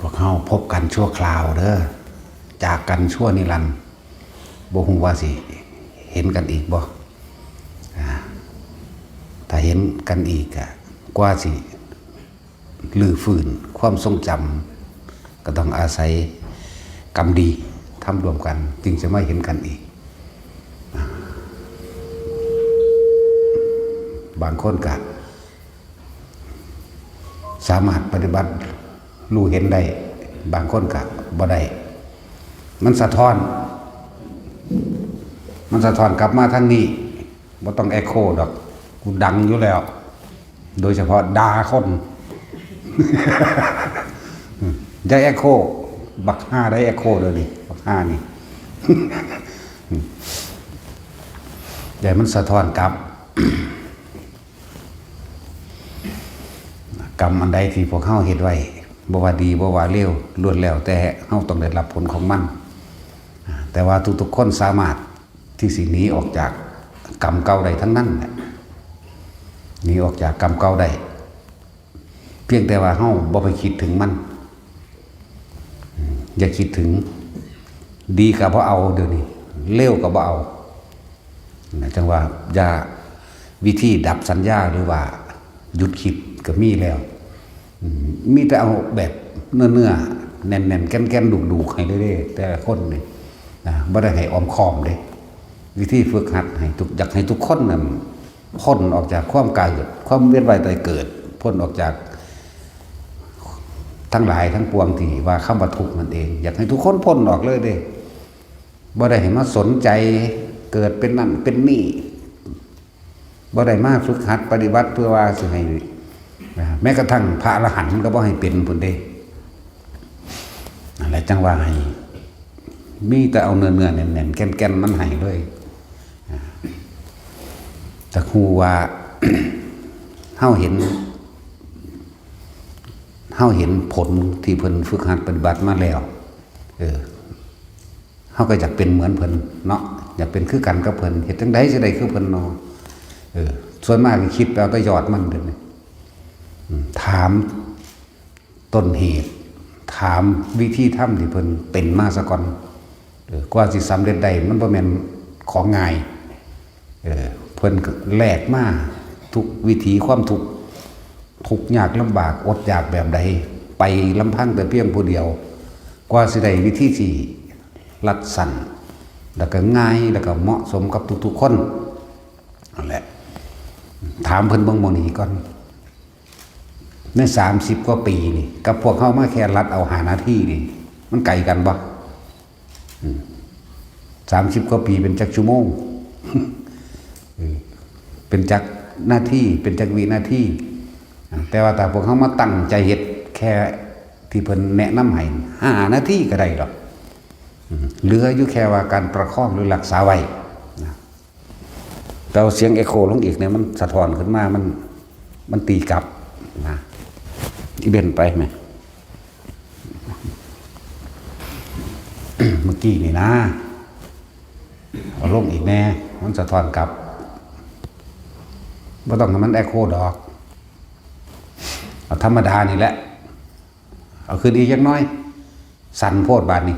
พวกเขาพบกันชั่วคราวเด้อจากกันชั่วนิรันดร์บ่ฮู้ว่าสิเห็นกันอีกบ่ถ้าเห็นกันอีกกว่าสิลื้อฟื้นความทรงจำก็ต้องอาศัยกรรมดีทำรวมกันจึงจะไม่เห็นกันอีกบางคนก็สามารถปฏิบัติรู้เห็นได้บางคนก็บ่ได้มันสะท้อนกลับมาทางนี้บ่ต้องเอ็กโคดอกกูดังอยู่แล้วโดยเฉพาะด่าคนได้เอ็กโคบักห้าได้เอ็กโคเลยดิบักห้านี่เดี๋ยวมันสะท้อนกลับกรรมอันใดที่พวกเขาเฮ็ดไว้บ่ว่าดีบ่ว่าเลวล้วนแล้วแต่เฮาต้องได้รับผลของมันแต่ว่าทุกๆคนสามารถที่สิหนีออกจากกรรมเก่าได้ทั้งนั้นแหละหนีออกจากกรรมเก่าได้เพียงแต่ว่าเฮาบ่ไปคิดถึงมันอย่าคิดถึงดีก็บ่เอาเดี๋ยวนี้เลวก็บ่เอาจังว่าอย่าวิธีดับสัญญาหรือว่าหยุดคิดก็มีแล้วมีแต่เอาแบบเนื้อแน่นๆแก่นๆดุๆให้เด้ๆแต่ละคนนี่นะบ่ได้ให้ออมค้อมเด้วิธีฝึกหัดให้อยากให้ทุกคนน่ะพ้นออกจากความกายความเวียนว่ายตายเกิดพ้นออกจากทั้งหลายทั้งปวงที่ว่าคำว่าทุกข์นั่นเองอยากให้ทุกคนพ้นออกเลยเด้บ่ได้ให้มาสนใจเกิดเป็นนั่นเป็นนี่บ่ได้มาฝึกหัดปฏิบัติเพื่อว่าสิให้แม้กระทั่งพระอรหันต์ก็บ่ให้เป็นพุ่นเด้อะไรจังว่าให้มีแต่เอาเนื้อแน่นๆแก่นๆมันให้เลยแต่ครูว่า เฮาเห็นผลที่เพิ่นฝึกหัดปฏิบัติมาแล้วเฮาก็อยากเป็นเหมือนเพิ่นเนาะอยากเป็นคือกันกับเพิ่นเฮ็ดจังได๋สิได้คือเพิ่นเนาะส่วนมากก็คิดแล้วก็ยอดมันเด้อถามต้นเหตุถามวิธีทำที่เพิ่นเป็นมาซะก่อนกว่าสิสำเร็จได้มันบ่แม่นของง่ายเพิ่นแลกมาทุกวิถีความทุกข์ยากลำบากอดอยากแบบใดไปลำพังแต่เพียงผู้เดียวกว่าสิได้วิธีที่รัดสั้นแล้วก็ง่ายแล้วก็เหมาะสมกับทุกๆคนนั่นแหละถามเพิ่นเบิ่งหม้องนี้ก่อนใน30กว่าปีนี่กับพวกเฮามาแค่รัดเอา5นาทีนี่มันไกลกันบ่30กว่าปีเป็นจักชั่วโมงเป็นจักหน้าที่เป็นจักวินาทีแต่ว่าถ้าพวกเขามาตั้งใจเฮ็ดแค่ที่เพิ่นแนะนำให้5นาทีก็ได้ดอกเหลืออยู่แค่ว่าการประคองหรือรักษาไว้แต่เสียงเอโคลงอีกเนี่ยมันสะท้อนขึ้นมามันตีกลับนะอีเบนไปไหม เมื่อกี้นี่นะเอาลงอีกแน่มันสะท้อนกลับไม่ต้องให้มันเอโคดอกเอาธรรมดานี่แหละเอาคืนอีกยังน้อยสั่นโพดบาดนี่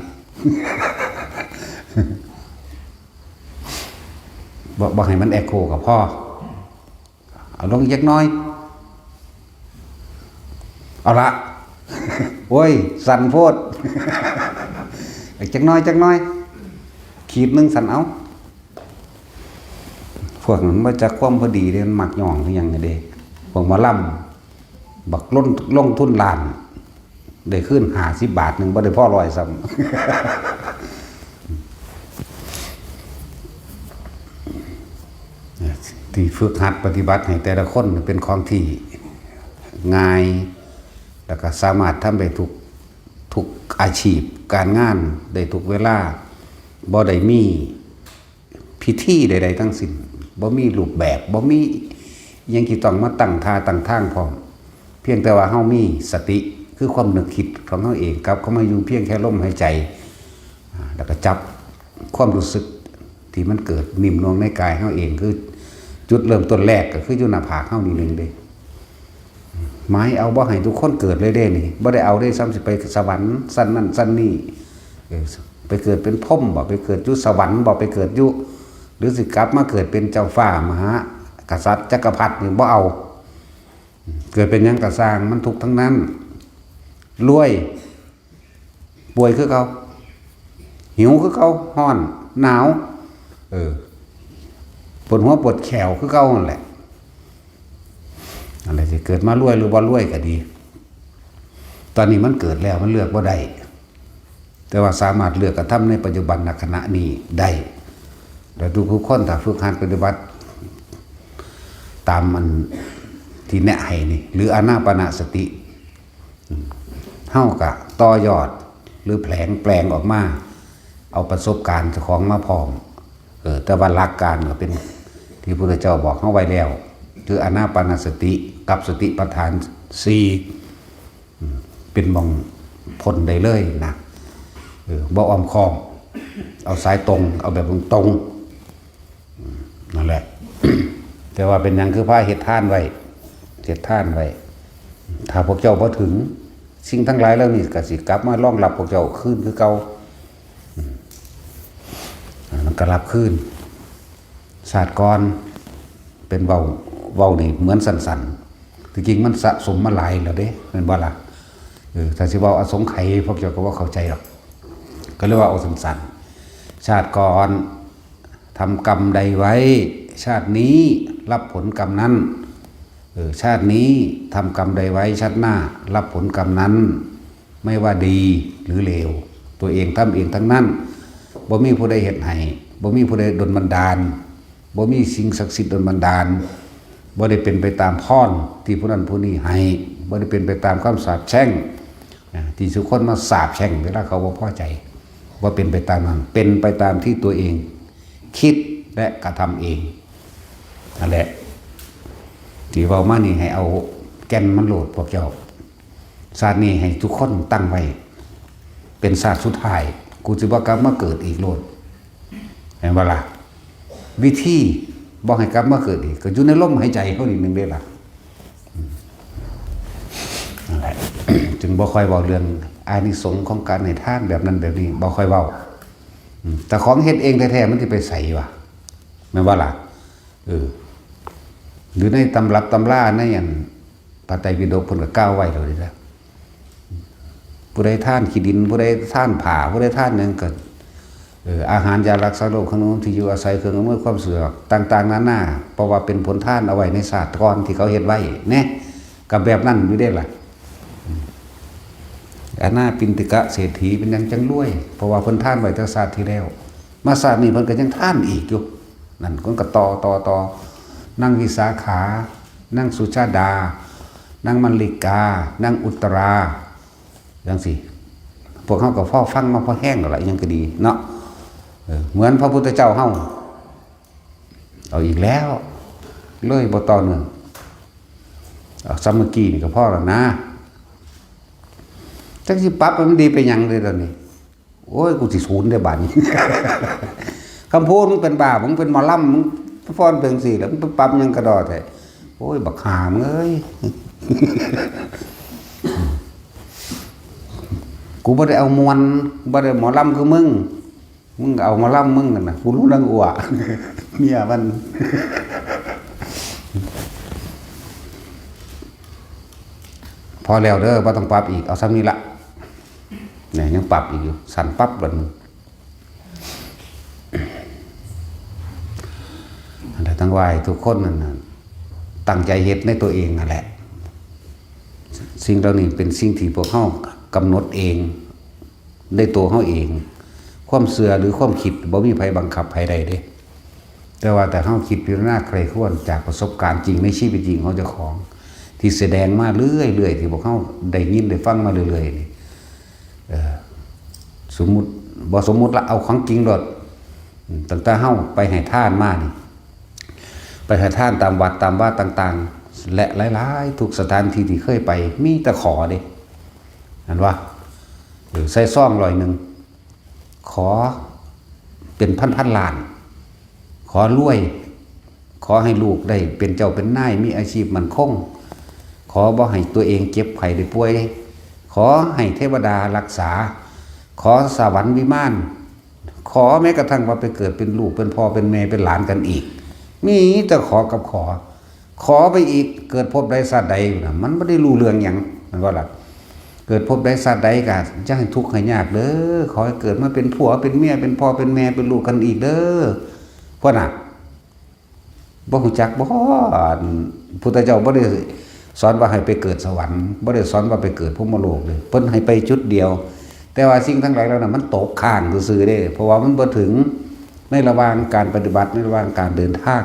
บอกให้มันเอโคกับพ่อเอาลงยักน้อยเอาละ โอ้ยสั่นโพด จักน้อยขีดนึงสั่นเอาพวกนั้นมาจากความพอดีเด้มันมักย่องคือหยังไงเด้พวกหมอลำบักลงทุนล้านได้ขึ้น50 บาทนึงบ่ได้พอ100ซ้ำ ที่ฝึกหัดปฏิบัติให้แต่ละคนเป็นของที่ง่ายแล้วก็สามารถทำได้ทุกอาชีพการงานได้ทุกเวลาบ่ได้มีพิธีใดๆทั้งสิ้นบ่มีรูปแบบบ่มียังที่ต้องมาตั้งท่าตั้งทางพร้อมเพียงแต่ว่าเฮามีสติคือความนึกคิดของเฮาเองครับเข้ามาอยู่เพียงแค่ลมหายใจแล้วก็จับความรู้สึกที่มันเกิดนิ่มนวลในกายเฮาเองคือจุดเริ่มต้นแรกก็คืออยู่หน้าผากเฮานี่นึงเด้ หมายเอาบ่ให้ทุกคนเกิดเลยเด้นี่บ่ได้เอาได้ซ้ำสิไปสวรรค์สั้นนั่นสั้นนี่ไปเกิดเป็นพรหมบ่ไปเกิดอยู่สวรรค์บ่ไปเกิดอยู่หรือสิกลับมาเกิดเป็นเจ้าฟ้ามหากษัตริย์จักรพรรดินี่บ่เอาเกิดเป็นหยังกะสร้างมันทุกข์ทั้งนั้นรวยป่วยคือเขาหิวคือเขาร้อนหนาวปวดหัวปวดแขวคือเขานั่นแหละอะไรจะเกิดมารวยหรือบ่รวยก็ดี ตอนนี้มันเกิดแล้วมันเลือกบ่ได้แต่ว่าสามารถเลือกกระทำในปัจจุบันณขณะนี้ได้เราดูทุกคนถ้าฝึกหัดปฏิบัติตามมันที่แนะให้นี่หรืออานาปานสติเฮากะต่อยอดหรือแปลงออกมาเอาประสบการณ์ของมาพร้อมแต่ว่าหลักการก็เป็นที่พระพุทธเจ้าบอกเฮาไว้แล้วคืออานาปานสติกับสติปัฏฐาน4เป็นมองพ้นได้เลยนะบ่อ้อมค้อมเอาสายตรงเอาแบบตรงนั่นแหละ แต่ว่าเป็นหยังคือพาเฮ็ดทานไว้เฮ็ดทานไว้ถ้าพวกเจ้าบ่ถึงสิ่งทั้งหลายแล้วนี่ก็สิกลับมารองรับพวกเจ้าคืนคือเก่ามันก็รับคืนศาสตร์ก่อนเป็นเว้านี่เหมือนสั่นๆจริงๆมันสะสมมาหลายแล้วเด้แม่นบ่ล่ะถ้าสิเว้าอสงไขยพวกเจ้าก็บ่เข้าใจหรอกก็เรียกว่าเอาสั้นๆชาติก่อนทำกรรมใดไว้ชาตินี้รับผลกรรมนั้นชาตินี้ทำกรรมใดไว้ชาติหน้ารับผลกรรมนั้นไม่ว่าดีหรือเลวตัวเองทำเองทั้งนั้นบ่มีผู้ใดเฮ็ดให้บ่มีผู้ใดดลบันดาลบ่มีสิ่งศักดิ์สิทธิ์ดลบันดาลบ่ได้เป็นไปตามพรที่ผู้นั้นผู้นี้ให้บ่ได้เป็นไปตามคำสาปแช่งที่ทุกคนมาสาปแช่งเวลาเขาบ่พอใจว่าเป็นไปตามนั้นเป็นไปตามที่ตัวเองคิดและกระทำเองนั่นแหละที่เว้ามานี่ให้เอาแก่นมันโหลดพวกเจ้าศาสตร์นี้ให้ทุกคนตั้งไว้เป็นศาสตร์สุดท้ายกูสิบ่กลับมาเกิดอีกโลดเห็นบ่ล่ะวิธีบ่ให้กลับมาเกิดอีกก็อยู่ในลมหายใจเขานี่นึงเด้ล่ะนั่นแหละ จึงบ่ค่อยเว้าเรื่องอานิสงส์ของการให้ทานแบบนั้นแบบนี้บ่ค่อยเว้าแต่ของเฮ็ดเองแท้ๆมันสิไปไสวะแม่นบ่ล่ะหรือในตำรับตำราในอย่างพระไตรปิฎกเพิ่นก็กล่าวไว้แล้วนี่ล่ะผู้ใดทานขี้ดินผู้ใดทานผ้าผู้ใดทานหยังก็อาหารยารักษาโรคขนมที่อยู่อาศัยเครื่องอำนวยความสะดวกต่างๆนานาเพราะว่าเป็นผลทานเอาไว้ในศาสตร์ก่อนที่เขาเฮ็ดไว้แน่กับแบบนั้นอยู่ได้ล่ะอาณาปินติกะเศรษฐีเป็นยังจังรวยเพราะว่าเพิ่นทานไว้แต่ศาสตร์ที่แล้วมาศาสตร์นี้เพิ่นก็ยังทานอีกอยู่นั่นเพิ่นก็ต่อนั่งวิสาขานั่งสุชาดานั่งมัลลิกานั่งอุตราจังซี่พวกเฮาก็พอฟังมาพอแห้งแล้วล่ะยังก็ดีเนาะเหมือนพระพุทธเจ้าเฮาเอาอีกแล้วเลยบ่ต่อเนื่องสามัคคีนี่ก็พอแล้วนะจังสิปรับมันดีไปหยังเลยตอนนี้โอ้ยกูสิศูนย์ได้บาดนี้ คำพูดมึงเป็นบ้ามึงเป็นหมอลำมึงฟ้อนเพียงสี่แล้วมึงไปปรับยังกระดอแต่โอ้ยบักหามเอ้ย กูบ่ได้เอามวนบ่ได้หมอลำคือมึงเอาหมอลำมึงนั่นน่ะกูรู้ดังอัว เมียมัน พอแล้วเด้อบ่ต้องปรับอีกเอาซ้ำนี้ละเนี่ยยังปรับอีกอยู่สั่นปั๊บบัดนึงอะไรทั้งวายทุกคนนั่นตั้งใจเฮ็ดในตัวเองนั่นแหละสิ่งเหล่านี้เป็นสิ่งที่พวกเฮากำหนดเองได้ตัวเฮาเองความเสื่อหรือความคิดบ่มีไผบังคับไผใดเด้แต่ว่าแต่เฮาคิดพิจารณาใครควรจากประสบการณ์จริงในชีวิตจริงของเจ้าของที่แสดงมาเรื่อยๆที่พวกเฮาได้ยินได้ฟังมาเรื่อยๆนี่สมมุติบ่สมมุติละเอาของจริงโดดตั้งแต่เฮาไปให้ทานมานี่ไปให้ทานตามวัดตามว่าต่างๆและหลายๆทุกสถานที่ที่เคยไปมีแต่ขอเด้นั่นว่าใส่ซ่อง100ขอเป็นพันๆล้านขอรวยขอให้ลูกได้เป็นเจ้าเป็นนายมีอาชีพมั่นคงข ขอบ่ให้ตัวเองเจ็บไข้ได้ป่วยขอให้เทวดารักษาขอสวรรค์วิมานขอแม้กระทั่งว่าไปเกิดเป็นลูกเป็นพ่อเป็นแม่เป็นหลานกันอีกมีแต่ขอกับขอไปอีกเกิดพบใดชาติใดนะมันไม่ได้รู้เรื่องอย่างมันว่าล่ะเกิดพบใดชาติใดก็จะให้ทุกข์ให้ยากเด้อขอให้เกิดมาเป็นผัวเป็นเมียเป็นพ่อเป็นแม่เป็นลูกกันอีกเด้อเพราะน่ะบ่ฮู้จักบ่พุทธเจ้าบ่ได้สอนว่าให้ไปเกิดสวรรค์บ่ได้สอนว่าไปเกิดพรหมโลกเลยเพิ่นให้ไปจุดเดียวแต่ว่าสิ่งทั้งหลายแล้วน่ะมันตกข้างซื่อๆเด้เพราะว่ามันบ่ถึงในระหว่างการปฏิบัติในระหว่างการเดินทาง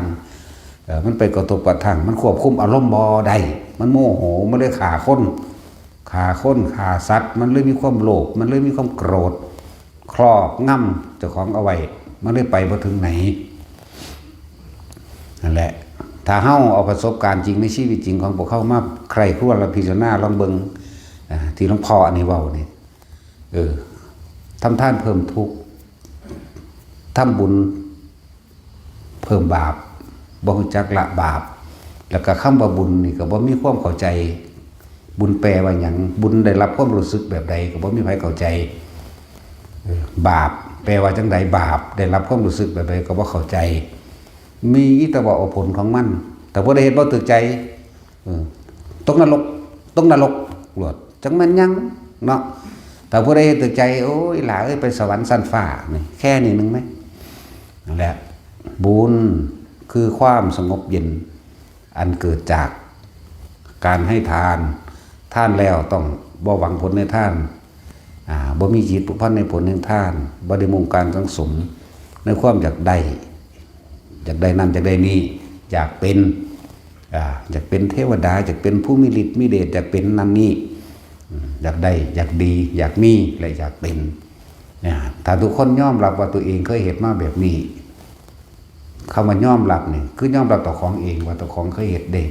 มันไปกระทบกระทั่งมันควบคุมอารมณ์บ่ได้มันโมโหมันเลยฆ่าคนฆ่าสัตว์มันเลยมีความโลภมันเลยมีความโกรธครอบงำเจ้าของเอาไว้มันเลยไปบ่ถึงไหนนั่นแหละถ้าเฮาเอาประสบการณ์จริงในชีวิตจริงของพวกเขามาใครครวญและพิจารณาลองเบิ่งที่หลวงพ่ออันนี้เว้านี่ทำทานเพิ่มทุกข์ทำบุญเพิ่มบาปบ่รู้จักละบาปแล้วก็คำว่าบุญนี่ก็บ่มีความเข้าใจบุญแปลว่าหยังบุญได้รับความรู้สึกแบบใดก็บ่มีใครเข้าใจบาปแปลว่าจังใดบาปได้รับความรู้สึกแบบใดก็บ่เข้าใจมีแต่ว่าเอาผลของมันแต่บ่ได้เฮ็ดบ่ตึกใจตกนรกหลวดจังแม่นยังเนาะแต่ผู้ใดเฮ็ดตึกใจโอ้ยหล่าเอ้ยไปสวรรค์ชั้นฟ้านี่แค่นี้นึงมั้ยนั่นแหละบุญคือความสงบเย็นอันเกิดจากการให้ทานแล้วต้องบ่หวังผลในทานบ่มีจิตผูกพันในผลในทานบ่ได้มุ่งการสังสมในความอยากได้นั่นอยากได้นี่อยากเป็นเทวดาอยากเป็นผู้มีฤทธิ์มีเดชอยากเป็นนั่นนี่อยากได้อยากดีอยากมีและอยากเป็นถ้าทุกคนยอมรับว่าตัวเองเคยเห็นมาแบบนี้คำว่ายอมรับนี่คือยอมรับต่อของเองว่าต่อของเคยเห็นได้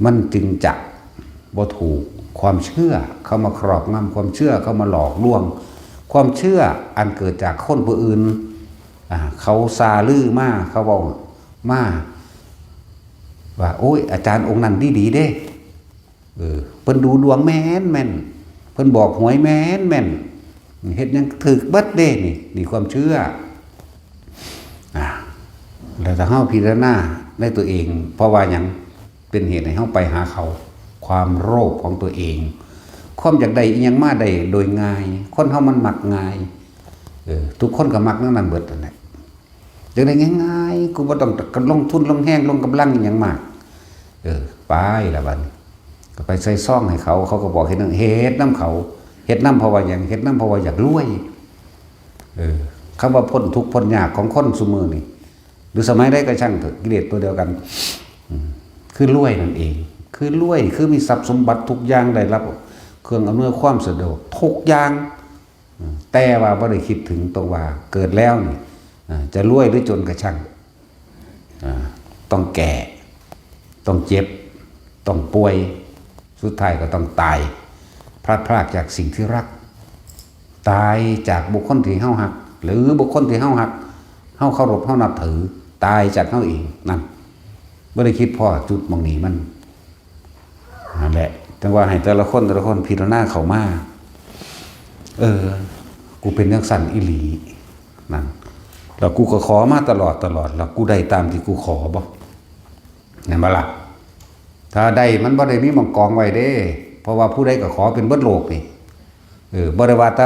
มันจึงจะบ่ถูกความเชื่อเข้ามาครอบงำความเชื่อเข้ามาหลอกลวงความเชื่ออันเกิดจากคนผู้อื่นเขาซาลือมาเขาบอกมาว่าโอ้ยอาจารย์องค์นั้นดีเด้เพิ่นดูดวงแม่นเพิ่นบอกหวยแม่นเฮ็ดหยังถึกเบิดเด้นี่ความเชื่อแล้วถ้าเฮาพิจารณาในตัวเองเพราะว่าหยังเป็นเหตุให้เฮาไปหาเขาความโลภของตัวเองความอยากได้อีหยังมาได้โดยง่ายคนเฮามันมักง่ายทุกคนก็มักนั่นเบิดนั่นแหละจังได้ง่ายๆกูบ่ต้องลงทุนลงแห้งลงกำลังอีหยังมากไปละบัดนี้ก็ไปใส่ซ่องให้เขาก็บอกเฮ็ดนำเขาเฮ็ดนำเพราะว่าหยังเฮ็ดนำเพราะว่าอยากรวยคำว่าพ้นทุกข์พ้นยากของคนซุมื้อนี่หรือสมัยใดก็ช่างเถอะกิเลสตัวเดียวกันคือรวยนั่นเองคือรวยคือมีทรัพย์สมบัติทุกอย่างได้รับเครื่องอำนวยความสะดวกทุกอย่างแต่ว่าบ่ได้คิดถึงตรงว่าเกิดแล้วนี่จะรวยหรือจนก็ช่างต้องแก่ต้องเจ็บต้องป่วยสุดท้ายก็ต้องตายพลัดพรากจากสิ่งที่รักตายจากบุคคลที่เฮาฮักหรือบุคคลที่เฮาฮักเฮาเคารพเฮานับถือตายจากเฮาเองนั่นบ่ได้คิดพอจุดมองนี้มันนั่นแหละแต่ว่าให้แต่ละคนพิจารณาเข้ามากูเป็นจังซั่นอีหลีนั่นแล้วกูก็ขอมาตลอดแล้วกูได้ตามที่กูขอบ่เห็นบ่ล่ะถ้าได้มันบ่ได้มีหม่องกองไว้เด้เพราะว่าผู้ใดก็ขอเป็นเบิดโลกนี่บ่ได้ว่าแต่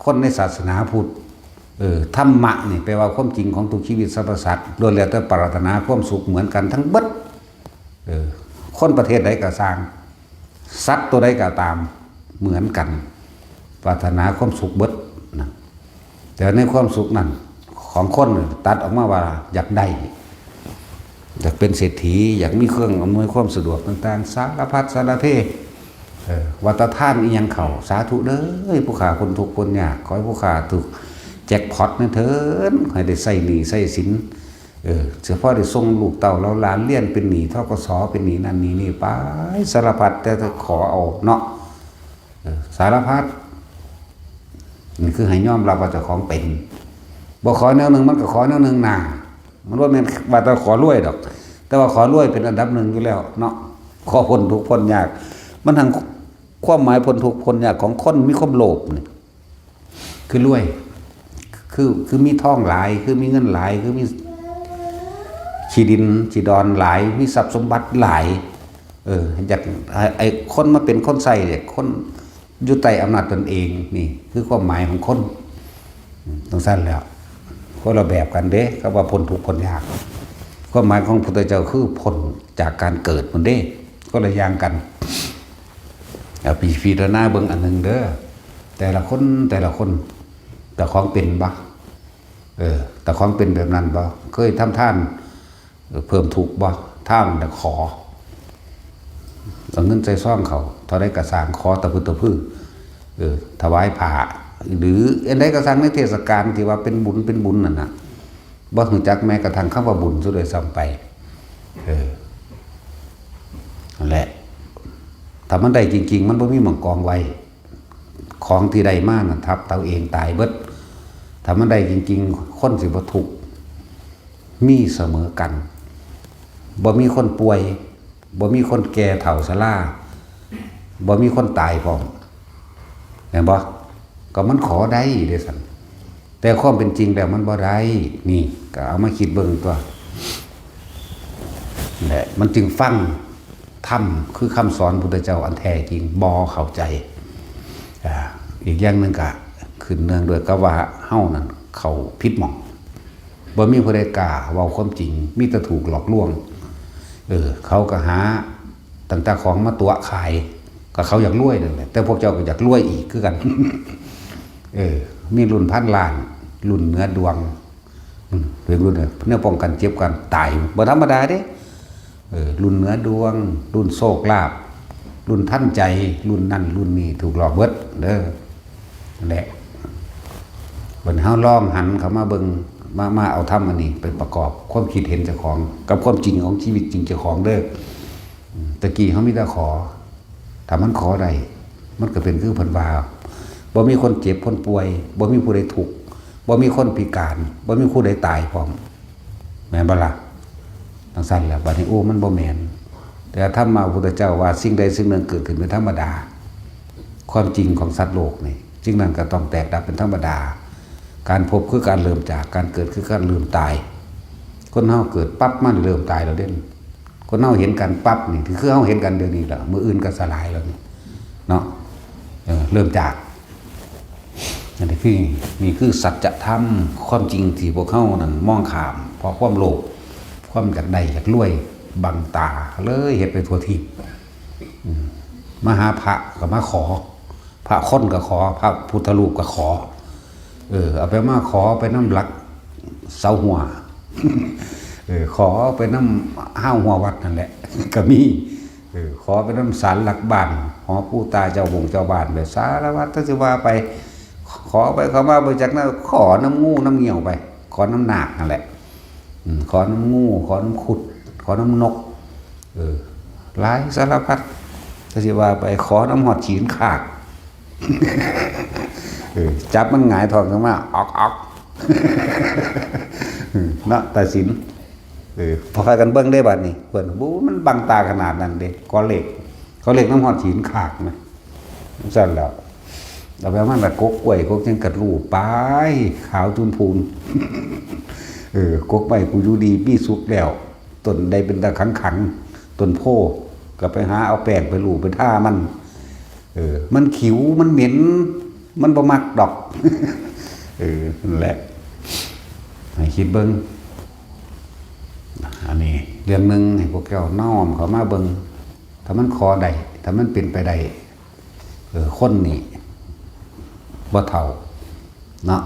คนในศาสนาพุทธธรรมะนี่แปลว่าความจริงของทุกชีวิตสรรพสัตว์ล้วนแล้วแต่ปรารถนาความสุขเหมือนกันทั้งเบิดคนประเทศใดก็สร้างสัตว์ตัวใดก็ตามเหมือนกันปรารถนาความสุขเบิดนะแต่ในความสุขนั้นของคนตัดออกมาว่าอยากได้อยากเป็นเศรษฐีอยากมีเครื่องอำนวยความสะดวกต่างๆสารพัดสารเพวัตท่านอีหยังเขาสาธุเด้อผู้ขาคนทุกคนยากขอให้ผู้ขาถูกแจ็คพอตนั่นเถิดให้ได้ใส่หนี้ใส่สินเฉพาะได้ส่งลูกเต่าเราหลานเลี้ยนเป็นหนี้ทกสเป็นหนี้นั่นนี่ไปสารพัดแต่ขอเอาเนาะสารพัดนี่คือให้ยอมรับว่าเจ้าของเป็นบ่ขอแนวหนึ่งมันก็ขอแนวหนึ่งมันว่าแม่นว่าแต่ขอรวยดอกแต่ว่าขอรวยเป็นอันดับหนึ่งอยู่แล้วเนาะ ขอพ้นทุกข์พ้นยากมันทางความหมายพ้นทุกข์พ้นยากของคนมีความโลภนี่คือรวยคือมีทองหลายคือมีเงินหลายคือมีขี้ดินขี้ดอนหลายมีทรัพย์สมบัติหลายอยากไอ้คนมาเป็นคนใส่เนี่ยคนอยู่ใต้อำนาจตนเองนี่คือความหมายของคนต้องสั้นแล้วคนละแบบกันเด้ก็ว่าพ้นทุกข์พ้นยากความหมายของพระพุทธเจ้าคือพ้นจากการเกิดมันเด้ก็เลยอย่างกันเอาปีฟีดหน้าเบิ่งอันหนึ่งเด้อแต่ละคนแต่ของเป็นบ่แต่ของเป็นแบบนั้นบ่เคยทำท่านเพิ่มถูกบ่ท่านแต่ขอเอาเงินใจซ่องเขาเท่าได้กระสร้างขอตะพื้นตะพื้นถวายผ้าหรืออันใดกระสร้างในเทศกาลที่ว่าเป็นบุญนั่นน่ะบ่รู้จักแม้กระทั่งคำว่าบุญซะด้วยซ้ำไปนั่นแหละถ้ามันได้จริงๆมันบ่มีหม่องกองไว้ของที่ได้มานั่นทับเตาเองตายเบิดถ้ามันได้จริงๆคนสิบ่ทุกข์มีเสมอกันบ่มีคนป่วยบ่มีคนแก่เฒ่าชราบ่มีคนตายพร้อมเห็นบ่ก็มันขอได้เด้ซั่นแต่ความเป็นจริงแล้วมันบ่ได้นี่ก็เอามาคิดเบิ่งตัวแหละมันจึงฟังธรรมคือคำสอนพุทธเจ้าอันแท้จริงบ่เข้าใจอีกอย่างนึงก็ขึ้นเนื่องด้วยกับว่าเฮานั่นเขาผิดหม่องบ่มีผู้ใดกล้าเว้าความจริงมีแต่ถูกหลอกลวงเขาก็หาตั้งแต่ของมาตัวขายก็เขาอยากรวยนั่นแหละแต่พวกเจ้าก็อยากรวยอีกคือกัน มีรุ่นพันล้านรุ่นเนื้อดวงเรื่องรุ่นเนี่ยป้องกันเจ็บกันตายบ่ธรรมดาเด้รุ่นเนื้อดวงรุ่นโชคลาภรุ่นท่านใจรุ่นนั่นรุ่นนี้ถูกหลอกเบิดเด้อนั่นแหละบนเฮาลองหันเข้ามาเบิ่งมาเอาธรรมอันนี้ไปประกอบความคิดเห็นเจ้าของกับความจริงของชีวิตจริงเจ้าของเด้อตะกี้เฮามีแต่ขอถ้ามันขอได้มันก็เป็นคือเพิ่นว่าบ่มีคนเจ็บคนป่วยบ่มีผู้ใดทุกข์บ่มีคนพิการบ่มีผู้ใดตายพร้อมแม่นบ่ล่ะจังซั่นแหละบัดนี้มันบ่แม่นแต่ธรรมะพระพุทธเจ้าว่าสิ่งใดสิ่งหนึ่งเกิดขึ้นเป็นธรรมดาความจริงของสัตว์โลกนี่สิ่งนั้นก็ต้องแตกดับเป็นธรรมดาการพบคือการเริ่มจากการเกิดคือการลืมตายคนเฮาเกิดปั๊บมันเริ่มตายแล้วเด่นคนเฮาเห็นกันปั๊บนี่คือเฮาเห็นกันเดี๋ยวนี้แหละมื้ออื่นก็สลายแล้วนี่เนาะเริ่มจากอันนี้คือนี่คือสัจธรรมความจริงที่พวกเฮานั่นมองข้ามเพราะความโลภความอยากได้อยากรวยบังตาเลยเฮ็ดไปทั่วทิพย์มาหาพระก็มาขอพระค้นก็ขอพระพุทธรูปก็ขอเอาไปมาขอไปน้ำหลักเสาหัว ขอไปน้ำห้าวหัววัดนั่นแหละ ก็มีขอไปน้ำศาลหลักบ้านหอปู่ตาเจ้าบงเจ้าบ้านแบบสารวัตรถ้าจะว่าไปขอไปเขามาบริจาคนั้นขอน้ำงูน้ำเหี่ยวไปขอน้ำหนักนั่นแหละขอน้ำงูขอน้ำขุดขอน้ำนกหลายสารพัดถ้าจะว่าไปขอน้ำหอดฉีนขาก จับมันหงายทองขึ้นมาออกเนาะตัดสินพอใครกันเบิ้งได้บัดนี้เพิ่นบู๊มันบังตาขนาดนั้นเด้ก้อนเหล็กน้ำหอดฉีนขากนะสั่นแล้วเราไปมันละกกกล้วยกกยังกระรูปไปขาวจุนพูนกกไปกูอยู่ดีปี้สุกแล้วต้นใดเป็นตะขังต้นโพก็ไปหาเอาแป้งไปลูบไปท่ามันมันขิวมันเหม็นมันบ่มักดอกนั่นแหละให้คิดเบิ่งอันนี้เรื่องนึงให้พวกแก้วน้อมเขามาเบิ่งถ้ามันคอได้ถ้ามันเป็นไปได้คนนี่บ่เฒ่าเนาะ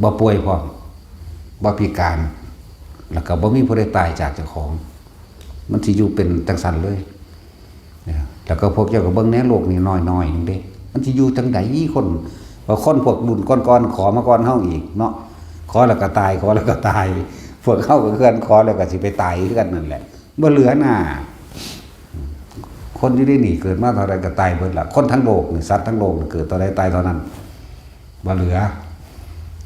บ่ป่วยพร้อมบ่พิการแล้วก็บ่มีผู้ใดตายจากเจ้าของมันสิอยู่เป็นจังซั่นเลยแล้วก็พวกเจ้าก็เบิ่งแน่โลกนี่น้อยๆนึงเด้มันสิอยู่จังได๋คนว่าคนพวกรุ่นก่อนๆขอมาก่อนเฮาอีกเนาะขอแล้วก็ตายขอแล้วก็ตายพวกเฮาก็คือกันขอแล้วก็สิไปตายคือกันนั่นแหละบ่เหลือหน้าคนที่ได้หนีเกิดมาเท่าใดก็ตายเบิดล่ะคนทั้งโลกนี่สัตว์ทั้งโลกเกิดเท่าใดตายเท่านั้นบ่เหลือ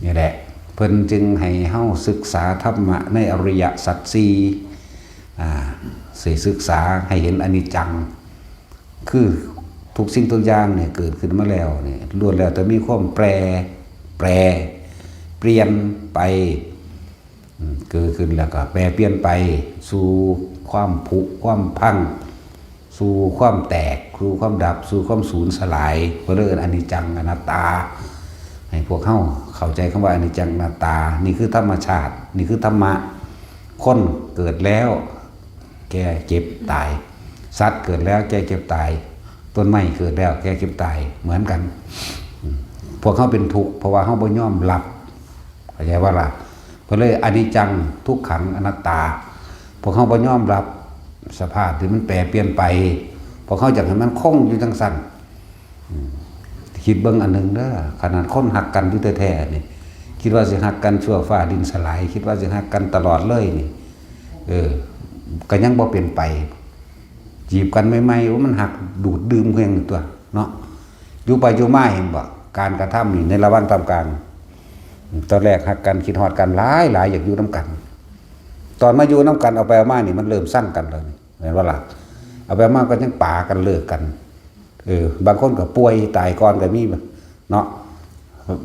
นี่แหละเพิ่นจึงให้เฮาศึกษาธรรมะในอริยสัจ4 สิศึกษาให้เห็นอนิจจังคือทุกสิ่งทุกอย่างเนี่ยเกิดขึ้นมาแล้วเนี่ยล้วนแล้วแต่มีความแปรเปลี่ยนไปเกิดขึ้นแล้วก็แปรเปลี่ยนไปสู่ความผุความพังสู่ความแตกสู่ความดับสู่ความสูญสลายเพราะเรื่องอนิจจังอนัตตาให้พวกเข้าใจคำว่าอนิจจังอนัตตานี่คือธรรมชาตินี่คือธรรมะคนเกิดแล้วแก่เจ็บตายสัตว์เกิดแล้วแก่เจ็บตายต้นไม้เกิดแล้วแก่เจ็บตายเหมือนกันพวกเขาเป็นทุกข์เพราะว่าเขาบ่ยอมรับเข้าใจว่าล่ะเพราะเลยอนิจจังทุกขังอนัตตาพวกเขาบ่ยอมรับสภาพที่มันแปรเปลี่ยนไปพวกเขาอยากให้มันคงอยู่จังซั่นคิดเบิ่งอันหนึ่งเด้อขนาดคนหักกันอยู่แท้ๆนี่คิดว่าสิหักกันชั่วฟ้าดินสลายคิดว่าสิหักกันตลอดเลยนี่ก็ยังบ่เป็นไปจีบกันใหม่ๆว่ามันหักดูดดื่มเพียงตัวเนาะอยู่ไปอยู่มาเห็นบ่การกระทำนี่ในระหว่างทำการตอนแรกหักกันคิดฮอดกันหลายอยากอยู่น้ำกันตอนมาอยู่น้ำกันเอาไปเอามานี่มันเริ่มสร้างกันแล้วนี่เห็นว่าล่ะเอาไปเอามาก็ยังป่ากันเลิกกันบางคนก็ป่วยตายก่อนก็มีเนาะ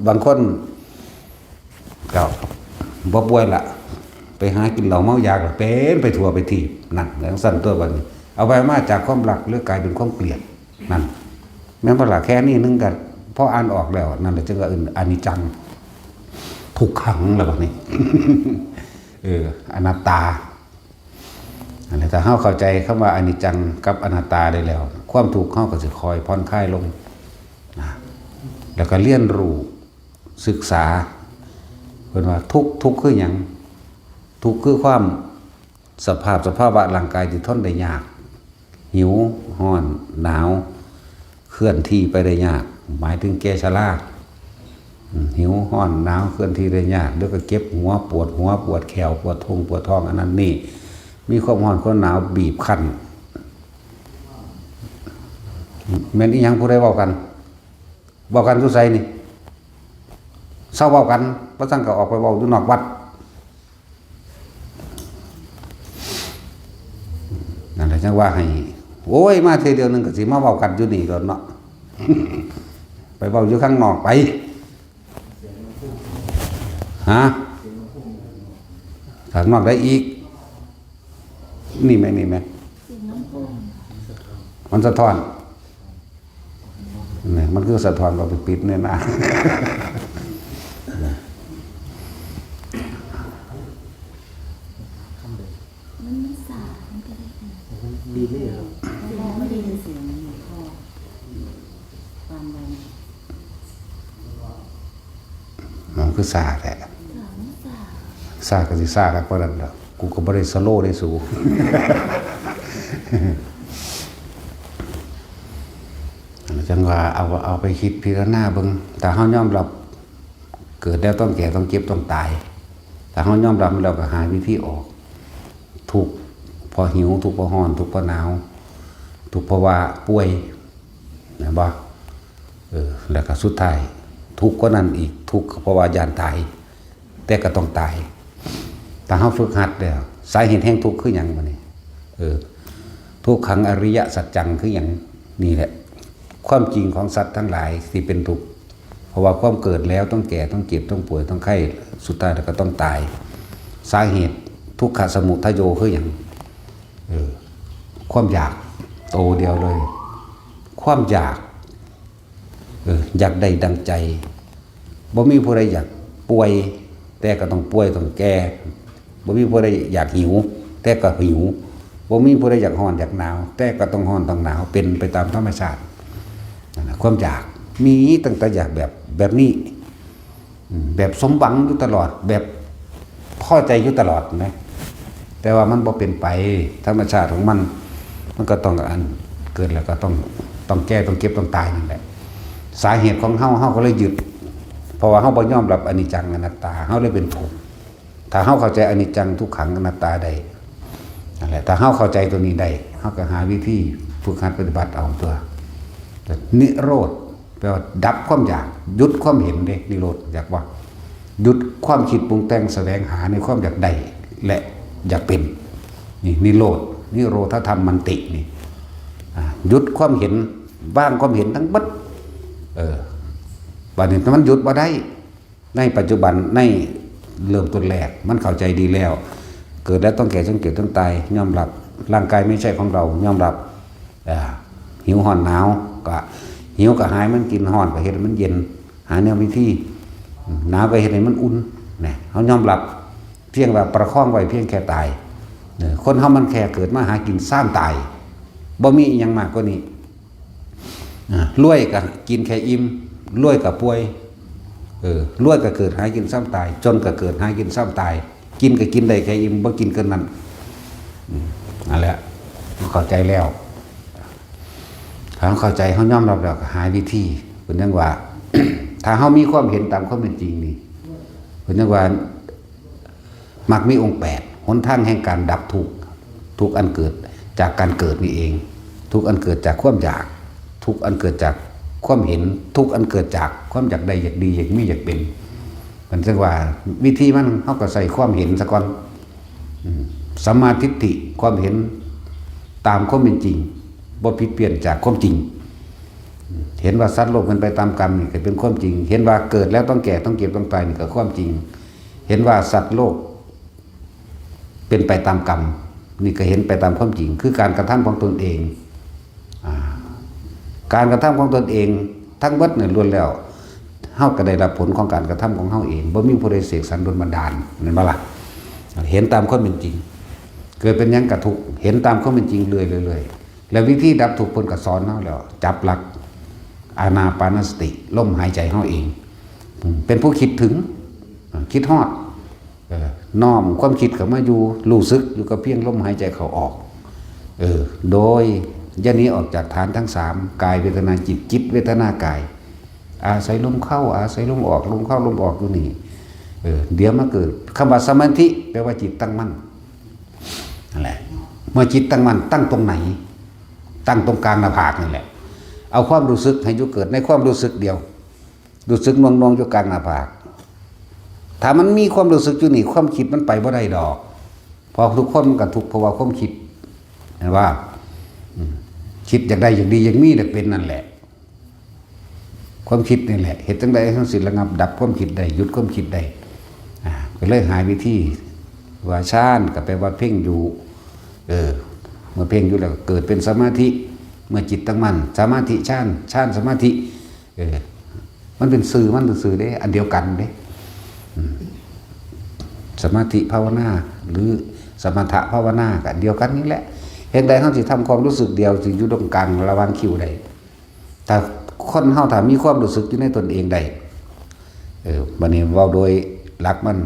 บางคนก็บ่ป่วยละไปหากินเหล้าเมายาก็เป็นไปทั่วไปทีนั่นแล้วสั่นตัวบัดนี้เอาไปมาจากความรักหรือกลายเป็นความเกลียดนั่นแม้ว่าล่ะแค่นี้นึงกันพออ่านออกแล้วนั่นแหละจึงว่าอนิจจังทุกขังแล้วบัดนี้ อนัตตาอันนี้ถ้าเฮาเข้าใจคำว่าอนิจจังกับอนัตตาได้แล้วความทุกข์เฮาก็สิคอยผ่อนคลายลงนะแล้วก็เรียนรู้ศึกษาเพิ่นว่าทุกข์คือหยังทุกข์คือความสภาวะร่างกายที่ทนได้ยากหิวร้อนหนาวเคลื่อนที่ไปได้ยากหมายถึงแก่ชราหิวร้อนหนาวเคลื่อนที่ได้ยากแล้วก็เก็บหัวปวดหัวปวดแขวปวดท้องอันนั้นนี่มีความร้อนความหนาวบีบคั้นแม่นอีหยังผู้ใดเว้ากันสุไสนี่เศร้าเว้ากันพระสังก็ออกไปเว้าอยู่นอกวัดนั่นแหละจังว่าให้โอ้ยมาเทเดียวนึงก็สิมาเว้ากันอยู่นี่แล้วเนาะ ไปเว้าอยู่ข้างนอกไปฮะข้างนอกได้อีกนี่ไหมมันสะท้อนนี่มันคือสะท้อนเราไปปิดเนี่ยนะดีไม่เหรอไม่ดีเสียงพ่อความดังมันคือซาแหละซาก็สิซาครับเพราะนั้นแหละกูก็บ่ได้สโลว์ได้สูง จังว่าเอาไปคิดพิจารณาเบิ่งแต่เฮายอมรับเกิดแล้วต้องแก่ต้องเจ็บต้องตายแต่เฮายอมรับแล้วก็หาวิธีออกทุกพอหิวทุกพอร้อนทุกพอหนาวทุกเพราะว่าป่วยนะบ่แล้วก็สุดท้ายทุกข์ก็นั่นอีกทุกข์เพราะว่าย่านตายแต่ก็ต้องตายแต่เฮาฝึกหัดแล้วสาเหตุแห่งทุกข์คือหยังบัดนี้ทุกขังอริยสัจจังคือหยังนี่แหละความจริงของสัตว์ทั้งหลายที่เป็นทุกข์เพราะว่าความเกิดแล้วต้องแก่ต้องเจ็บต้องป่วยต้องไข้สุดท้ายแล้วก็ต้องตายสาเหตุทุกขสมุทัยโยคือหยังความอยากโตเดียวเลยความอยากอยากได้ดังใจบ่มีผู้ใดอยากป่วยแต่ก็ต้องป่วยต้องแก่บ่มีผู้ใดอยากหิวแต่ก็หิวบ่มีผู้ใดอยากร้อนอยากหนาวแต่ก็ต้องร้อนต้องหนาวเป็นไปตามธรรมชาติความอยากมีตั้งแต่อยากแบบนี้แบบสมหวังอยู่ตลอดแบบพอใจอยู่ตลอดนะแต่ว่ามันบ่เป็นไปธรรมชาติของมันก็ต้องอันเกิดแล้วก็ต้องแก้ต้องเก็บต้องตายนั่นแหละสาเหตุของเฮาก็เลยยึดเพราะว่าเฮาบ่ยอมรับอนิจจังอนัตตาเฮาเลยเป็นทุกข์ถ้าเฮาเข้าใจอนิจจังทุกขังอนัตตาได้นั่นแหละถ้าเฮาเข้าใจตัวนี้ได้เฮาก็หาวิธีฝึกหัดปฏิบัติเอาตัวนิโรธแปลว่าดับความอยากหยุดความเห็นเด้นิโรธอยากว่าหยุดความคิดปรุงแต่งแสวงหาในความอยากได้และอยากเป็น นี่นิโรธนิโรธธรรมมันตินี่หยุดความเห็นว่างความเห็นทั้งบัดบัดนี้มันหยุดบ่ได้ในปัจจุบันในเริ่มต้นแรกมันเข้าใจดีแล้วเกิดแล้วต้องแก่ต้องเก็บต้องตายยอมรับร่างกายไม่ใช่ของเรายอมรับหิวห่อนหนาวก็หิวก็หายมันกินห่อนก็เฮ็ดให้มันเย็นหาแนววิธีหนาวก็เฮ็ดให้มันอุ่นเนี่ยเขายอมรับเพียงว่าประคองไว้เพียงแค่ตายคนเฮามันแค่เกิดมาหากินซ้ำตายบ่มีอีหยังมากกว่านี้รวยก็กินแค่อิ่มรวยก็ป่วยรวยก็เกิดหากินซ้ำตายจนก็เกิดหากินซ้ำตายกินก็กินได้แค่อิ่มบ่กินเกินนั้นนั่นแหละเข้าใจแล้วเขาเข้าใจเขายอมรับแล้วก็หาวิธีเป็นจังว่า ถ้าเขามีความเห็นตามความเป็นจริงนี่เป็นจังว่ามักมีองค์8หนทางแห่งการดับทุกข์อันเกิดจากการเกิดนี่เองทุกข์อันเกิดจากความอยากทุกข์อันเกิดจากความเห็นทุกข์อันเกิดจากความอยากได้อยากดีอยากมีอยากเป็นมันจังว่าวิธีมันเขาก็ใส่ความเห็นซะก่อนสัมมาทิฏฐิความเห็นตามความเป็นจริงบ่ผิดเปลี่ยนจากความจริงเห็นว่าสัตว์โลกมันไปตามกรรมนี่ก็เป็นความจริงเห็นว่าเกิดแล้วต้องแก่ต้องเก็บต้องตายนี่ก็ความจริงเห็นว่าสัตว์โลกเป็นไปตามกรรมนี่ก็เห็นไปตามความจริงคือการกระทำของตนเองการกระทำของตนเองทั้งหมดเนี่ยล้วนแล้วเฮาก็ได้รับผลของการกระทำของเฮาเองบ่มีผู้ใดเสกสรรดลบันดาลเห็นบ่ล่ะเห็นตามความเป็นจริงเกิดเป็นหยังกะทุกข์เห็นตามความเป็นจริงเรื่อยๆแล้ววิธีดับทุกข์เพิ่นก็สอนเฮาแล้วจับหลักอานาปานสติลมหายใจเฮาเองเป็นผู้คิดถึงคิดฮอดน้อมความคิดเข้ามาอยู่รู้สึกอยู่กับเพียงลมหายใจเข้าออกโดยอย่าหนีออกจากฐานทั้ง3กายเวทนาจิตจิตเวทนากายอาศัยลมเข้าอาศัยลมออกลมเข้าลมออกอยู่นี่เดี๋ยวมาเกิดคำว่าสมาธิแปลว่าจิตตั้งมั่นนั่นแหละเมื่อจิตตั้งมั่นตั้งตรงไหนตั้งตรงกลางหน้าผากนี่แหละเอาความรู้สึกให้อยู่เกิดในความรู้สึกเดียวรู้สึกนวงๆอยู่กลางหน้าผากถ้ามันมีความรู้สึกอยู่นี่ความคิดมันไปบ่ได้ดอกพอทุกคนมันก็ทุกข์เพราะว่าความคิดเห็นว่าคิดอยากได้อยากดีอยากมีแต่เป็นนั่นแหละความคิดนี่แหละเหตุจังใดทั้งสิ้นระงับดับความคิดได้หยุดความคิดได้ก็เลยหาวิธีว่าฌานก็แปลว่าเพ่งอยู่เมื่อเพ่งอยู่แล้วเกิดเป็นสมาธิเมื่อจิตตั้งมั่นสมาธิฌานสมาธิมันเป็นสื่อเด้อันเดียวกันเด้สมาธิภาวนาหรือสมถะภาวนาก็อันเดียวกันนี่แหละเห็นใดเขาสิทำความรู้สึกเดียวสิอยู่ตรงกลางระหว่างคิวใดแต่คนเฮาถ้ามีความรู้สึกอยู่ในตนเองได้บัดนี้เว้าโดยหลักมัน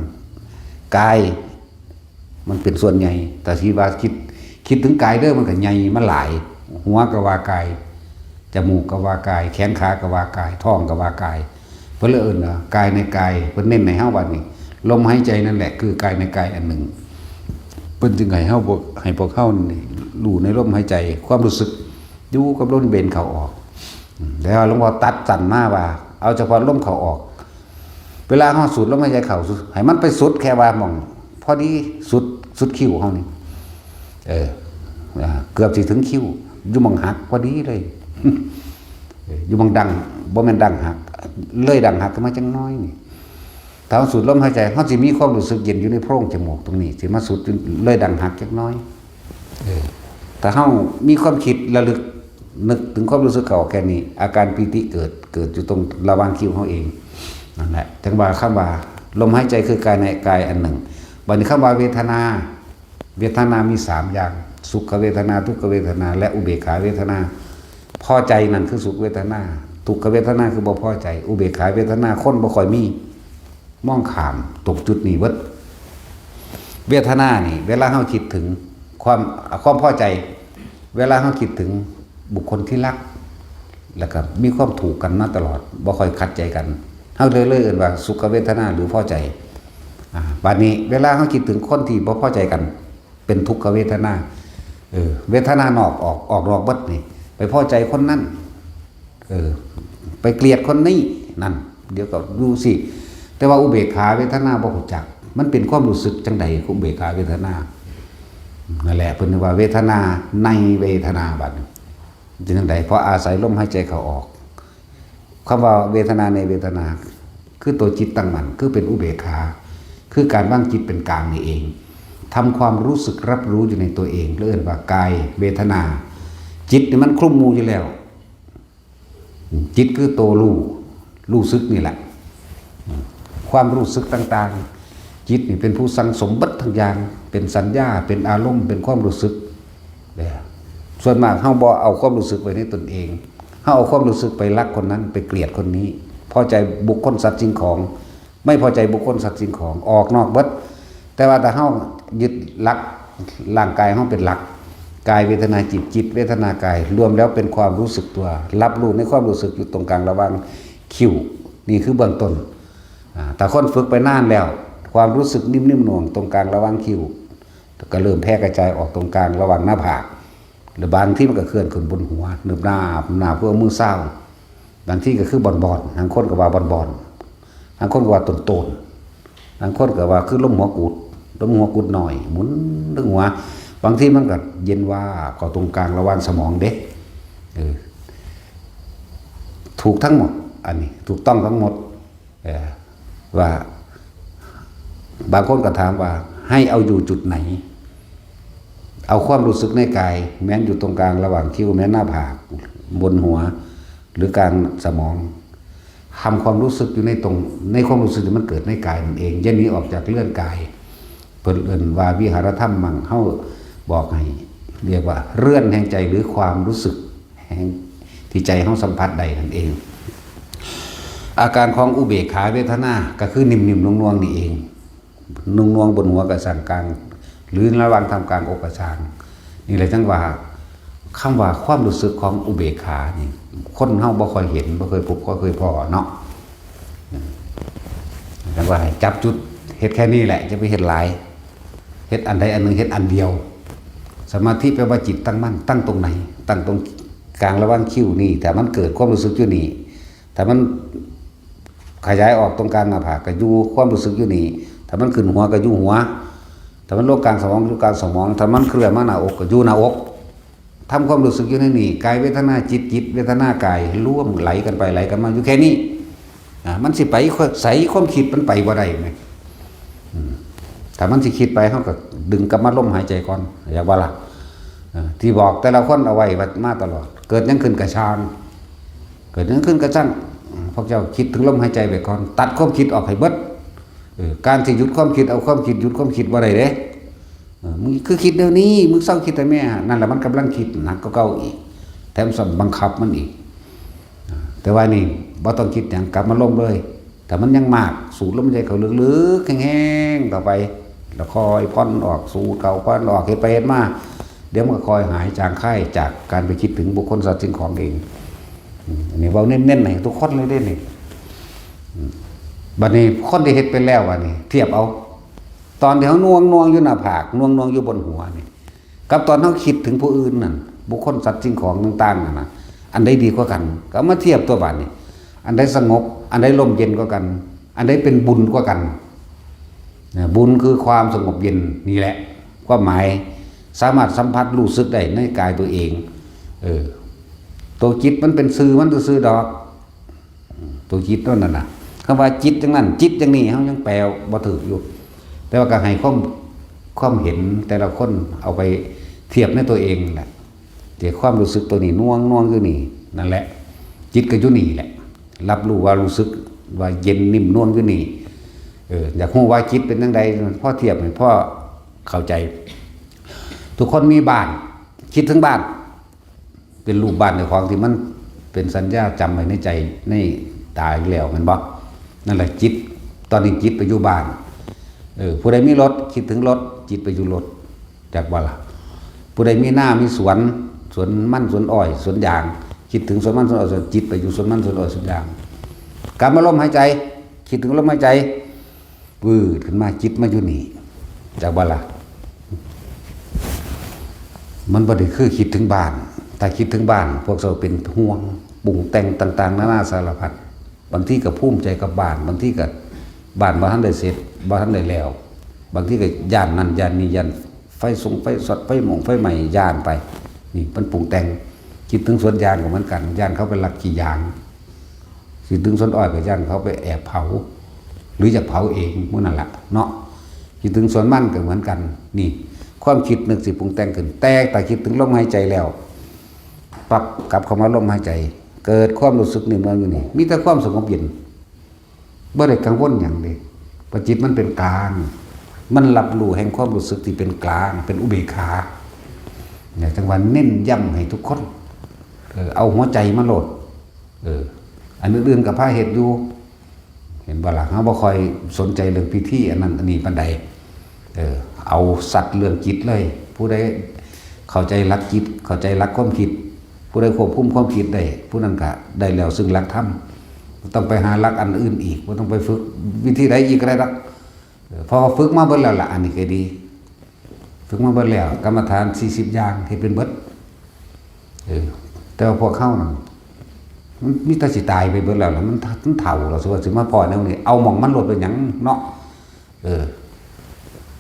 กายมันเป็นส่วนใหญ่แต่ที่ว่าคิดถึงกายเด้อมันก็ใหญ่มันหลายหัวก็ว่ากายจมูกก็ว่ากายแขนขาก็ว่ากายท้องก็ว่ากายเพิ่นเลยกายในกายเพิ่นเน้นในเฮาบัดนี้ลมหายใจนั่นแหละคือกายในกายอันหนึ่งเพิ่นจึงให้เฮาให้พวกเฮานี่รู้ในลมหายใจความรู้สึกอยู่กับลมเบนเข้าออกแล้วหลวงพ่อตัดสั่นมาว่าเอาเฉพาะลมเข้าออกเวลาเฮาสูดลมหายใจเข้าให้มันไปสุดแค่ว่าหม่องพอดีสุดคิ้วเฮานี่เกือบสิถึงคิ้วอยู่หม่องหักพอดีเลย อยู่หม่องดังบ่แม่นดังหักเลยดังหักขึ้นมาจังน้อยนี่ถ้าสูดลมหายใจเฮาสิมีความรู้สึกเย็นอยู่ในโพรงจมูกตรงนี้สิมาสูดเลยดังหักจักน้อยถ้าเฮามีความคิดระลึกนึกถึงความรู้สึกเก่าแค่นี้อาการปีติเกิดอยู่ตรงระหว่างคิ้วเฮาเองนั่นแหละจังว่าคำว่าลมหายใจคือกายในกายอันหนึ่งบัดนี้คำว่าเวทนามี3อย่างสุขเวทนาทุกขเวทนาและอุเบกขาเวทนาพอใจนั่นคือสุขเวทนาทุกขเวทนาคือบ่พอใจอุเบกขาเวทนาคนบ่ค่อยมีมองข้ามตกจุดนี้เบิดเวทนานี่เวลาเฮาคิดถึงความพอใจเวลาเฮาคิดถึงบุคคลที่รักแล้วก็มีความถูกกันมาตลอดบ่ค่อยขัดใจกันเฮาเลยเอิ้นว่าสุขเวทนาหรือพอใจบัดนี้เวลาเฮาคิดถึงคนที่บ่พอใจกันเป็นทุกขเวทนาเวทนานอกออกนอกเบิดนี่ไปพอใจคนนั้นไปเกลียดคนนี้นั่นเดี๋ยวก็ดูสิแต่ว่าอุเบกขาเวทนาบ่รู้จักมันเป็นความรู้สึกจังใดอุเบกขาเวทนา นั่นแหละเพิ่นว่าเวทนาในเวทนาบัดจึงจังไดเพราะอาศัยลมหายใจเข้าออกคำว่าเวทนาในเวทนาคือตัวจิตตั้งมั่นคือเป็นอุเบกขาคือการวางจิตเป็นกลางนี่เองทำความรู้สึกรับรู้อยู่ในตัวเองเรียกว่ากายเวทนาจิตนี่มันคลุมมูอยู่แล้วจิตคือตัวรู้สึกนี่แหละความรู้สึกต่างๆจิตนี่เป็นผู้สังสมบัติทั้งอย่างเป็นสัญญาเป็นอารมณ์เป็นความรู้สึกเนี่ยส่วนมากเฮาบ่เอาความรู้สึกไว้ในตนเองเฮาเอาความรู้สึกไปรักคนนั้นไปเกลียดคนนี้พอใจบุคคลสัตว์สิ่งของไม่พอใจบุคคลสัตว์สิ่งของออกนอกเบิดแต่ว่าถ้าเฮายึดหลักร่างกายเฮาเป็นหลักกายเวทนาจิตเวทนากายรวมแล้วเป็นความรู้สึกตัวรับรู้ในความรู้สึกอยู่ตรงกลางระหว่างคิ้วนี่คือเบื้องต้นแต่คนฝึกไปนานแล้วความรู้สึกนิ่มๆหน่วงตรงกลางระหว่างคิ้วก็เริ่มแพร่กระจายออกตรงกลางระหว่างหน้าผากหรือบางที่มันก็เคลื่อนขึ้นบนหัวหนึบหน้าเพื่อมือเศร้าบางที่ก็คือบอนบางคนก็ว่าบอนบางคนก็ว่าต้นบางคนก็ว่าคือลมหัวกุดหน่อยหมุนดึงหัวบางที่มันก็เย็นว่าก็ตรงกลางระหว่างสมองเด็กถูกทั้งหมดอันนี้ถูกต้องทั้งหมดว่าบางคนก็ถามว่าให้เอาอยู่จุดไหนเอาความรู้สึกในกายแม้นอยู่ตรงกลางระหว่างคิ้วแม้นหน้าผากบนหัวหรือกลางสมองทำความรู้สึกอยู่ในความรู้สึกที่มันเกิดในกายนั่นเองอย่าหนีออกจากเลื่อนกายเพิ่นเอิ้นว่าวิหารธรรมมั่งเฮาบอกให้เรียกว่าเลื่อนแห่งใจหรือความรู้สึกแห่งที่ใจเฮาสัมผัสใดนั่นเองอาการของอุเบกขาเวทนาก็คือนิ่มๆนวลๆนี่เองนวลๆบนหัวกับสังกลางหรือระหว่างทำกลางอกกระชางนี่แหละจังว่าคำว่าความรู้สึกของอุเบกขานี่คนเฮาบ่ค่อยเห็นบ่เคยพบบ่เคยพอเนาะจังว่าให้จับจุดเฮ็ดแค่นี้แหละจะไปเฮ็ดหลายเฮ็ดอันใดอันหนึ่งเฮ็ดอันเดียวสมาธิแปลว่าจิตตั้งมั่นตั้งตรงไหนตั้งตรงกลางระหว่างคิ้วนี่แต่มันเกิดความรู้สึกอยู่นี่แต่มันขยายออกตรงกลางหน้าผากก็อยู่ความรู้สึกอยู่นี่ถ้ามันขึ้นหัวก็อยู่หัวถ้ามันโลกกลางสมองอยู่กลางสมองถ้ามันเคลื่อนมาหน้าอกก็อยู่หน้าอกทำความรู้สึกอยู่ในนี่กายเวทนาจิตเวทนากายร่วมไหลกันไปไหลกันมาอยู่แค่นี้มันสิไปใส่ความคิดมันไปบ่ได้ไหมถ้ามันสิคิดไปเขาก็ดึงกลับมาลมหายใจก่อนอย่าว่าล่ะที่บอกแต่ละคนเอาไว้มาตลอดเกิดยังขึ้นกระชานเกิดยังขึ้นกระชั่งพวกเจ้าคิดถึงลมหายใจไปก่อนตัดความคิดออกให้เบิดการที่หยุดความคิดเอาความคิดหยุดความคิดบ่ได้เด้มึงคือคิดเดี๋ยวนี้มึงเศร้าคิดแต่แม่นั่นแหละมันกำลังคิดหนักก็เก่าอีกแถมสั่งบังคับมันอีกแต่ว่านี่บ่ต้องคิดอย่างกลับมาลมเลยแต่มันยังมากสูดลมหายใจเขาลึกๆแห้งๆต่อไปแล้วคอยพ่อนออกสูดเขาพ่อนออกเฮ็ดไปเฮ็ดมาเดี๋ยวมันก็คอยหายจางคายจากการไปคิดถึงบุคคลสัตว์สิ่งของเองอันนี้เว้าเน้นๆให้ทุกคนเลยเด้นี่บัดนี้คนที่เฮ็ดไปแล้วบัดนี้เทียบเอาตอนที่เฮาน่วงอยู่หน้าผากน่วงอยู่บนหัวนี่กับตอนเฮาคิดถึงผู้อื่นนั่นบุคคลสัตว์สิ่งของต่างๆนั่นน่ะอันใดดีกว่ากันก็มาเทียบตัวบัดนี้อันใดสงบอันใดลมเย็นกว่ากันอันใดเป็นบุญกว่ากันบุญคือความสงบเย็นนี่แหละความหมายสามารถสัมผัสรู้สึกได้ในกายตัวเองตัวจิตมันเป็นสื่อมันซื่อดอกตัวจิตนั่นน่ะคำว่าจิตจังนั้นจิตจังนี้เฮายังแปลบ่ถูกอยู่แต่ว่าก็ให้ความเห็นแต่ละคนเอาไปเทียบในตัวเองแหละแต่ความรู้สึกตัวนี้น่วงอยู่นี่นั่นแหละจิตก็อยู่นี่แหละรับรู้ว่ารู้สึกว่าเย็นนิ่มนวลอยู่นี่อยากรู้ว่าจิตเป็นจังใดพ่อเทียบให้พ่อเข้าใจทุกคนมีบ้านคิดถึงบ้านเป็นรูปบ้านในของที่มันเป็นสัญญาจำไว้ในใจในตายแล้วมันบ่นั่นแหละจิตตอนนี้จิตไปอยู่บ้านผู้ใดมีรถคิดถึงรถจิตไปอยู่รถจากว่าล่ะผู้ใดมีหน้ามีสวนมันสวนอ้อยสวนยางคิดถึงสวนมันสวนอ้อยจิตไปอยู่สวนมันสวนอ้อยสวนยางการมาลมหายใจคิดถึงลมหายใจวืดขึ้นมาจิตมาอยู่นี่จากว่าล่ะมันบ่ได้คือคิดถึงบ้านถ้าคิดถึงบ้านพวกเราเป็นห่วงปรุงแต่งต่างๆนานาสารพัดบางทีก็ภูมิใจกับบ้านบางทีก็บ้านบ่ทันได้เสร็จบ่ทันได้แล้วบางทีก็ย่านนั้นย่านนี้ย่าน ไฟส่งไฟสดไฟหมงไฟใหม่ย่านไปนี่มันปรุงแต่งคิดถึงสวนยางก็เหมือนกันย่านเขาไปลักกี่ยางคิดถึงสวนอ้อยก็ย่านเขาไปแอบเผาหรือจะเผาเองมื้อนั่นแหละเนาะคิดถึงสวนมันก็เหมือนกันนี่ความคิดนึกสิปรุงแต่งขึ้นแต่คิดถึงลมหายใจแล้วปรับกลับเข้ามาลมหายใจเกิดความรู้สึกนิ่มนวลอยู่นี่มีแต่ความสงบเย็นบ่ได้กังวลอย่างเดียวปัจจิตมันเป็นกลางมันรับรู้แห่งความรู้สึกที่เป็นกลางเป็นอุเบกขาเนี่ยจังหวะเน้นย้ำให้ทุกคนเอาหัวใจมาโหลดอันอื่นๆกับผ้าเห็ดอยู่เห็นบ่ล่ะเขาบ่คอยสนใจเรื่องพิธีอันนั้นอันนี้ปานใดเอาสัตว์เรื่องจิตเลยผู้ใดเข้าใจหลักจิตเข้าใจหลักความคิดผู้ใดควบคุมความคิดได้ผู้นั้นก็ได้แล้วซึ่งหลักธรรมต้องไปหาหลักอันอื่นอีกบ่ต้องไปฝึกวิธีใดอีกก็ได้ดอกพอฝึกมาเบิดแล้วล่ะอันนี้ก็ดีฝึกมาเบิดแล้วกรรมฐาน40อย่างที่เป็นเบิดแต่ว่าพวกเข้านั่นมันมีแต่สิตายไปเบิดแล้วล่ะมันเฒ่าแล้วสิมาพอแนวนี้เอาหม่องมันลดไปหยังเนาะ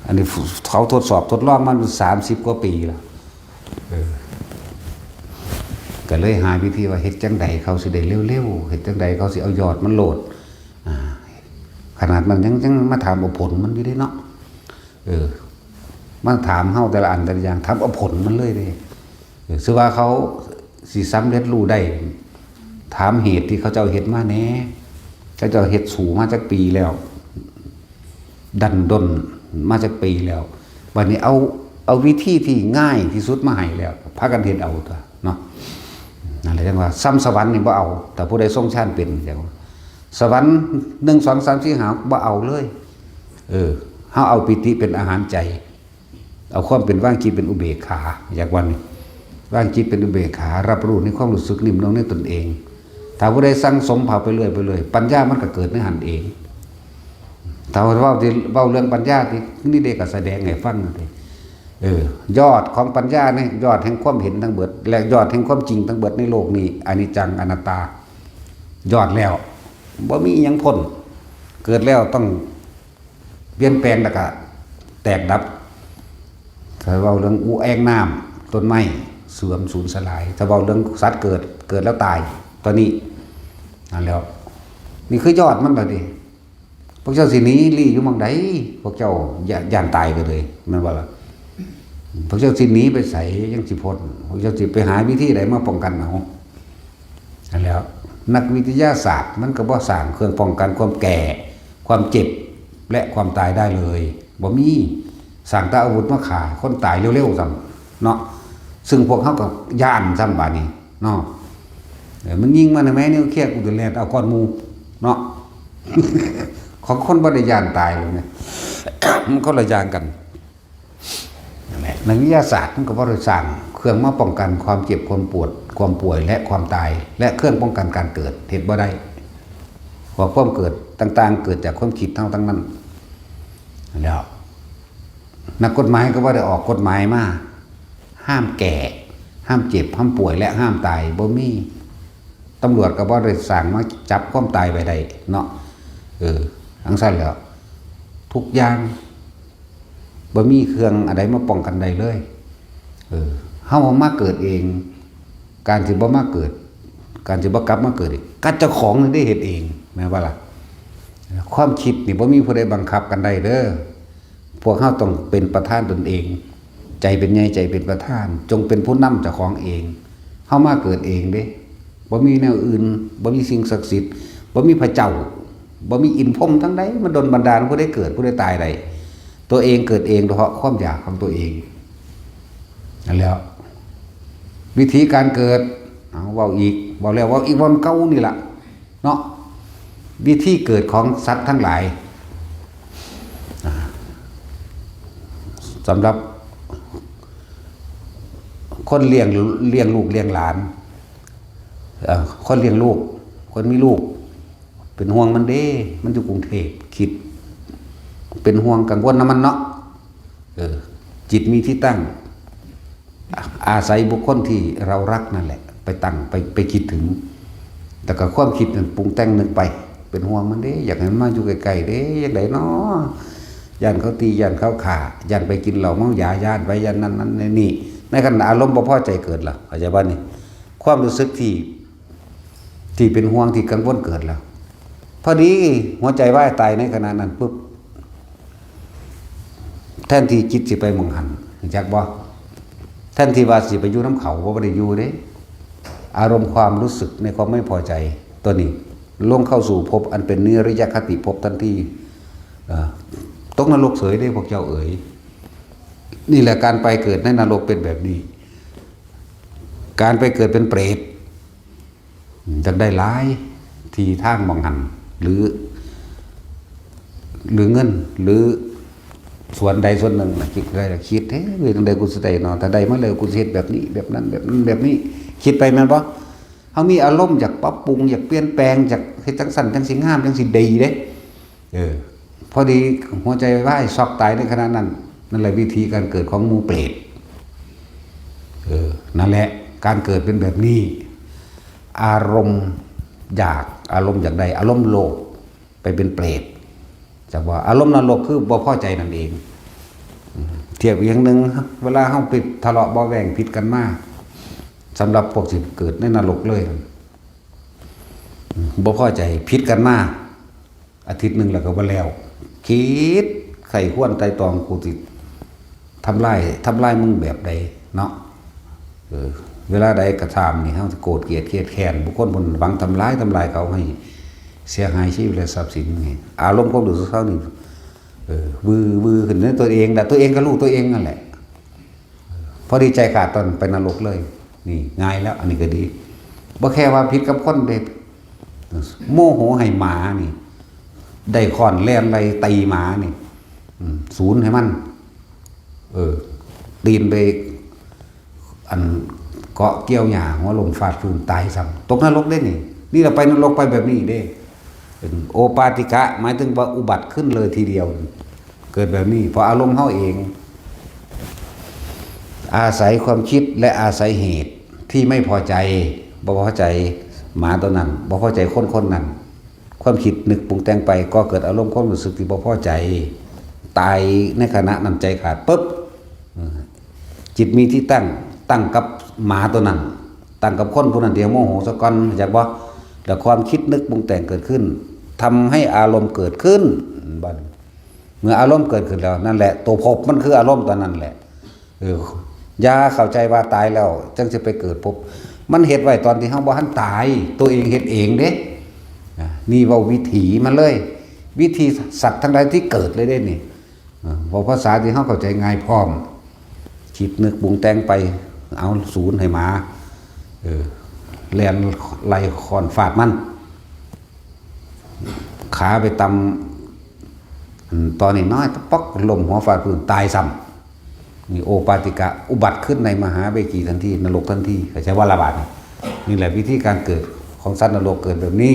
อันนี้เขาทดสอบทดลองมัน30กว่าปีแล้วก็เลยหาวิธีว่าเฮ็ดจังใดเขาสิได้เร็วๆเฮ็ดจังใดเขาสิเอายอดมันโหลดขนาดมันยังมาถามเอาผลมันอยู่ได้เนาะมาถามเฮาแต่ละอันแต่ละอย่างถามเอาผลมันเลยเด้ซึ่งว่าเขาสิสำเร็จรู้ได้ถามเหตุที่เขาเจ้าเฮ็ดมาแหน่เขาเจ้าเฮ็ดสู่มาจากปีแล้วดันดนมาจากปีแล้ววันนี้เอาวิธีที่ง่ายที่สุดมาให้แล้วพากันเฮ็ดเอาตัวเนาะนั่นแหละจังว่าซ้ำสวรรค์นี่บ่เอาแต่ผู้ใดทรงชาติเป็นจังว่าสวรรค์1 2 3 4 5บ่เอาเลยเฮาเอาปิติเป็นอาหารใจเอาความเป็นว่างจิตเป็นอุเบกขาอย่างวันนี้ว่างจิตเป็นอุเบกขารับรู้ในความรู้สึกนิ่มนวลในตนเองถ้าผู้ใดสั่งสมเผาไปเรื่อยปัญญามันก็เกิดในหันเองถ้าเว้าเรื่องปัญญานี่เด็กก็แสดงให้ฟังนั่นเองยอดของปัญญาเนี่ยยอดแห่งความเห็นทั้งเบิดและยอดแห่งความจริงทั้งเบิดในโลกนี้อนิจจังอนัตตายอดแล้วบ่มีหยังพ้นเกิดแล้วต้องเปลี่ยนแปลงแล้วก็แตกดับถ้าเว้าเรื่องอูแองน้ำต้นไม้เสื่อมสูญสลายถ้าเว้าเรื่องสัตว์เกิดแล้วตายตอนนี้นั่นแล้วนี่คือยอดมันล่ะดิพวกเจ้าสิหนีลี่อยู่หม้องใดพวกเจ้าย่านตายกันเลยแม่นบ่ล่ะพวกเจ้าสิหนีไปไสยังสิพ้นพวกเจ้าสิไปหาวิธีใดมาป้องกันเอานั่นแล้วนักวิทยาศาสตร์มันก็บ่สร้างเครื่องป้องกันความแก่ความเจ็บและความตายได้เลยบ่มีสร้างแต่อาวุธมาฆ่าคนตายเร็วๆซ้ำเนาะซึ่งพวกเขาก็ย่านซ้ำบาดนี้เนาะมันยิงมาในแม่นิวเคลียร์กูจะแล่นเอาก้อนหมู่เนาะ ของคนบ่ได้ย่านตายเลยเนี่ย มันก็ละอย่างกันนั่นแหละนักวิทยาศาสตร์มันก็บ่ได้สร้างเครื่องมาป้องกันความเจ็บความปวดความป่วยและความตายและเครื่องป้องกันการเกิดเฮ็ดบ่ได้เพราะความเกิดต่างๆเกิดจากความคิดทั้งนั้นแล้วนักกฎหมายก็บ่ได้ออกกฎหมายมาห้ามแก่ห้ามเจ็บห้ามป่วยและห้ามตายบ่มีตำรวจก็บ่ได้สั่งมาจับความตายไปได้เนาะทั้งสั้นแล้วทุกอย่างบ่มีเครื่องอะไรมาป้องกันได้เลยเฮามาเกิดเองการสิบ่มาเกิดการสิบ่กลับมาเกิดอีกการเจ้าของนี่ได้เฮ็ดเองแม่นบ่ล่ะความคิดนี่บ่มีผู้ใดบังคับกันได้เด้อพวกเฮาต้องเป็นประธานตนเองใจเป็นใหญ่ใจเป็นประธานจงเป็นผู้นำเจ้าของเองเฮามาเกิดเองเด้บ่มีแนวอื่นบ่มีสิ่งศักดิ์สิทธิ์บ่มีพระเจ้าบ่มีอินพรหมทั้งใดมันดลบันดาลผู้ใดเกิดผู้ใดตายใดตัวเองเกิดเองเพราะความอยากของตัวเองนั่นแล้ววิธีการเกิดเว้าอีกบอกแล้วว่าอีกวันเก่านี่ล่ะเนาะวิธีเกิดของสัตว์ทั้งหลายสำหรับคนเลี้ยงลูกเลี้ยงหลานคนเลี้ยงลูกคนมีลูกเป็นห่วงมันเด้มันอยู่กรุงเทพคิดเป็นห่วงกังวลนะมันเนาะจิตมีที่ตั้งอาศัยบุคคลที่เรารักนั่นแหละไปตั้งไปคิดถึงแต่ก็ความคิดนั้นปรุงแต่งนึกไปเป็นห่วงมันเด้อยากให้มันมาอยู่ใกล้ๆเด้อย่างไรเนาะ ย่านเขาตีย่านเขาฆ่าย่านไปกินเหล้าเมายาย่านไปย่านนั้นนี่ในขณะอารมณ์บ่พอใจเกิดล่ะเข้าใจบ่นี่ความรู้สึกที่เป็นห่วงที่กังวลเกิดแล้วพอดีหัวใจวายตายในขณะนั้นปุ๊บแทนที่จิตสิไปมองหันจักบ่แทนที่ว่าสิไปอยู่น้ำเขาบ่ได้อยู่เด้อารมณ์ความรู้สึกในความไม่พอใจตัวนี้ลงเข้าสู่ภพอันเป็นนิริยคติภพทันทีตกนรกเสยได้พวกเจ้าเอ๋ยนี่แหละการไปเกิดในนรกเป็นแบบนี้การไปเกิดเป็นเปรตจะได้หลายที่ทางมองหันหรือเงินหรือส่วนใดส่วนหนึ่งคิดได้คิดเฮ้ยเรื่องใดกูสิได้เนาะถ้าใดมาเลยกูสิเฮ็ดแบบนี้แบบนั้นแบบนั้นแบบนี้คิดไปแม่นบ่เฮามีอารมณ์อยากปรับปรุงอยากเปลี่ยนแปลงอยากเฮ็ดจังซั่นจังสิงามจังสิดีเด้พอดีหัวใจวายช็อกตายในขณะนั้นนั่นแหละวิธีการเกิดของหมู่เปรตนั่นแหละการเกิดเป็นแบบนี้อารมณ์อยากใดอารมณ์โลภไปเป็นเปรตจากว่าอารมณ์นรกคือบ่พอใจนั่นเองเทียบอีกอย่างหนึ่งเวลาเฮาปิดทะเลาะเบาแหว่งผิดกันมาสำหรับพวกสิเกิดในนรกเลยบ่พอใจผิดกันมาอาทิตย์หนึ่งแล้วก็บ่แล้วคิดไข้ควรไตตองกูสิทำลายมึงแบบใดเนาะเวลาใดกระทำนี่เฮาโกรธเกลียดเครียดแค้นบุคคลผู้หวังทำลายเขาให้เสียหายชีวิตและทรัพย์สินนี่อารมณ์ความรู้สึกเขานี่วือขึ้นในตัวเองแต่ตัวเองก็รู้ตัวเองนั่นแหละพอดีใจขาดตอนไปนรกเลยนี่ง่ายแล้วอันนี้ก็ดีบ่แค่ว่าผิดกับคนเด็ดโมโหให้หมานี่ได้ค้อนแล่นไล่ตีหมานี่ศูนย์ให้มันตีนไปอันเกาะเกี่ยวหญ้าหัวลมฟาดพื้นตายซ้ำตกนรกได้นี่เราไปนรกไปแบบนี้เด้โอปาติกะหมายถึงว่าอุบัติขึ้นเลยทีเดียวเกิดแบบนี้เพราะอารมณ์เฮาเองอาศัยความคิดและอาศัยเหตุที่ไม่พอใจบ่พอใจหมาตัวนั้นบ่พอใจคนนั้นความคิดนึกปรุงแต่งไปก็เกิดอารมณ์ความรู้สึกที่บ่พอใจตายในขณะนั้นใจขาดปุ๊บจิตมีที่ตั้งกับหมาตัวนั้นตั้งกับคนผู้นั้นเดียวโมโหสะก่อนอยากบ่แต่ความคิดนึกปรุงแต่งเกิดขึ้นทำให้อารมณ์เกิดขึ้นเมื่ออารมณ์เกิดขึ้นแล้วนั่นแหละตัวภพมันคืออารมณ์ตอนนั้นแหละอย่าเข้าใจว่าตายแล้วจังจะไปเกิดภพมันเฮ็ดไว้ตอนที่เฮาบ่ทันตายตัวเองเฮ็ดเองเด้นี่ว่าวิถีมันเลยวิธีสัตว์ทั้งหลายที่เกิดเลยเด้นี่เพราะภาษาที่เฮาเข้าใจง่ายพร้อมคิดนึกปรุงแต่งไปเอาศูนย์ให้หมาแลนไล่คอนฟาดมันขาไปตำตอนนี้น้อยป๊อกลมหัวฟาดพื้นตายซ้ำนี่โอปาติกะอุบัติขึ้นในมหาเวกีทันทีนรกทันทีใช่ว่าระบาดนี่แหละวิธีการเกิดของสัตว์นรกเกิดแบบนี้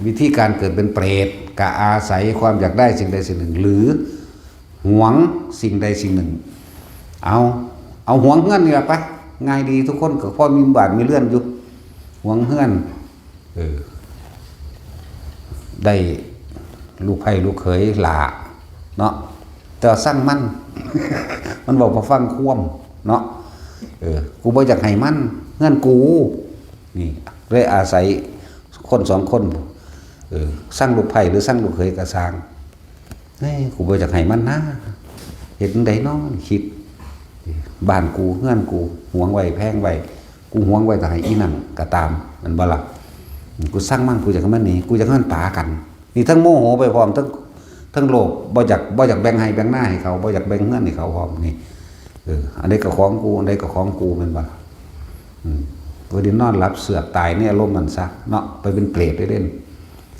วิธีการเกิดเป็นเปรตกะอาศัยความอยากได้สิ่งใดสิ่งหนึ่งหรือหวงสิ่งใดสิ่งหนึ่งเอาหวงเงื่อนนี่แหละไปง่ายดีทุกคนก็พ่อมีบาดมีเลื่อนอยู่หวงเงื่อนได้ลูกไผ่ลูกเขยหลาเนาะแต่สร้างมัน มันบอกมาฟังคว่ำเนาะกูบ่อยากให้มันเงื่อนกูนี่เลยอาศัยคนสองคนสร้างลูกไผ่หรือสร้างลูกเขยกระสร้างกูบ่อยากให้มันนะเห็นได้น้องคิดบ้านกูเงื่อนกูหวงไว้แพงไว้กูหวงไว้แต่ให้อีนั่นก็ตามมันบ่ล่ะกูสร้างมั่งกูอยากให้มันหนีกูอยากให้มันปากันนี่ทั้งโมโหไปพร้อมทั้งโลภบ่อยากแบ่งให้แบ่งหน้าให้เขาบ่อยากแบ่งเงื่อนให้เขาพร้อมนี่อันนี้ก็ของกูอันนี้ก็ของกูมันบ่กูดินอนหลับเสือกตายเนี่ยอารมณ์มันซะเนาะไปเป็นเปรตได้เล่น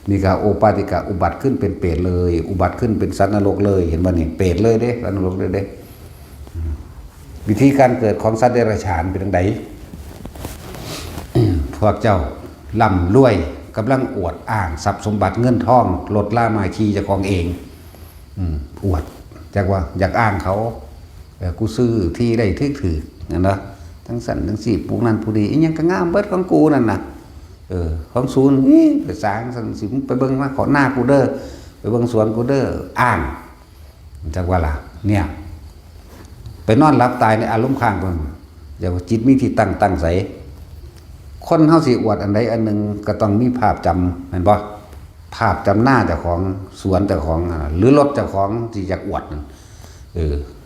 นี่ก็โอปาติกะอุบัติขึ้นเป็นเปรตเลยอุบัติขึ้นเป็นสัตว์นรกเลยเห็นบ่นี่เปรตเลยเด้สัตว์นรกเลยเด้วิธีการเกิดของสัตว์เดรัจฉานเป็นจังไดพวกเจ้าร่ำรวยกำลังอวดอ้างทรัพย์สมบัติเงินทองลดล่ามาคีเจ้าของเองอวดจากว่าอยากอ้างเขากูซื้อที่ได้ถือนั่นนะทั้งสันทั้งสี่ปลูกนั่นผู้นี้ยังก็งามเบิดของกูนั่นน่ะของศูนย์ไปสร้างสันสิไปเบิ่งมาขอหน้ากูเด้อไปเบิ่งสวนกูเด้ออ้าง จักว่าล่ะเนี่ยไปนอนหลับตายในอารมณ์ข้างคนอย่าว่าจิตมีที่ตั้งใสคนเฮาสิอวดอันใดอันหนึ่งก็ต้องมีภาพจำเห็นบ่ภาพจำหน้าเจ้าของสวนเจ้าของหรือรถเจ้าของที่อยากอวด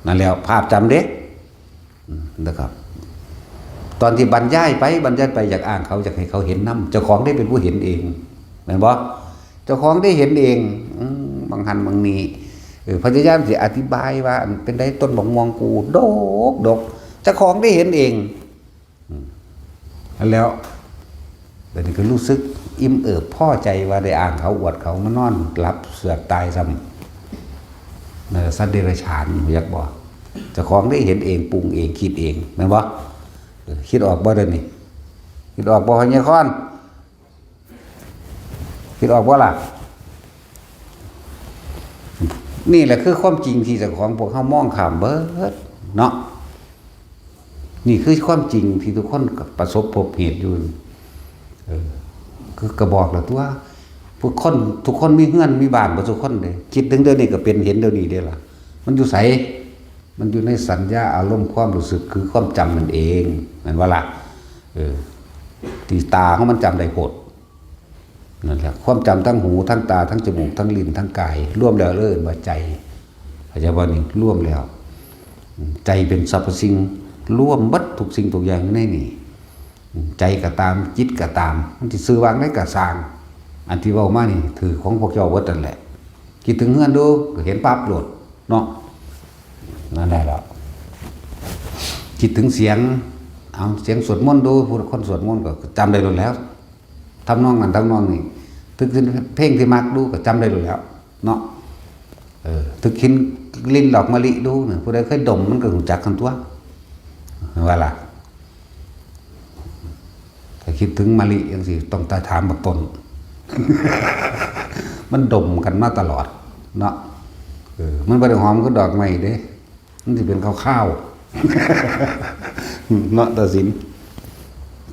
นั่นแล้วภาพจำเด้นะครับ ตอนที่บรรยายไปอยากอ่านเขาอยากให้เขาเห็นนำเจ้าของได้เป็นผู้เห็นเองเห็นบ่เจ้าของได้เห็นเองบางหันบางนี้พยายามสิอธิบายว่าเป็นได้ต้นบักม่วงกูดกเจ้าของได้เห็นเองแล้วเดี๋ยวนี้ก็รู้สึกอิ่มเอิบพอใจว่าได้อ่านเขาอวดเขามานอนหลับเสือกตายซ้ำนั่นสัตว์เดรัจฉานอยากบอกเจ้าของได้เห็นเองปรุงเองคิดเองแม่นบ่คิดออกบ่เด้อนี่คิดออกบ่เนี่ยคอนคิดออกบ่ล่ะนี่แหละคือความจริงที่เจ้าของพวกเฮามองข้ามเบิดเนาะนี่คือความจริงที่ทุกคนประสบพบเหตุอยู่คือกระบอกแล้วตัวทุกคนมีเฮือนมีบ้านบ่ทุกคนเด้คิดถึงเดี๋ยวนี้ก็เป็นเห็นเดี๋ยวนี้เด้ล่ะมันอยู่ไสมันอยู่ในสัญญาอารมณ์ความรู้สึกคือความจำนั่นเองนั่นว่าล่ะที่ตาของมันจำได้โพดนั่นแหละความจำทั้งหูทั้งตาทั้งจมูกทั้งลิ้นทั้งกายร่วมแล้วว่าใจเข้าใจบ่นี่ร่วมแล้วใจเป็นสรรพสิ่งร่วมบัดทุกสิ่งทุกอย่างในนี่ใจก็ตามจิตก็ตามมันสิซื้อวางได้ก็สร้างอันที่เว้ามานี่ถือของพวกเจ้าเบิดนั่นแหละคิดถึงเฮือนดูก็เห็นปั๊บโลดเนาะนั่นแหละแล้วคิดถึงเสียงเอาเสียงสวดมนต์ดูผู้คนสวดมนต์ก็จำได้หมดแล้วทำนองนั้นทำนองนี้ถึงเพลงที่มักดูก็จำได้หมดแล้วเนาะถึงกินลิ้นดอกมะลิดูเนี่ยผู้ใดเคยดมมันก็รู้จักกันตัวว่าล่ะถ้าคิดถึงมะลิอย่างสิต้องตาถามบักตน มันดมกันมาตลอดเนาะมันบ่ได้หอมก็ดอกไม้เด้มันสิเป็นข้าวๆ เนาะตาสิน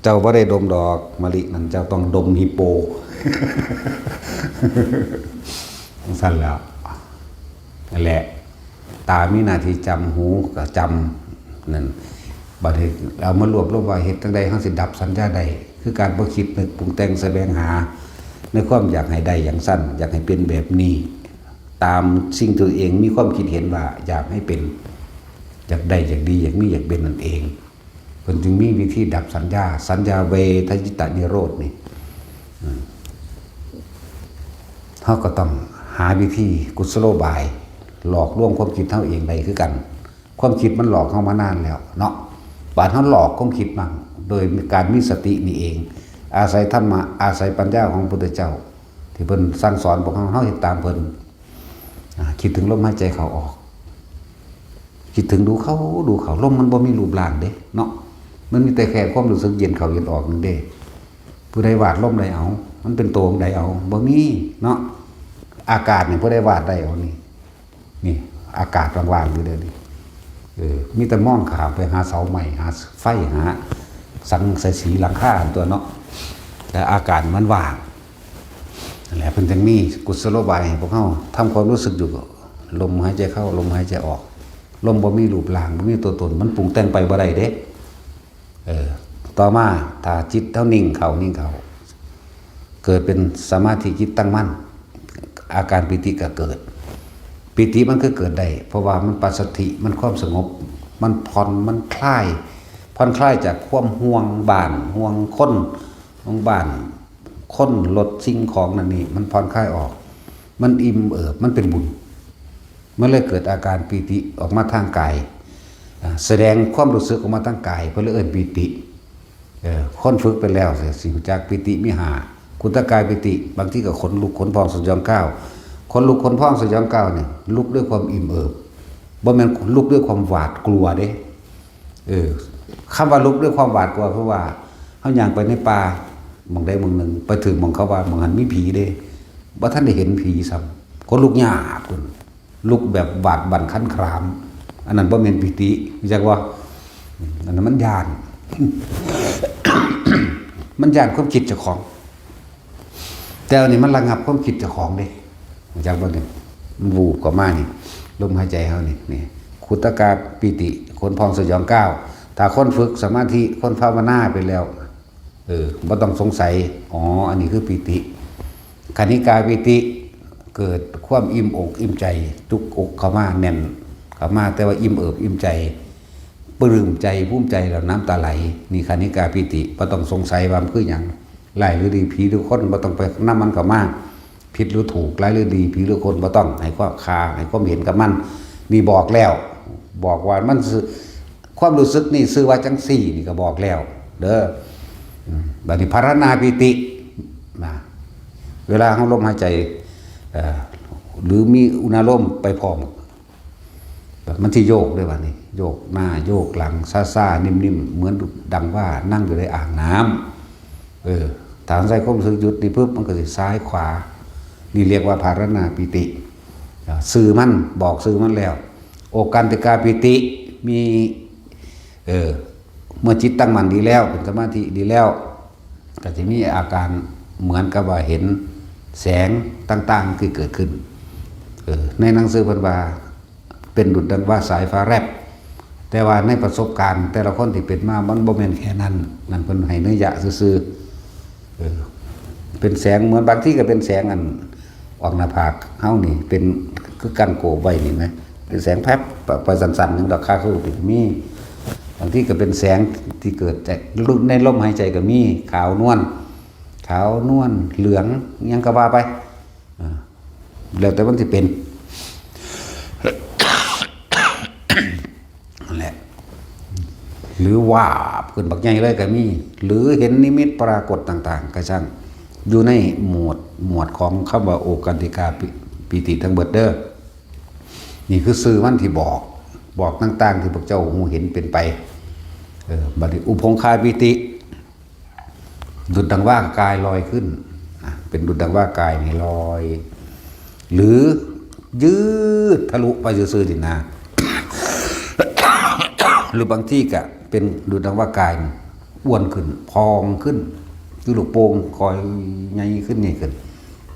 เจ้าบ่ได้ดมดอกมะลินั่นเจ้าต้องดมฮิปโป สั่นแล้วนั่นแหละตามีหน้าที่จำหูก็จำนั่นบัดนี้เอามารวบว่าเหตุจังใดเฮาสิดับสัญญาใดคือการบ่คิดนึกปรุงแต่งแสวงหาในความอยากให้ได้อย่างสั้นอยากให้เป็นแบบนี้ตามสิ่งตัวเองมีความคิดเห็นว่าอยากให้เป็นอยากได้อยากดีอยากมีอยากเป็นนั่นเองเพิ่นจึงมีวิธีดับสัญญาเวทยิตานิโรธนี่เฮาก็ต้องหาวิธีกุศโลบายหลอกลวงความคิดเฮาเองได้คือกันความคิดมันหลอกเฮามานานแล้วเนาะบาดเฮาหลอกความคิดมาโดยการมีสตินี่เองอาศัยธรรมะอาศัยปัญญาของพระพุทธเจ้าที่เพิ่นสั่งสอนพวกเฮาเฮ็ดตามเพิ่นคิดถึงลมหายใจเข้าออกคิดถึงดูเขาลมมันบ่มีรูปร่างเด้เนาะมันมีแต่แค่ความรู้สึกเย็นเข้าเย็นออกนึงเด้ผู้ใดวาดลมได้เอามันเป็นตัวของใดเอาบ่มีเนาะอากาศนี่ผู้ใดวาดได้เอานี่อากาศว่างๆอยู่เด้อนี่มีแต่มองขามไปหาเสาใหม่หาไฟหาสังสีหลังคาตัวเนาะแต่อากาศมันว่างนั่นแหละเพิ่นจึงมีกุศโลบายให้พวกเฮาทำความรู้สึกอยู่ลมหายใจเข้าลมหายใจออกลมบ่มีรูปร่างบ่มีตัวตนมันปรุงแต่งไปบ่ได้เด้ต่อมาถ้าจิตเท่านิ่งเข้าเกิดเป็นสมาธิจิตตั้งมั่นอาการปิติก็เกิดปิติมันก็เกิดได้เพราะว่ามันปัสสัทธิมันความสงบมันผ่อนมันคลายจากความห่วงบ้านห่วงคนห่วงบ้านคนลดสิ่งของนั่นนี่มันผ่อนคลายออกมันอิ่มเอิบมันเป็นบุญมันเลยเกิดอาการปิติออกมาทางกายแสดงความรู้สึกออกมาทางกายเพื่อเอิ้นปิติคนฝึกไปแล้วสิ่งจากปิติมิหากุตกายปิติบางที่ก็ขนลุกขนพองสยองก้าวขนลุกขนพองสยองก้าวเนี่ยลุกด้วยความอิ่มเอิบบ่แม่นลุกด้วยความหวาดกลัวเด้คำว่าลุกด้วยความหวาดกลัวเพราะว่าเฮาย่างไปในป่าหม่องใดหม่องหนึ่งไปถึงหม่องเขาว่าหม่องหันมีผีเด้บ่ทันได้เห็นผีซ้ำคนลุกหยาบพุ่นลุกแบบบาดบั่นคันครามอันนั้นบ่แม่นปิติรู้จักว่าอันนั้นมันญาณ มันญาณความคิดเจ้าของแต่อันนี้มันระงับความคิดเจ้าของเด้รู้จักบ่เนี่ยมันวูบก็มานี่ ลมหายใจเฮานี่ขุตกาปิติคนพองสยองก้าวถ้าคนฝึกสมาธิคนภาวนาไปแล้วบ่ต้องสงสัยอ๋ออันนี้คือปิติคณิกาปิติเกิดความอิ่มอกอิ่มใจจุกอกเข้ามาแน่นเข้ามาแต่ว่าอิ่มเอิบอิ่มใจปลื้มใจภูมิใจแล้วน้ำตาไหลนี่คณิกาปิติบ่ต้องสงสัยว่ามันคือหยังร้ายหรือดีผีหรือคนบ่ต้องไปนำมันเข้ามาผิดหรือถูกร้ายหรือดีผีหรือคนบ่ต้องให้ความคาให้ความเห็นกับมันนี่บอกแล้วบอกว่ามันความรู้สึกนี่ซื่อว่าจังซี่นี่ก็บอกแล้วเด้อบัดนี้ภารณาปิตินะเวลาเฮาลมหายใจหรือมีอุณาโลมไปพร้อมมันที่โยกด้วยว่านี่โยกหน้าโยกหลังซ่าๆนิ่มๆเหมือนดังว่านั่งอยู่ในอ่างน้ำฐานใจความรู้สึกหยุดนี่ปุ๊บมันก็สิซ้ายขวานี่เรียกว่าภารณาปิติสื่อมันบอกสื่อมันแล้วโอกันติกาปิติมีเมื่อจิตตั้งมั่นดีแล้วเป็นสมาธิดีแล้วก็จะมีอาการเหมือนกับว่าเห็นแสงต่างๆที่เกิดขึ้นในหนังสือเพิ่นว่าเป็นดุจดังว่าสายฟ้าแลบแต่ว่าในประสบการณ์แต่ละคนที่เป็นมามันบ่แม่นแค่นั้นนั่นเพิ่นให้เนื้อยะซื่อเป็นแสงเหมือนบางที่ก็เป็นแสงอันออกหน้าผากเฮานี่เป็นคือกันโกไว้นี่มั้ยเป็นแสงแพบไปสั่นๆนึงดอกคาคือมีบางที่ก็เป็นแสงที่เกิดจากในลมหายใจก็มีขาวนวลเหลืองยังก็ว่าไปแล้วแต่มันสิเป็นนั่นแหละหรือว่าขึ้นบักใหญ่เลยก็มีหรือเห็นนิมิตปรากฏต่างๆก็ช่างอยู่ในหมวดของคำว่าโอกันติกาปิติทั้งเบิดเด้อนี่คือสื่อมันที่บอกต่างๆที่พวกเจ้าหูเห็นเป็นไปบัดนี้อุพงคาปิติดุจดังว่ากายลอยขึ้นเป็นดุจดังว่ากายนี่ลอยหรือยืดทะลุไปซื่อๆดินะ หรือบางที่ก็เป็นดุจดังว่ากายอ้วนขึ้นพองขึ้นคือลูกโป่งคอยใหญ่ขึ้น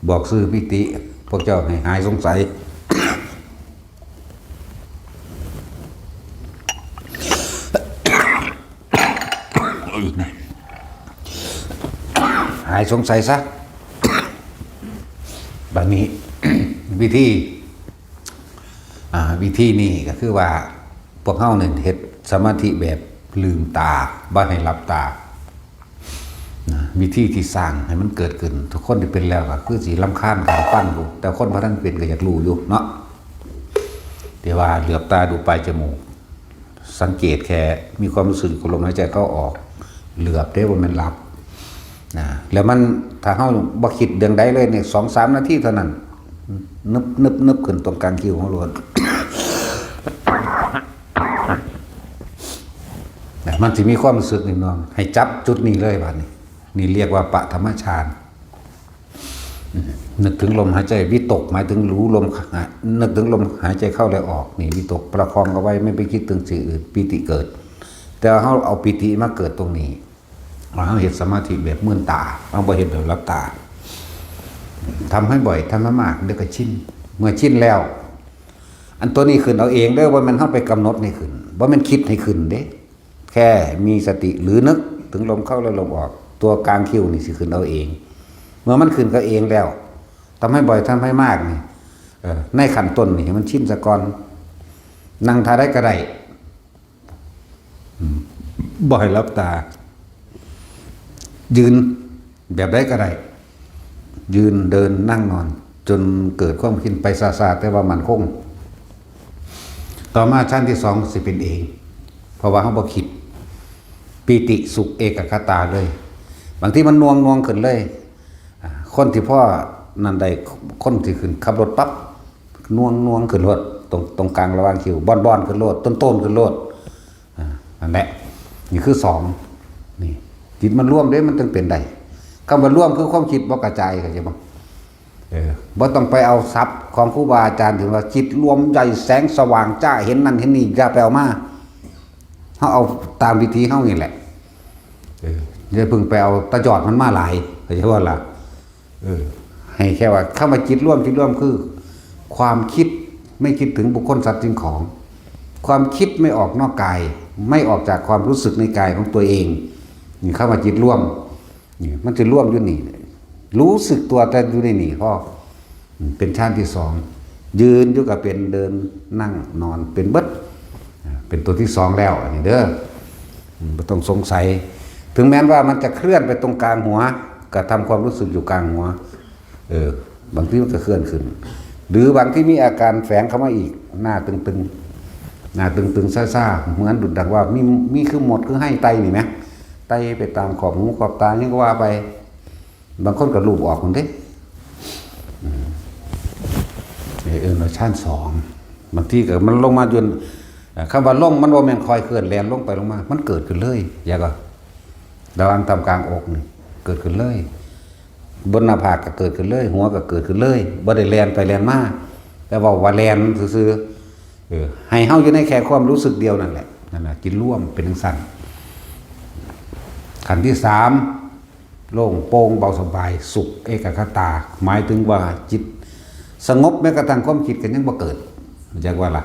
บอกซื่อปิติพวกเจ้าให้หายสงสัย หายสงสัยซะบัดนี้ วิธีนี้ก็คือว่าพวกเฮาเนี่ยเฮ็ดสมาธิแบบลืมตาบ่ให้หลับตาวิธีที่สร้างให้มันเกิดขึ้นทุกคนที่เป็นแล้วก็คือสิรำคาญการฟังอยู่แต่คนบ่ทันเป็นก็อยากรู้อยู่เนาะแต่ว่าเหลือบตาดูปลายจมูกสังเกตแค่มีความรู้สึกลมหายใจเข้าออกเหลือบได้ว่ามันหลับแล้วมันถ้าเฮาบ่คิดเรื่องใดเลยเนี่ย 2-3 นาทีเท่านั้นนึบขึ้นตรงกลางคิ้วของโลด มันสิมีความรู้สึกนี่น้องให้จับจุดนี้เลยบัดนี้นี่เรียกว่าปฐมฌานนึกถึงลมหายใจวิตกหมายถึงรู้ลมนึกถึงลมหายใจเข้าและออกนี่วิตกประคองเอาไว้ไม่ไปคิดถึงสิ่งอื่นปิติเกิดแต่เฮาเอาปิติมาเกิดตรงนี้เราเห็นสมาธิแบบมื่นตาเราบ่เห็นแบบรับตาทำให้บ่อยทำให้มากเดี๋ยวก็ชินเมื่อชินแล้วอันตัวนี้ขึ้นเอาเองเด้อว่ามันเข้าไปกำหนดให้ขึ้นว่ามันคิดให้ขึ้นเด้แค่มีสติหรือนึกถึงลมเข้าและลมออกตัวกลางคิ้วนี่สิขึ้นเอาเองเมื่อมันขึ้นก็เองแล้วทำให้บ่อยทำให้มากนี่ในขั้นต้นนี่มันชินซะก่อนนั่งท่าได้ก็ได้บ่อยรับตายืนแบบได้ก็ได้ยืนเดินนั่งนอนจนเกิดความคิดไปซาๆแต่ว่ามันคงต่อมาชั้นที่2สิเป็นเองเพราะว่าเขาบ่คิดปีติสุขเอกคตาเลยบางที่มันนวงขึ้นเลยคนที่พ่อนั่นใดคนที่ขึ้นขับรถปั๊บนวงขึ้นรถตรงกลางระหว่างคิวบอนขึ้นรถต้นขึ้นรถนั่นแหละนี่คือ2นี่จิตมันร่วมเด้มันจึงเป็นได้คำว่าร่วมคือความคิดบ่กระจายเข้าใจบ่บ่ต้องไปเอาทรัพย์ของครูบาอาจารย์ถึงว่าจิตรวมใหญ่แสงสว่างจ้าเห็นนั่นเห็นนี่อย่าไปเอามาเฮาเอาตามวิธีเฮานี่แหละอย่าเพิ่งไปเอาตะจอดมันมาหลายเข้าใจว่าล่ะให้แค่ว่าคำว่าจิตร่วมคือความคิด ไม่คิดถึงบุคคลสัตว์สิ่งของ ความคิดไม่ออกนอกกาย ไม่ออกจากความรู้สึกในกายของตัวเองนี่เข้ามาจิตร่วมนี่มันจะร่วมอยู่นี่รู้สึกตัวแต่อยู่ในนี่พ่อเป็นฌานที่สองยืนอยู่กับเป็นเดินนั่งนอนเป็นเบิดเป็นตัวที่สองแล้วอันนี้เด้อไม่ต้องสงสัยถึงแม้ว่ามันจะเคลื่อนไปตรงกลางหัวก็ทำความรู้สึกอยู่กลางหัวบางทีมันก็เคลื่อนขึ้นหรือบางที่มีอาการแฝงเข้ามาอีกหน้าตึงๆหน้าตึงๆซ่าๆเหมือนดุจดังว่ามีคือหมดคือให้ไตนี่ไหมไตไปตามขอบหูขอบตายังก็ว่าไปบางคนก็รูปออกคนเด้เราชั้นสองบางทีก็มันลงมาจนคำว่าลงมันว่าแมนคอยเคลื่อนแลนลงไปลงมามันเกิดขึ้นเลยอย่าก็ระวังตามกลางอกนี่เกิดขึ้นเลยบนหน้าผากก็เกิดขึ้นเลยหัวก็เกิดขึ้นเลยบ่ได้แลนไปแลนมาแต่ว่าแลนซื่อให้เฮาอยู่ในแค่ความรู้สึกเดียวนั่นแหละนั่นแหละจิตร่วมเป็นสั้นขั้นที่สามโล่งโปร่งเบาสบายสุขเอกคตาหมายถึงว่าจิตสงบแม้กระทั่งความคิดกันยังบ่เกิดเรียกว่าล่ะ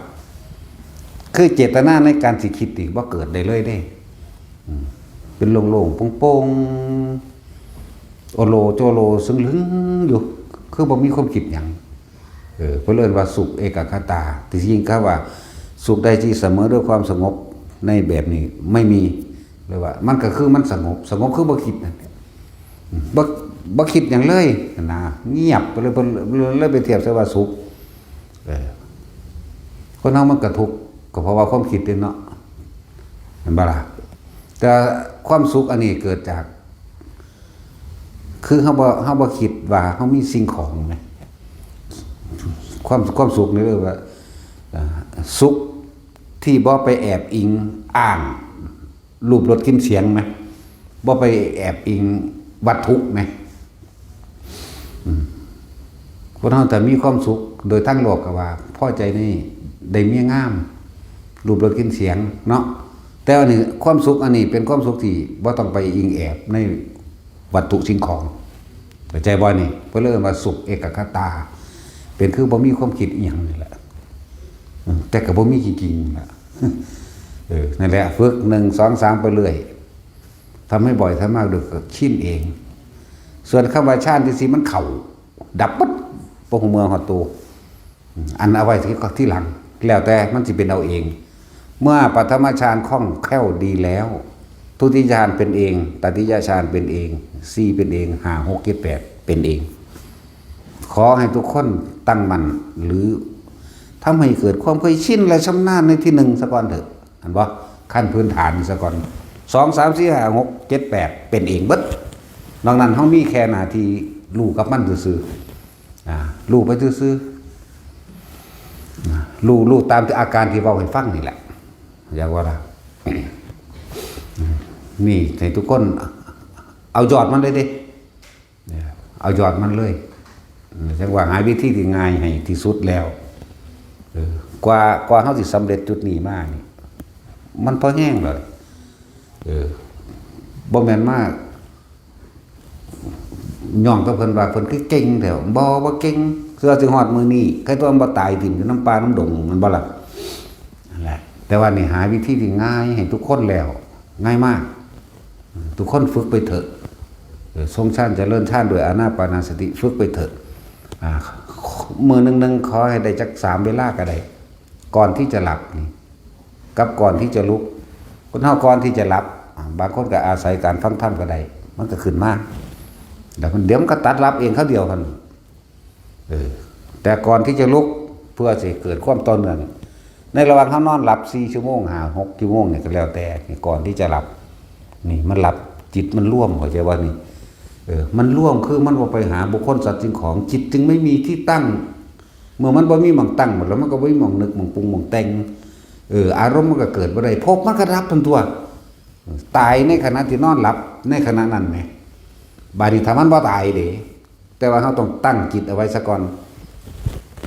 คือเจตนาในการสิคิดอีกบ่เกิดได้เลยเด้เป็นโล่งๆโป่งๆโอโลโจโลซึ่งลึงอยู่คือบ่มีความคิดหยังเพิ่นเรียกว่าสุขเอกคตาที่จริงก็ว่าสุขใดที่เสมอด้วยความสงบในแบบนี้ไม่มีเลยว่ามันก็คือมันสงบคือบ่คิดนั่นบ่คิดหยังเลยนะเงียบไปเลยไปเทียบซะว่าสุขคนเฮามันก็ทุกข์ก็เพราะว่าความคิดนี่เนาะเห็นบ่ล่ะแต่ความสุขอันนี้เกิดจากคือเฮาบ่คิดว่าเฮามีสิ่งของไหมความสุขนี่เรียกว่าสุขที่บ่ไปแอบอิงอ้างรูปรสกลิ่นเสียงไหมบ่ไปแอบอิงวัตถุไหมคนเราแต่มีความสุขโดยทั้งโลกก็ว่าพอใจนี่ได้เมียงามรูปรสกลิ่นเสียงเนาะแต่อันนี้ความสุขอันนี้เป็นความสุขที่บ่ต้องไปอิงแอบในวัตถุสิ่งของเข้าใจบ่นี่เพิ่นเรียกว่าสุขเอกคตาเป็นคือบ่มีความคิดอีหยังนี่แหละแต่ก็บ่มีจริงๆล่ะนั่นแหละฝึก1 2 3ไปเรื่อยทำให้บ่อยทำมากดึกก็ชินเองส่วนคำว่าฌานที่4มันเข้าดับปึ๊ดบ่ฮู้เมืองฮอดตัวอันเอาไว้ที่หลังแล้วแต่มันสิเป็นเอาเองเมื่อปฐมฌานคล่องแคล่วดีแล้วทุติยฌานเป็นเองตติยฌานเป็นเอง4เป็นเอง5 6 7 8เป็นเองขอให้ทุกคนตั้งมั่นหรือทำให้เกิดความเคยชินและชำนาญในที่1ซะก่อนเถอะอันบ่ขั้นพื้นฐานซะก่อน2 3 4 5 6 7 8เป็นเองเบิดนอกนั้นเฮามีแค่หน้าที่รู้กับมันซื่อๆรู้ไปซื่อๆรู้ตามที่อาการที่เว้าให้ฟังนี่แหละอยากว่าล่ะนี่ให้ทุกคนเอายอดมันเลยเด้เอายอดมันเลยจังว่าหาวิธีที่ง่ายให้ที่สุดแล้วกว่าเฮาสิสำเร็จจุดนี้มานี่มันพอแห้งเลยบ่แม่นมากย่องกับเพิ่นว่าเพิ่นคือเก่งแถวบ่เก่งเสื้อสิฮอดมื้อนี้ใครตัวมันบ่ตายถิ่มอยู่น้ำปลาน้ำดงมันบ่ล่ะนั่นแหละแต่ว่านี่หาวิธีที่ง่ายให้ทุกคนแล้วง่ายมากทุกคนฝึกไปเถอะทรงฌานเจริญฌานโดยอานาปานสติฝึกไปเถอะมื้อนึงขอให้ได้จัก3เวลาก็ได้ก่อนที่จะหลับนี่กับก่อนที่จะลุกคนเฮาก่อนที่จะหลับบางคนก็อาศัยการฟังธรรมก็ได้มันก็ขึ้นมาแล้วมันเดี๋ยวมันก็ตัดรับเองเขาเดียวกันแต่ก่อนที่จะลุกเพื่อสิเกิดความต่อเนื่องในระหว่างเขานอนหลับ4 ชั่วโมง6 ชั่วโมงเนี่ยก็แล้วแต่ก่อนที่จะหลับนี่มันหลับจิตมันร่วมเข้าใจว่านี่มันร่วมคือมันบ่ไปหาบุคคลสัตว์สิ่งของจิตจึงไม่มีที่ตั้งเมื่อมันบ่มีหม่องตั้งหมดแล้วมันก็บ่มีหม่องนึกหม่องปรุงหม่องแต่งอารมณ์มันก็เกิดบ่ได้พบมันก็รับทันตัวตายในขณะที่นอนหลับในขณะนั้นแหมบาดนี้ถ้ามันบ่ตายเด้แต่ว่าเราต้องตั้งจิตเอาไว้ซะก่อน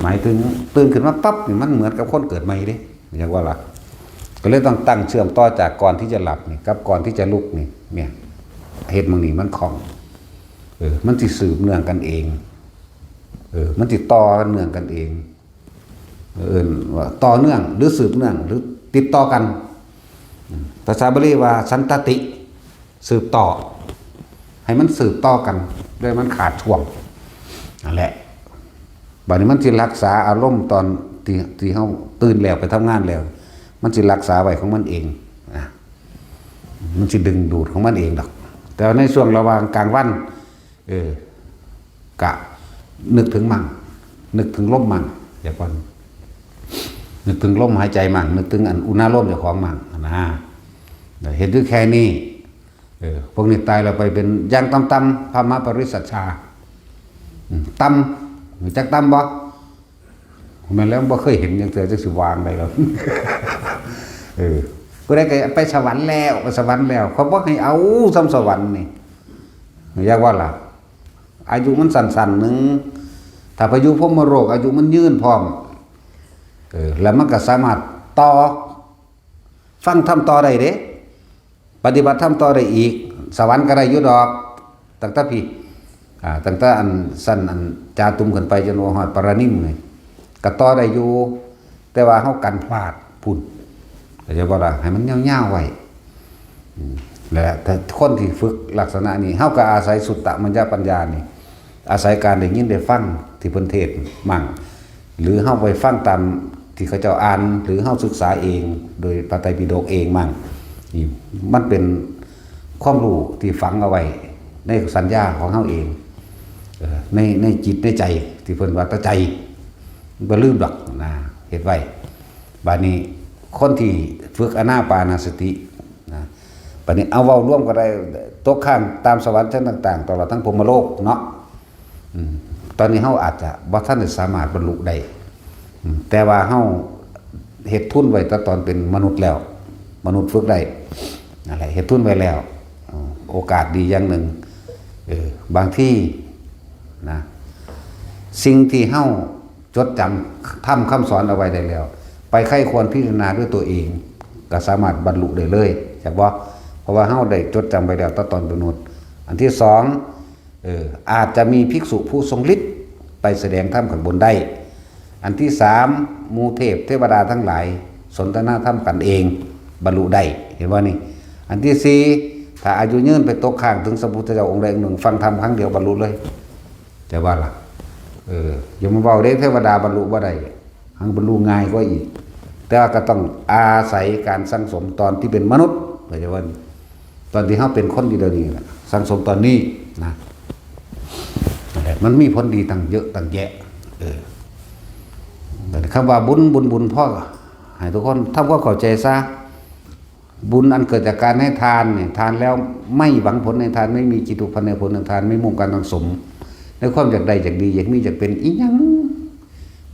หมายถึงตื่นขึ้นมาปั๊บนี่มันเหมือนกับคนเกิดใหม่เด้อยากว่าล่ะก็เลยต้องตั้งเชื่อมต่อจากก่อนที่จะหลับนี่กับก่อนที่จะลุกนี่เนี่ยเหตุมันนี่มันคล่องมันสิสืบเนื่องกันเองมันติดต่อกันเนื่องกันเอง ว่าต่อเนื่องหรือสืบเนื่องหรือติดต่อกันภาษาบาลีว่าสันตติสืบต่อให้มันสืบต่อกันด้วยมันขาดช่วงนั่นแหละบัดนี้มันสิรักษาอารมณ์ตอนที่เฮาตื่นแล้วไปทำงานแล้วมันสิรักษาไว้ของมันเองนะมันสิดึงดูดของมันเองดอกแต่ในช่วงระหว่างกลางวันกะนึกถึงมั่งนึกถึงลมมั่งอย่าก่อนนึกถึงลมหายใจมั่งนึกถึงอันอุณาโลมเจ้าของมั่งนะเห็นด้วยแค่นี้พวกนี้ตายเราไปเป็นย่างต่ำๆพามะปริสัชชาต่ำรู้จักต่ำบ่แม่นแล้วบ่เคยเห็นยังเสือจะสิวางได้หรอกผู้ใดก็ไปสวรรค์แล้วไปสวรรค์แล้วเขาบอกให้เอาซ้ำสวรรค์นี่อยากว่าล่ะอายุมันสั้นๆนึงถ้าพายุพมโรคอายุมันยืนพร้อมแล้วมันก็สามารถต่อฟังธรรมต่อได้เด้ปฏิบัติธรรมต่อได้อีกสวรรค์ก็ได้อยู่ดอกตั้งแต่พี่ตั้งแต่อันสั้นอันจาตุมขึ้นไปจนว่าฮอดปรานิมนี่ก็ต่อได้อยู่แต่ว่าเฮากันพลาดพุ่นก็จะว่าล่ะให้มันยาวๆไว้และแต่คนที่ฝึกลักษณะนี้เฮาก็อาศัยสุตตมัญญปัญญานี่อาศัยการได้ยินได้ฟังที่เพิ่นเทศน์มั่งหรือเฮาไปฟังตามที่เขาเจ้าอ่านหรือเฮาศึกษาเองโดยพระไตรปิฎกเองมั่งนี่มันเป็นความรู้ที่ฝังเอาไว้ในสัญญาของเฮาเองในจิตในใจที่เพิ่นว่าตะใจบ่ลืมดอกนะเฮ็ดไว้บัดนี้คนที่ฝึกอานาปานสตินะบัดนี้เอาเว้าร่วมก็ได้ตกข้างตามสวรรค์ชั้นต่างๆตลอดทั้งพรหมโลกเนาะตอนนี้เฮาอาจจะบ่ทันได้สามารถบรรลุได้แต่ว่าเฮาเฮ็ดทุนไว้แต่ตอนเป็นมนุษย์แล้วมนุษย์ฝึกได้นั่นแหละเฮ็ดทุนไว้แล้วโอกาสดีอย่างหนึ่งบางที่นะสิ่งที่เฮาจดจำทำคำสอนเอาไว้ได้แล้วไปใครควรพิจารณาด้วยตัวเองก็สามารถบรรลุได้เลยจากว่าเพราะว่าเฮาได้จดจำไปแล้วตอนเป็นมนุษย์อันที่สองอาจจะมีภิกษุผู้ทรงฤทธิ์ไปแสดงธรรมข้างบนได้อันที่สามมูเทพเทวดาทั้งหลายสนทนาธรรมกันเองบรรลุได้เห็นว่านี่อันที่สี่ถ้าอายุยืนไปตกข้างถึงสมพุทธเจ้าองค์ใดองค์หนึ่งฟังธรรมครั้งเดียวบรรลุเลยแต่ว่าล่ะอย่ามาเว้าเด้เทวดาบรรลุบ่ได้หังบรรลุง่ายกว่าอีกแต่ว่าก็ต้องอาศัยการสั่งสมตอนที่เป็นมนุษย์เข้าใจว่าตอนที่เฮาเป็นคนอยู่เดี๋ยวนี้ล่ะสั่งสมตอนนี้นะมันมีผลดีตั้งเยอะตั้งแยะคำว่าบุญพ่อให้ทุกคนทำความเข้าใจซะบุญอันเกิดจากการให้ทานเนี่ยทานแล้วไม่หวังผลในทานไม่มีจิตุพันในผลในทานไม่มุ่งการสังสมในความอยากใดอยากดีอยากมีอยากเป็นอีหยัง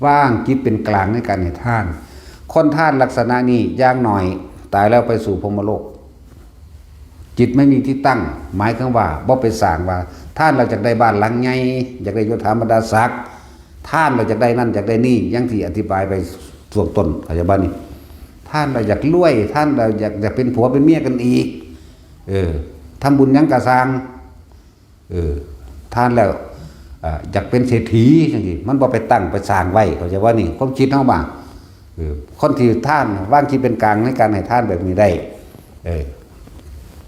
ว่างจิตเป็นกลางในการให้ทานคนทานลักษณะนี้ย่างหน่อยตายแล้วไปสู่พรหมโลกจิตไม่มีที่ตั้งหมายถึงว่าบ่ไปสร้างว่าท่านเราจากได้บ้านหลังใหญ่อยากได้ยศถาบรรดาศักดิ์ท่านเราจากได้นั่นจากได้นี่อย่างที่อธิบายไปส่วนต้นเข้าใจบ้านี่ท่านเราอยากรวยท่านเราอยากเป็นผัวเป็นเมียกันอีกทำบุญยังกะสร้างท่านแล้วอยากเป็นเศรษฐีอย่างนี้มันบ่ไปตั้งไปสร้างไว้เข้าใจว่านี่ความคิดเฮาบ้างคนที่ท่านว่างคิดเป็นกลางในการให้ท่านแบบนี้ได้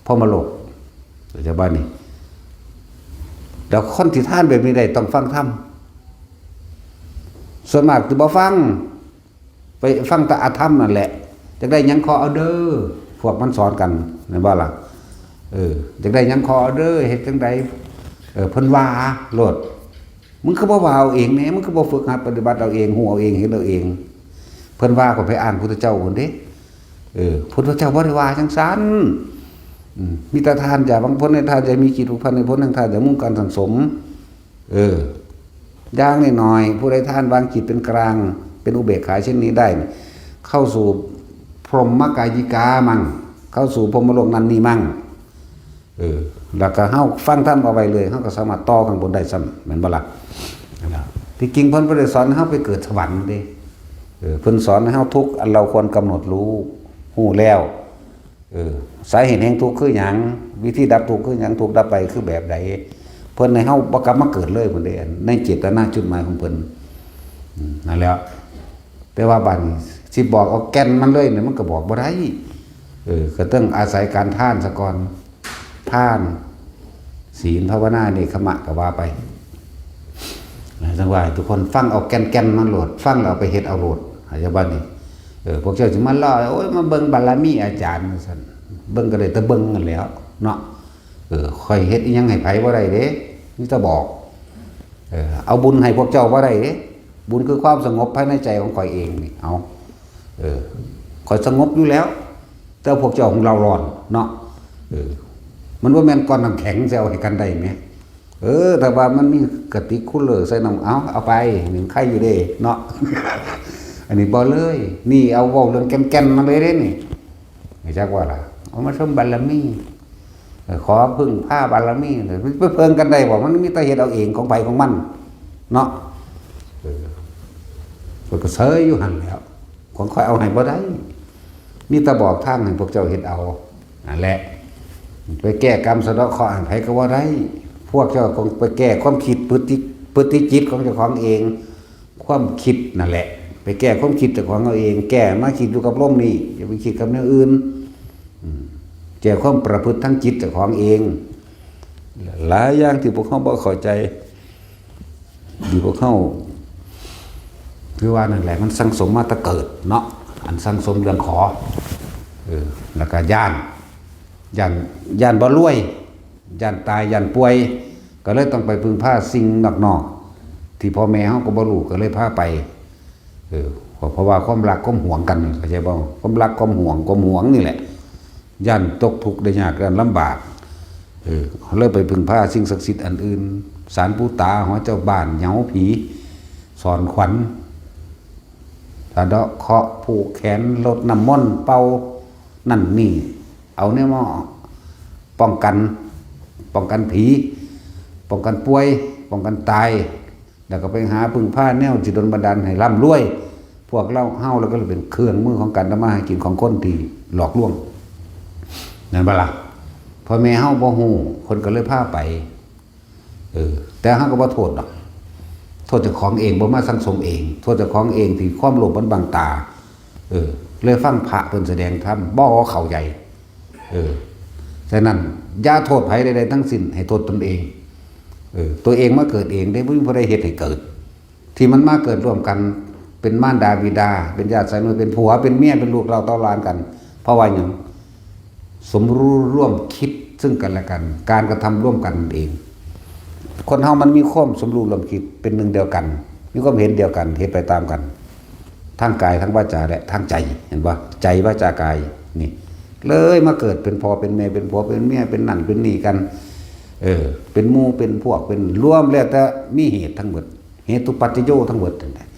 พรหมโลกเข้าใจบ้านี่แล้วคนที่ท่านแบบนี้ได้ต้องฟังธรรมส่วนมากคือบ่ฟังไปฟังแต่อธรรมนั่นแหละจะได้ยังขอเอาเด้อพวกมันสอนกันนั่นบ่ล่ะจะได้ยังขอเอาเด้อเฮ็ดจังไดเพิ่นว่าโลดมึงคือบ่ว่าเอาเองแหน่มึงคือบ่ฝึกหัดปฏิบัติเอาเองฮู้เอาเองเฮ็ดเอาเองเพิ่นว่าก็ไปอ่านพุทธเจ้าพุ่นเด้พุทธเจ้าบ่ได้ว่าจังซั่นมีแต่ทานอย่าบางพ้นในทานจะมีจิตอุพันในพ้นทางทานอย่ามุ่งการสังสมย่างน้อยๆผู้ใดทานวางจิตเป็นกลางเป็นอุเบกขาเช่นนี้ได้เข้าสู่พรหมกายิกามั่งเข้าสู่พรหมโลกนั้นนี่มั่งแล้วก็เฮาฟังธรรมเอาไว้เลยเฮาก็สามารถต่อข้างบนได้ซ้ำเหมือนบ่ล่ะที่จริงเพิ่นบ่ได้สอนให้เฮาไปเกิดสวรรค์เด้เพิ่นสอนให้เฮาทุกข์อันเราควรกำหนดรู้ฮู้แล้วสาเหตุแห่งทุกข์คือหยังวิธีดับทุกข์คือหยังทุกข์ดับไปคือแบบใดเพิ่นให้เฮาบ่กลับมาเกิดเลยเพิ่นเด้ในเจตนาจุดหมายของเพิ่นนั่นแหละ แต่ว่าบัดนี้สิบอกเอาแก่นมันเลยเนี่ยมันก็บอกบ่ได้ก็ต้องอาศัยการท่านซะก่อนท่านศีลภาวนาเนกขมะก็ว่าไปจังว่าทุกคนฟังเอาแก่นมันโหลดฟังแล้วเอาไปเฮ็ดเอาโหลดอาจจะบัดนี้พวกเจ้าสิมาล้อโอ้ยมาเบิ่งบารมีอาจารย์ซั่นเบิ่งก็ได้แต่เบิ่งนั่นแหล้วเนาะค่อยเฮ็ดอีหยังให้ไผบ่ได้เด้นี่จะบอกเอาบุญให้พวกเจ้าบ่ได้เด้บุญคือความสงบภายในใจของข่อยเองนี่เอาข่อยสงบอยู่แล้วแต่พวกเจ้าของเราร้อนเนาะมันว่าแม่นก้อนน้ำแข็งจะเอาให้กันได้ไหมแต่ว่ามันมีกติกคูลเลอร์ใส่น้ำเอาไปหนึ่งไข่อยู่เด้เนาะ อันนี้บ่เลยนี่เอาเว้าเรื่องแก่นๆมาเลยเด้นี่ไม่จักว่าล่ะเอามาชมบารมีขอพึ่งผ้าบารมีไปเพิ่งกันได้บอกมันมีแต่เฮ็ดเอาเองของไปของมันเนาะก็เสยอยู่หั่นแล้วของค่อยเอาให้บ่ได้มีแต่บอกทางให้พวกเจ้าเฮ็ดเอานั่นแหละไปแก้กรรมสะเดาะเคราะห์ให้ไผก็ว่าได้พวกเจ้าคงไปแก้ความคิดพฤติจิตของเจ้าของเองความคิดนั่นแหละไปแก้ความคิดเจ้าของเอาเองแก้มาคิดอยู่กับลมนี่อย่าไปคิดกับเรื่องอื่นแก้ความประพฤติทั้งจิตเจ้าของเองหลายอย่างที่พวกเขาบ่เข้าใจที่พวกเขาคือว่านั่นแหละมันสังสมมาแต่เกิดเนาะอันสังสมเรื่องขอแล้วก็ย่านบ่รวยย่านตายย่านป่วยก็เลยต้องไปพึ่งพาสิ่งนอกๆที่พ่อแม่เฮาก็บ่รู้ก็เลยพาไปเพราะว่าความรักความหวงกันเข้าใจบ่ความรักความหวงนี่แหละย่านตกทุกข์ได้ยากกันลำบากเลยไปพึ่งพาสิ่งศักดิ์สิทธิ์อันอื่นศาลปู่ตาหอเจ้าบ้านเหยาผีสอนขวัญสะเดาะเคราะห์ผูกแขนลดน้ำมนต์เป่านั่นนี่เอาเนี่ยมาป้องกันผีป้องกันป่วยป้องกันตายแล้วก็ไปหาพึ่งพาแนวจิตดลบันดาลให้ร่ำรวยพวกเราเฮาแล้วก็เลยเป็นเครื่องมือของการทำมาหากินของคนที่หลอกลวงนั่นบ่ล่ะพอแม่เฮาบ่ฮู้คนก็เลยพาไปแต่เฮาก็บ่โทษดอกโทษเจ้าของเองบ่มาสังสมเองโทษเจ้าของเองที่ความโลภมันบังตาเลยฟังพระเพิ่นแสดงธรรมบ่เข้าใจฉะนั้นอย่าโทษไผใดๆทั้งสิ้นให้โทษตนเองตัวเองมาเกิดเองได้บ่มีผู้ใดเฮ็ดให้เกิดที่มันมาเกิดร่วมกันเป็นมารดาบิดาเป็นญาติสายเลือดเป็นผัวเป็นเมียเป็นลูกเราเต้าหลานกันเพราะว่าหยังสมรู้ร่วมคิดซึ่งกันและกันการกระทำร่วมกันเองคนเฮามันมีความสมรู้ร่วมคิดเป็นหนึ่งเดียวกันมีความเห็นเดียวกันเฮ็ดไปตามกันทั้งกายทั้งวาจาและทั้งใจเห็นบ่ใจวาจากายนี่เลยมาเกิดเป็นพ่อเป็นแม่เป็นผัวเป็นเมียเป็นนั่นเป็นนี่กันเป็นหมู่เป็นพวกเป็นรวมแล้วแต่มีเหตุทั้งหมดเหตุปัจจโยทั้งหมดนั่นแหละ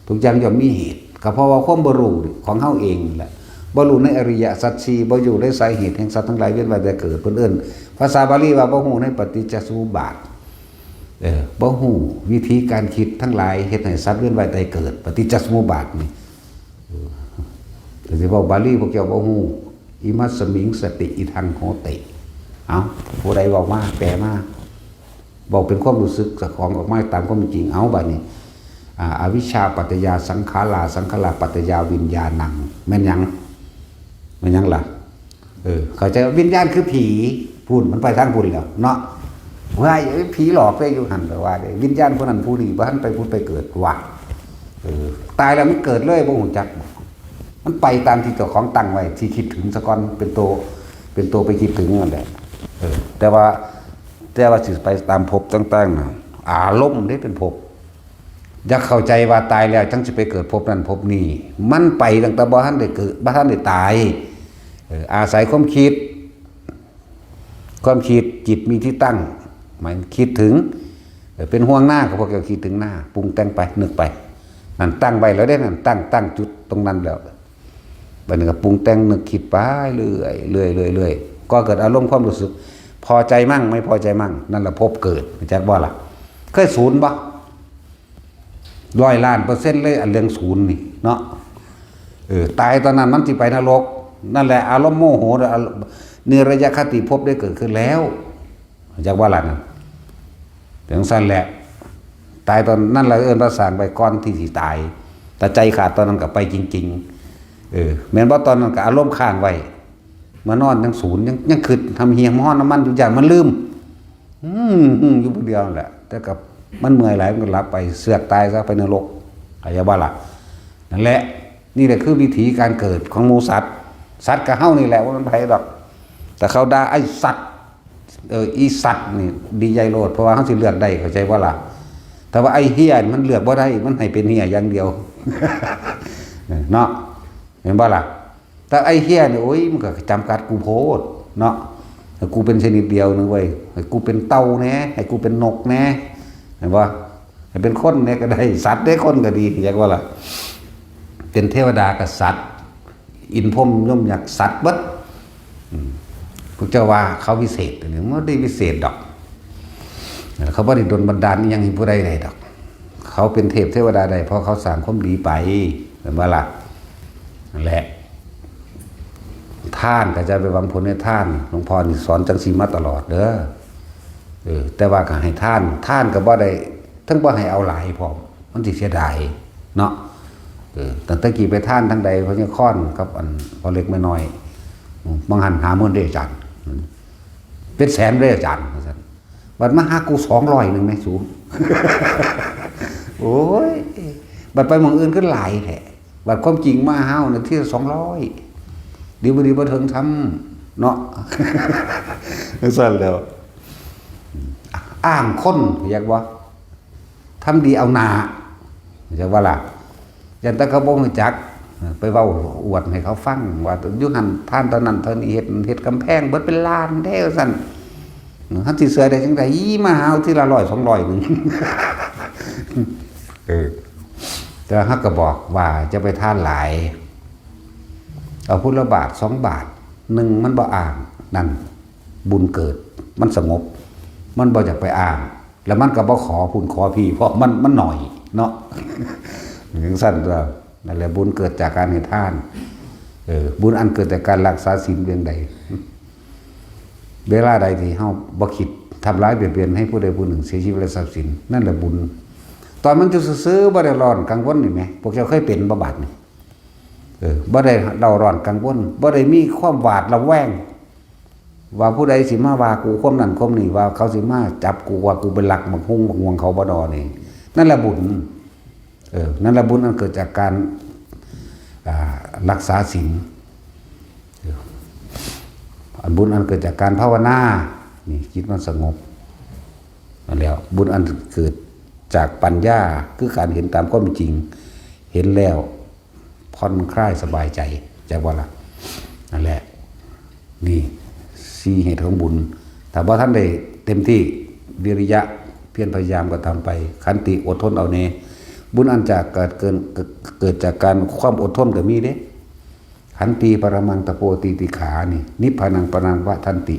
ทุกอย่างย่อมมีเหตุก็เพราะว่าความบ่รู้ของเฮาเองแหละบ่รู้ในอริยสัจสี่บ่อยู่ในสาเหตุแห่งสัตว์ทั้งหลายเวียนว่ายแต่เกิดเพิ่นเอิ้นภาษาบาลีว่าบ่ฮู้ในปฏิจจสมุปบาทบ่ฮู้วิธีการคิดทั้งหลายเฮ็ดให้สัตว์เวียนว่ายแต่เกิดปฏิจจสมุปบาทนี่แต่สิเว้าบาลีพวกเจ้าบ่ฮู้อิมัสสมิงสติอิทังโหติเอาผู้ใดบอกมาแปลมาบอกเป็นความรู้สึกเจ้าของออกมาตามความจริงเอาบัดนี้อวิชชาปัจจยาสังขาราปัจจยาวิญญาณังแม่นยังล่ะเข้าใจวิญญาณคือผีพูดมันไปทางพุ่นแล้วเนาะว่าผีหลอกได้อยู่หั่นแต่ว่าวิญญาณคนนั้นผู้นี้บ่ทันไปพูดไปเกิดว่าตายแล้วมันเกิดเลยบ่ฮู้จักมันไปตามที่เจ้าของตั้งไว้ที่คิดถึงซะก่อนเป็นตัวไปคิดถึงนั่นแหละแต่ว่าสิไปตามภพต่างๆน่ะอารมณ์ได้เป็นภพอยากเข้าใจว่าตายแล้วจังสิไปเกิดภพนั้นภพนี้มันไปตั้งแต่บ่ทันได้เกิดบ่ทันได้ตายอาศัยความคิดจิตมีที่ตั้งหมายคิดถึงเป็นห่วงหน้าก็พวกเจ้าคิดถึงหน้าปรุงแต่งไปนึกไปนั่นตั้งไว้แล้วได้นั่นตั้งจุดตรงนั้นแล้วบัดนี้ก็ปรุงแต่งนึกคิดไปเรื่อยก็เกิดอารมณ์ความรู้สึกพอใจมั่งไม่พอใจมั่งนั่นแหละภพเกิดแจ็คบ่ล่ะเคยศูนย์บ่100,000,000%เลยอันเรื่องศูนย์นี่เนาะตายตอนนั้นมันสิไปนรกนั่นแหละอารมณ์โมโหนิรยคติภพได้เกิดขึ้นแล้วจากว่าล่ะนั่นถึงสั้นแหละตายตอนนั่นแหละเอิ้นว่าสร้างไปก่อนที่สิตาย แต่ใจขาดตอนนั้นก็ไปจริงๆแม้นว่าตอนนั้นก็อารมณ์ค้างไว้มานอนยังศูนย์ยังคิดทำเฮียมห้อนน้ำมันอยู่อย่างมันลืมอยู่คนเดียวแหละแต่กับมันเมื่อยหลายมันก็หลับไปเสือกตายซะไปนรกอะไรบ้าล่ะนั่นแหละนี่แหละคือวิถีการเกิดของหมูสัตว์กับเฮ้านี่แหละว่ามันไผดอกแต่เขาด่าไอ้สัตว์อีสัตว์นี่ดีใจโลดเพราะว่าเขาสิเลือกได้เข้าใจว่าล่ะแต่ว่าไอ้เฮียมันเลือกบ่ได้มันให้เป็นเฮียอย่างเดียว เนาะเห็นบ่ล่ะแต่ไอ้เฮียเนี่ยโอ้ยมันก็จำกัดกูโพดเนาะให้กูเป็นชนิดเดียวนึงเว้ยให้กูเป็นเต่าแน่ให้กูเป็นนกแน่เห็นบ่ให้เป็นคนเนี่ยก็ได้สัตว์ได้คนก็ดีอย่างว่าล่ะเป็นเทวดากับสัตว์อินพรหมย่อมอยากสัตว์เบิดพวกเจ้าว่าเขาวิเศษหรือไม่ได้วิเศษดอกเขาไม่ได้โดนบันดาลยังให้ผู้ใดได้ดอกเขาเป็นเทพเทวดาใดเพราะเขาสร้างความดีไปเห็นบ่ล่ะนั่นแหละท่านก็จะไปหวังผลในท่านหลวงพ่อนี่สอนจังสีมาตลอดเด้อแต่ว่าก็ให้ท่านก็บ่ได้ทั้งบ่ให้เอาหลายพร้อมมันสิเสียดายเนาะตั้งแต่กี่ไปท่านทั้งใดเพราะยังค้อนกับอันพอเล็กไม่น้อยบางหันหาเมื่อได้อาจารย์เป็นแสนได้อาจารย์บัดมาหากู200นึงไหมสูง โอ้ยบัดไปเมืองอื่นก็หลายแหละบัดความจริงมาเฮาเนี่ยที่200ดีบ่ดีบ่ถึงทำเนาะ สั่นแล้วอ้างคนอยากว่าทำดีเอาหนาอยากว่าล่ะยันตะเขาบ่รู้จักไปเว้าอวดให้เขาฟังว่าอยู่หั่นท่านตอนนั้นเท่านี้เฮ็ดกำแพงเบิดเป็นล้านแท้ซั่นฮันสิเสือได้จังได๋มาหาทีละ100 200นึง แต่ฮักก็บอกว่าจะไปทานหลายเอาพุทธละบาท2 บาท1มันบ่อ่างนั่นบุญเกิดมันสงบมันบ่อยากไปอ่างแล้วมันก็บ่ขอพุ่นขอพี่เพราะมันหน่อยเนาะ อย่างสั้นก็นั่นแหละบุญเกิดจากการให้ทานบุญอันเกิดจากการรักษาศีลเพียงใดเวลาใดที่เฮาบ่คิดทำร้ายเบียดเบียนให้ผู้ใดผู้หนึ่งเสียชีวิตและทรัพย์สินนั่นแหละบุญตอนมันจะซื้อบ่ได้ร้อนกังวลนี่แหมพวกเจ้าเคยเป็นบ่บาดนี่บ่ได้เดาร้อนกังวลบ่ได้มีความหวาดระแวงว่าผู้ใดสิมาว่ากูความนั้นความนี้ว่าเขาสิมาจับกูว่ากูเป็นหลักบักฮุ่งบักงวงเขาบ่ดอนี่นั่นแหละบุญนั่นแหละบุญอันเกิดจากการรักษาศีลบุญอันเกิดจากการภาวนานี่จิตมันสงบนั่นแล้วบุญอันเกิดจากปัญญาคือการเห็นตามความจริงเห็นแล้วผ่อนคลายสบายใจจากว่าล่ะนั่นแหละนี่4เหตุของบุญแต่ว่าท่านได้เต็มที่วิริยะเพียรพยายามก็ทำไปขันติอดทนเอาเนบุญอันจากเกิดจากการความอดทนก็มีเด้ขันติปรมังตะโพติติขานี่นิพพานังปนังวะทันติ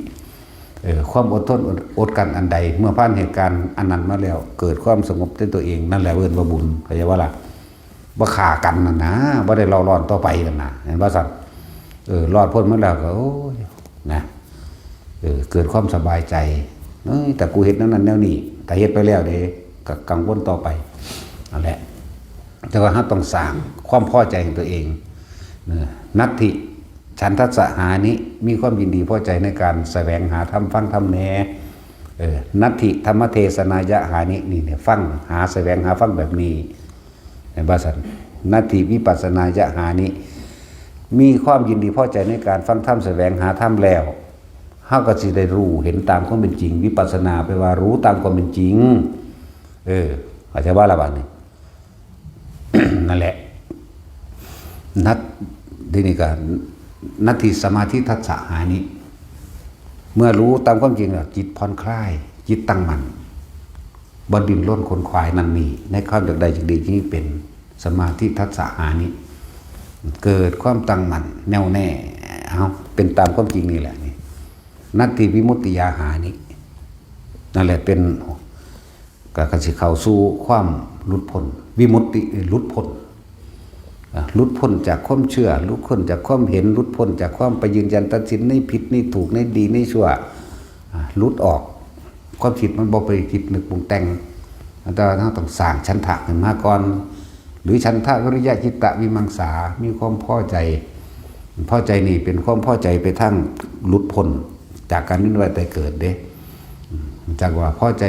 ความอดทนอดกันอันใดเมื่อผ่านเหตุการณ์อันนั้นมาแล้วเกิดความสงบในตัวเองนั่นแหละเอิ้นว่าบุญเข้าใจว่าล่ะบ่ฆ่ากันนะบ่ได้เล่าร้อนต่อไปกันนะเห็นว่าซั่นรอดพ้นมาแล้วก็โอ้ยนะเกิดความสบายใจแต่กูเฮ็ดนั้นแนวนี้แต่เฮ็ดไปแล้วเด้ก็กังวลต่อไปนั่นแหละแต่ว่าเราต้องสร้างความพอใจของตัวเองนัตถิฉันทัสสะหานิมีความยินดีพอใจในการแสวงหาธรรมฟังธรรมแน่นัตถิธรรมเทศนายะหานินี่เนี่ยฟังหาแสวงหาฟังแบบนี้ในภาษานัตถิวิปัสสนายะหานิมีความยินดีพอใจในการฟังธรรมแสวงหาธรรมแล้วเฮาก็สิได้รู้เห็นตามความเป็นจริงวิปัสสนาแปลว่ารู้ตามความเป็นจริงเข้าใจว่าละบาดนี้ นั่นแหละนัตทีนี้ก็นัตถิสมาธิทัสสะหานิเมื่อรู้ตามความจริงแล้วจิตผ่อนคลายจิตตั้งมั่นบ่ดิ้นรนขนขวายนั่นนี่ในความจากใดจากดีที่เป็นสมาธิทัสสะหานิเกิดความตั้งมั่นแน่วแน่เป็นตามความจริงนี่แหละนี่นัตถิวิมุตติยาหานินั่นแหละเป็นก็สิเข้าสู่ความหลุดพ้นวิมุตติหลุดพ้นหลุดพ้นจากความเชื่อหลุดพ้นจากความเห็นหลุดพ้นจากความไปยืนยันตัดสินในผิดในถูกในดีในชั่วหลุดออกความผิดมันบ่ไปคิดนึกปรุงแต่งแต่เราต้องสร้างฉันทะขึ้นมาก่อน หรือฉันทะวิริยะจิตตะวิมังสามีความพอใจนี่เป็นความพอใจไปทั้งหลุดพ้นจากการวิ่งว่ายตายเกิดเด้จากว่าพอใจ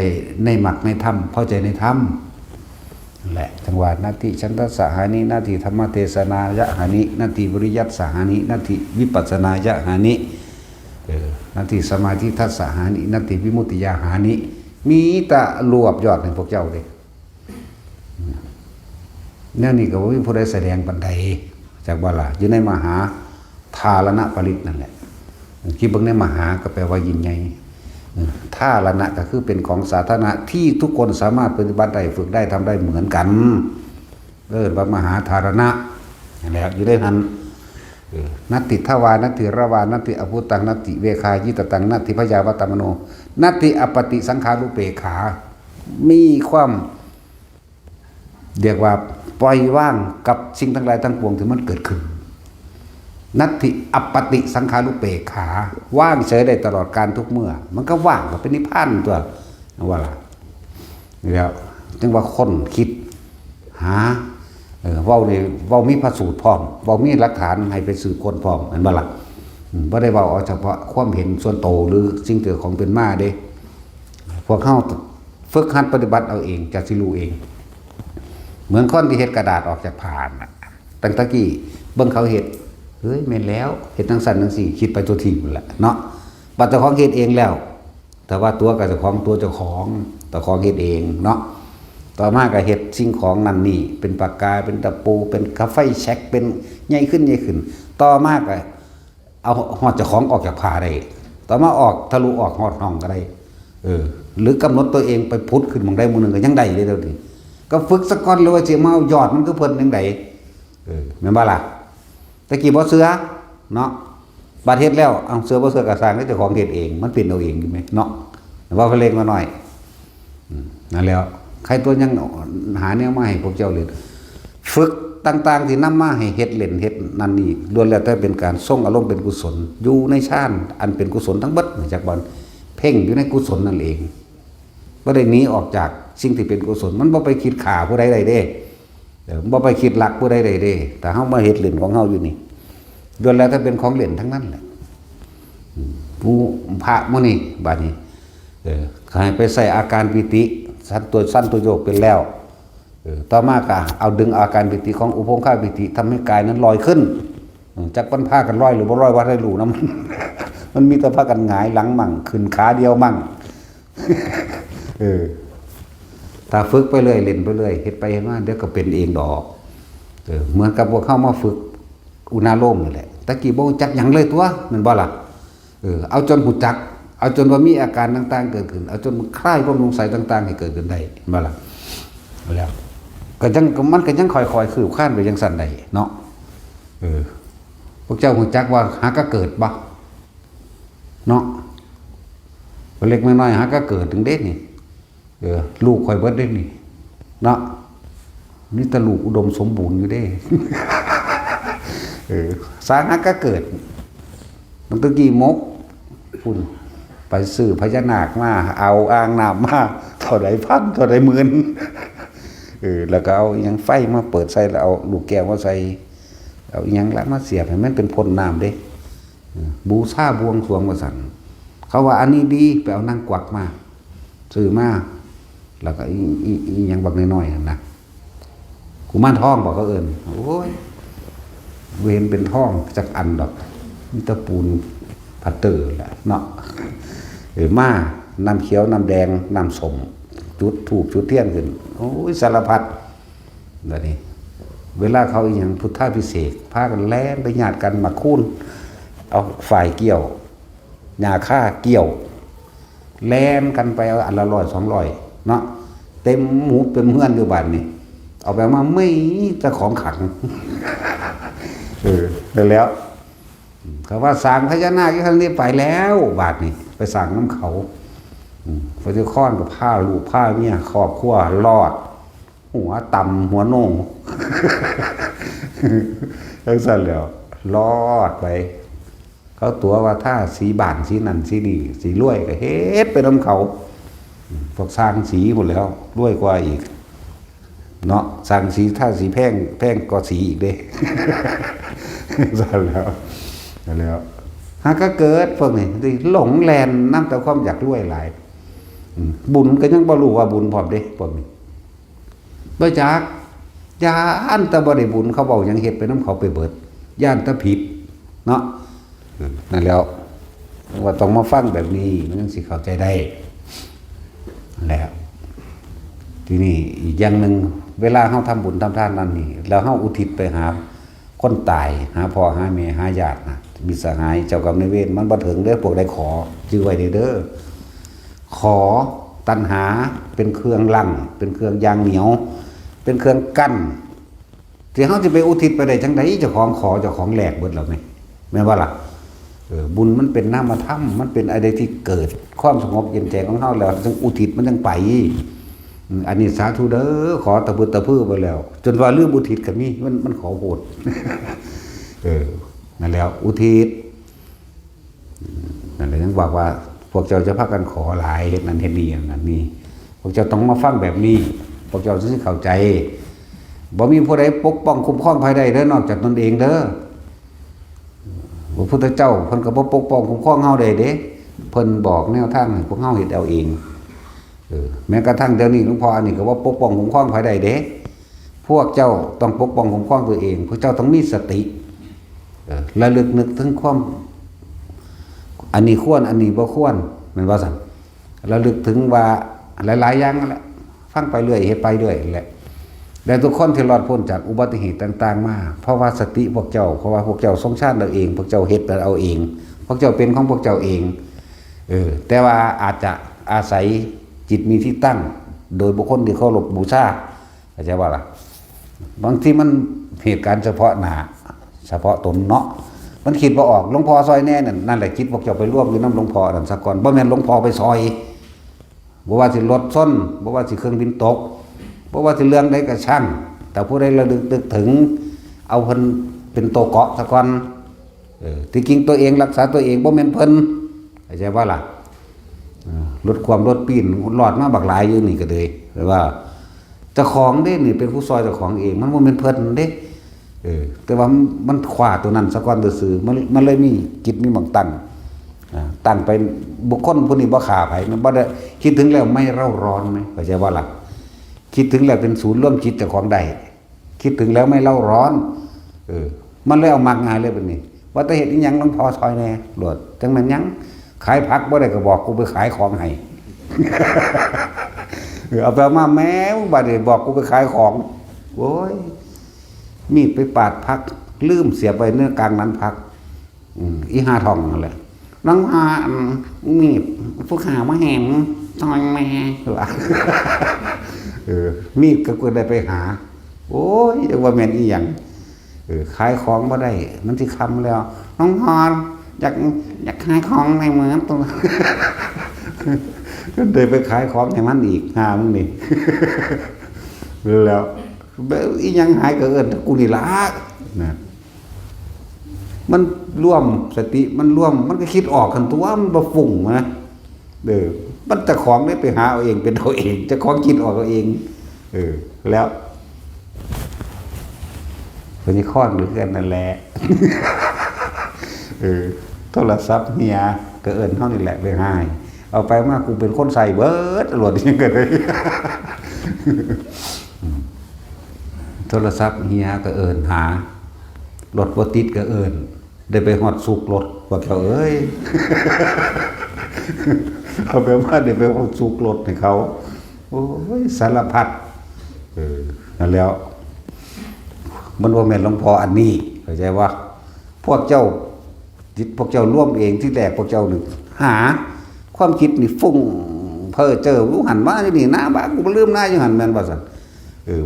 ในมรรคในธรรมพอใจในธรรมแหละจังหวะนาทีฉันทะสหานินาทีธรรมเทศนายะหานินาทีวิริยัตสหานินาทีวิปัสสนายะหานินาทีสมาธิทัสสหานินาทีวิมุตติยาหานิมีแต่รวบยอดในพวกเจ้าเลยเนี่ยนี่ก็ว่ามีผู้ใดแสดงบันไดจากว่าล่ะอยู่ในมหาทารณปริตนั่นแหละคิดเบิ่งในมหาก็แปลว่ายิ่งใหญ่ทารณะก็คือเป็นของสาธารณะที่ทุกคนสามารถปฏิบัติได้ฝึกได้ทำได้เหมือนกันว่ามหาทารณะแล้วอยู่ได้นั้นนัตติทวานัตติระวานัตติอภุตังนัตติเวคายิตตังนัตติพยาวตมโนนัตติอปติสังขารุเปขามีความเรียกว่าปล่อยว่างกับสิ่งทั้งหลายทั้งปวงที่มันเกิดขึ้นนัตติอปติสังขารุเปขาว่างเฉยได้ตลอดการทุกเมื่อมันก็ว่างก็เป็นนิพพานตัวว่าล่ะแล้วจึงว่าคนคิดหาเว้ามีพระสูตรพร้อมเว้ามีหลักฐานให้ไปสื่อคนพร้อมเห็นบ่ล่ะบ่ได้เว้าเอาเฉพาะความเห็นส่วนโตหรือสิ่งที่ของเป็นมาเด้พวกเฮาฝึกหัดปฏิบัติเอาเองจะสิรู้เองเหมือนคนที่เฮ็ดกระดาษออกจากผ่านตั้งแต่กี้เบิ่งเขาเฮ็ดเฮ้ยแม่นแล้วเฮ็ดจังซั่นจังซี่คิดไปตัวทีนั่นแหละเนาะบัดเจ้าของเฮ็ดเองแล้วแต่ว่าตัวกับเจ้าของตัวเจ้าของเฮ็ดเองเนาะต่อมาก็เฮ็ดสิ่งของนั่นนี่เป็นปากกาเป็นตะปูเป็นกาไฟแช็กเป็นใหญ่ขึ้นต่อมาก็เอาฮอดเจ้าของออกจากผ้าได้ต่อมาออกทะลุออกฮอดห้องก็ได้หรือกำหนดตัวเองไปพุทธขึ้นหม่องใดหมู่หนึงก็ยังได้เลยเดี๋ยวนี้ก็ฝึกสักก่อนเลยว่าสิมาเอายอดมันคือเพิ่นจังไดแม่นบ่ล่ะตะกี้บ่เสือเนาะบาดเฮ็ดแล้วเอาเสือบ่เสือก็สร้างให้เจ้าของเฮ็ดเองมันเป็นเอาเองอยู่มั้ยเนาะว่าเพิ่นเล็กมาหน่อยนั่นแล้วใครตัวยังหาแนวมาให้พวกเจ้าเล่นฝึกต่างๆที่นำมาให้เฮ็ดเล่นเฮ็ดนั่นนี่ล้วนแล้วแต่เป็นการส่งอารมณ์เป็นกุศลอยู่ในฌานอันเป็นกุศลทั้งเบิดจากบ่เพ่งอยู่ในกุศลนั่นเองบ่ได้หนีออกจากสิ่งที่เป็นกุศลมันบ่ไปคิดฆ่าผู้ใดใดเด้บ่ไปคิดลักผู้ใดใดเด้แต่เฮามาเฮ็ดเล่นของเฮาอยู่นี่ล้วนแล้วแต่เป็นของเล่นทั้งนั้นแหละผู้พระมื้อนี้บัดนี้ให้ไปใส่อาการปิติสั้นตัวโยกเป็นแล้วต่อมาก็เอาดึงอาการปิติของอุปงคาปิติทำให้กายนั้นลอยขึ้นจักปันผ้ากันลอยหรือบ่ลอยว่าให้รู้นะมันมีแต่ผ้ากันหงายหลังมั่งขึ้นขาเดียวมั่งถ้าฝึกไปเรื่อยเล่นไปเรื่อยเฮ็ดไปเฮ็ดมาเดี๋ยวก็เป็นเองดอกเหมือนกับพวกเข้ามาฝึกอุณาโลมนี่แหละตะกี้บ่จักหยังเลยตัวแม่นบ่ล่ะเอาจนหูจักเอาจนว่ามีอาการต่างๆเกิดขึ้นเอาจนคลายความสงสัยต่างๆให้เกิดขึ้นได้บ่ล่ะแล้วก็ยังมันก็ยังค่อยๆคืบคลานไปจังซั่นได้เนาะพวกเจ้าหูจักว่าหาก็เกิดบ่เนาะเล็กน้อยหาก็เกิดถึงเด้นี่ลูกค่อยเบิดได้นี่เนาะนี่ตะลูกอุดมสมบูรณ์อยู่เด้สร้างหาก็เกิดมันตะกี้มกพุ่นไปซื้อพญานาคมาเอาอ่างน้ำมาเท่าใดพันเท่าใดหมื่นแล้วก็เอายังไฟมาเปิดใส่แล้วเอาลูกแก้วมาใส่เอายังละมาเสียบให้มันเป็นพ่นน้ำเด้บูชาบวงสรวงมาสั่นเขาว่าอันนี้ดีไปเอานั่งกวักมาซื้อมาแล้วก็อียังบักน้อยๆนะกุมารทองบอกเขาเอิ้นโอ้ยเวนเป็นทองจักอันดอกมีตะปูนพัตเตอร์แหละเนาะมาน้ำเขียวน้ำแดงน้ำส้มจุดถูกจุดเทียนขึ้นโอ้ยสารพัดแบบนี้เวลาเขาอย่างพุทธาภิเษกพากันแล่นไปญาติกันมาคูนเอาฝ่ายเกี่ยวหญ้าค่าเกี่ยวแล่นกันไปเอาอันละ100-200เนาะเต็มหมูเต็มเฮือนอยู่บ้านนี่เอาไปมาไม่จะของขังแล้วเขาว่าสร้างพญานาคที่ทางนี้ไปแล้วบาดนี่ไปสร้างน้ำเขาพระเจ้าค้อนกับผ้าลูกผ้าเนี่ยครอบครัวรอดหัวต่ำหัวโน่งทั้งสั้นแล้วรอดไปเขาตัวว่าถ้าสีบานสีนั่นสีนี่สีรวยก็เฮ็ดไปน้ำเขาพวกสร้างสีหมดแล้วรวยกว่าอีก เนาะสั่งสีถ้าสีแพงก็สีอีกเด้ สั่นแล้วหากก็เกิดพวกนี้หลงแลนน้ำแต่ความอยากรวยหลายบุญก็ยังบ่รู้ว่าบุญพร้อมเด้พวกนี้บ่จักย่านแต่บ่ได้บุญเขาเว้าหยังเฮ็ดไปนำเขาไปเบิดย่านแต่ผิดเนาะนั่นแล้วว่าต้องมาฟังแบบนี้มันจึงสิเข้าใจได้แล้วทีนี้อีกอย่างนึงเวลาเฮาทำบุญทำทานนั่นนี่แล้วเฮาอุทิศไปหาคนตายหาพ่อหาแม่หาญาตินะมีสหายเจ้ากรรมนายเวรมันบ่ถึงเด้อพวกได้ขอจื้อไว้เด้อขอตัณหาเป็นเครื่องลังเป็นเครื่องยางเหนียวเป็นเครื่องกั้นที่เฮาสิไปอุทิศไปได้จังได๋เจ้าของขอเจ้าของแลกเบิดแล้วแม่นบ่ล่ะบุญมันเป็นนามธรรมมันเป็นอะไรที่เกิดความสงบเย็นใจของเฮาแล้วจึงอุทิศมันจังไปอันนี้สาธุเด้อขอตะบึดตะพื้อไปแล้วจนว่าลืมอุทิศก็มีมันขอโหด นั่นแล้วอุทิศนั่นแหละยังบอกว่าพวกเจ้าจะพากันขอหลายเฮ็ดนั้นเฮ็ดนี้อย่างนั้นนี่พวกเจ้าต้องมาฟังแบบนี้พวกเจ้าสิเข้าใจบ่มีผู้ใดปกป้องคุ้มครองภายใดเด้อนอกจากตนเองเด้อพระพุทธเจ้าเพิ่นก็บ่ปกป้องคุ้มครองเฮาได้เด้เพิ่นบอกแนวทางให้พวกเฮาเฮ็ดเอาเองแม้กระทั่งเดี๋ยวนี้หลวงพ่ออันนี้ก็ว่าปกป้องคุ้มครองภายใดเด้พวกเจ้าต้องปกป้องคุ้มครองตัวเองพวกเจ้าต้องมีสติระลึกนึกถึงความอันนี้ควรอันนี้บ่ควรแม่นว่าซั่นระลึกถึงว่าหลายๆอย่างนั่นแหละฟังไปเรื่อยเฮ็ดไปเรื่อยแหละแต่ทุกคนที่รอดพ้นจากอุบัติเหตุต่างๆมาเพราะว่าสติพวกเจ้าเพราะว่าพวกเจ้าทรงชาติเอาเองพวกเจ้าเฮ็ดเอาเองพวกเจ้าเป็นของพวกเจ้าเองแต่ว่าอาจจะอาศัยจิตมีที่ตั้งโดยบุคคลที่เคารพบูชาเข้าใจว่าล่ะบางทีมันเหตุการณ์เฉพาะหน้าเฉพาะตนเนาะมันคิดบ่ออกหลวงพ่อซอยแน่นั่นแหละคิดพวกเจ้าไปร่วมอยู่นำหลวงพ่อนั่นซะก่อนบ่แม่นหลวงพ่อไปซอยบ่ว่าสิรถส้นบ่ว่าสิเครื่องบินตกบ่ว่าสิเรื่องใดก็ช่างแต่ผู้ใดระลึกนึกถึงเอาเพิ่นเป็นตัวเกาะซะก่อนที่จริงตัวเองรักษาตัวเองบ่แม่นเพิ่นเข้าใจว่าล่ะลดความลดปีนรอดมาบักหลายอยู่นี่ก็เลยแต่ว่าเจ้าของเด้นี่เป็นผู้ซอยเจ้าของเองมันบ่แม่นเพิ่นเด้แต่ว่ามันขวาตัวนั้นซะก่อนซื่อมันเลยมีจิตมีหม่องตั้งไปบุคคลผู้นี้บ่ฆ่าไผมันบ่ได้คิดถึงแล้วไม่เร่าร้อนมั้ยเข้าใจว่าล่ะคิดถึงแล้วเป็นศูนย์ร่วมจิตเจ้าของใดคิดถึงแล้วไม่เร่าร้อนมันเลยเอามักง่ายเลยบัดนี้ว่าแต่เฮ็ดอีหยังหลวงพ่อซอยแน่โลดจังนั้นหยังขายผักบ่ได้ก็บอกกูไปขายของให้ เอาไปมาแม้บัดนี้บอกกูไปขายของโอ้ยมีดไปปาดผักลืมเสียบไว้เนื้อกลางนั้นผักอีหาทองนั่นแหละน้องหามีดผู้ขามาแหมซอยแม่ว่า มีดก็กูได้ไปหาโอ้ยว่าแม่นอีหยังขายของบ่ได้มันสิคํแล้วน้องฮอนอยากขายของในเมืองตัว ก็เดินไปขายของให้มันอีกหามึงนี่ แล้วอีหยังหายก็เอิ้นกูนี่ล่ะนะมันร่วมสติมันร่วมมันก็คิดออกกันตัวมันบ่ฟุ้งนะมันเจ้าของได้ไปหาเอาเองเป็นเอาเองเจ้าของคิดออกเอาเองแล้วคนนี้ค้อนหรือกันนั่นแหละ โทรศัพท์เฮียก็เอิ้นเฮานี่แหละไปหาเอาไปมากูเป็นคนใส่เบิดตลอดยังก็เลย โทรศัพท์เฮียก็เอิ้นหารถบ่ติดก็เอิ้นได้ไปฮอดสุกรถพวกเขาเอ้ย เอาไปมาได้ไปฮอดสุกรถให้เขาโอ้ยสารพัดนั่นแล้วมันว่าแม่นหลวงพ่ออันนี้เข้าใจว่าพวกเจ้าจิตพวกเจ้าร่วมเองที่แรกพวกเจ้านึกหาความคิดนี่ฟุ้งเพ้อเจ้อรู้หันมาอยู่นี่หน้าบ้านกูบ่ลืมหน้าอยู่หั่นแม่นบ่ซั่น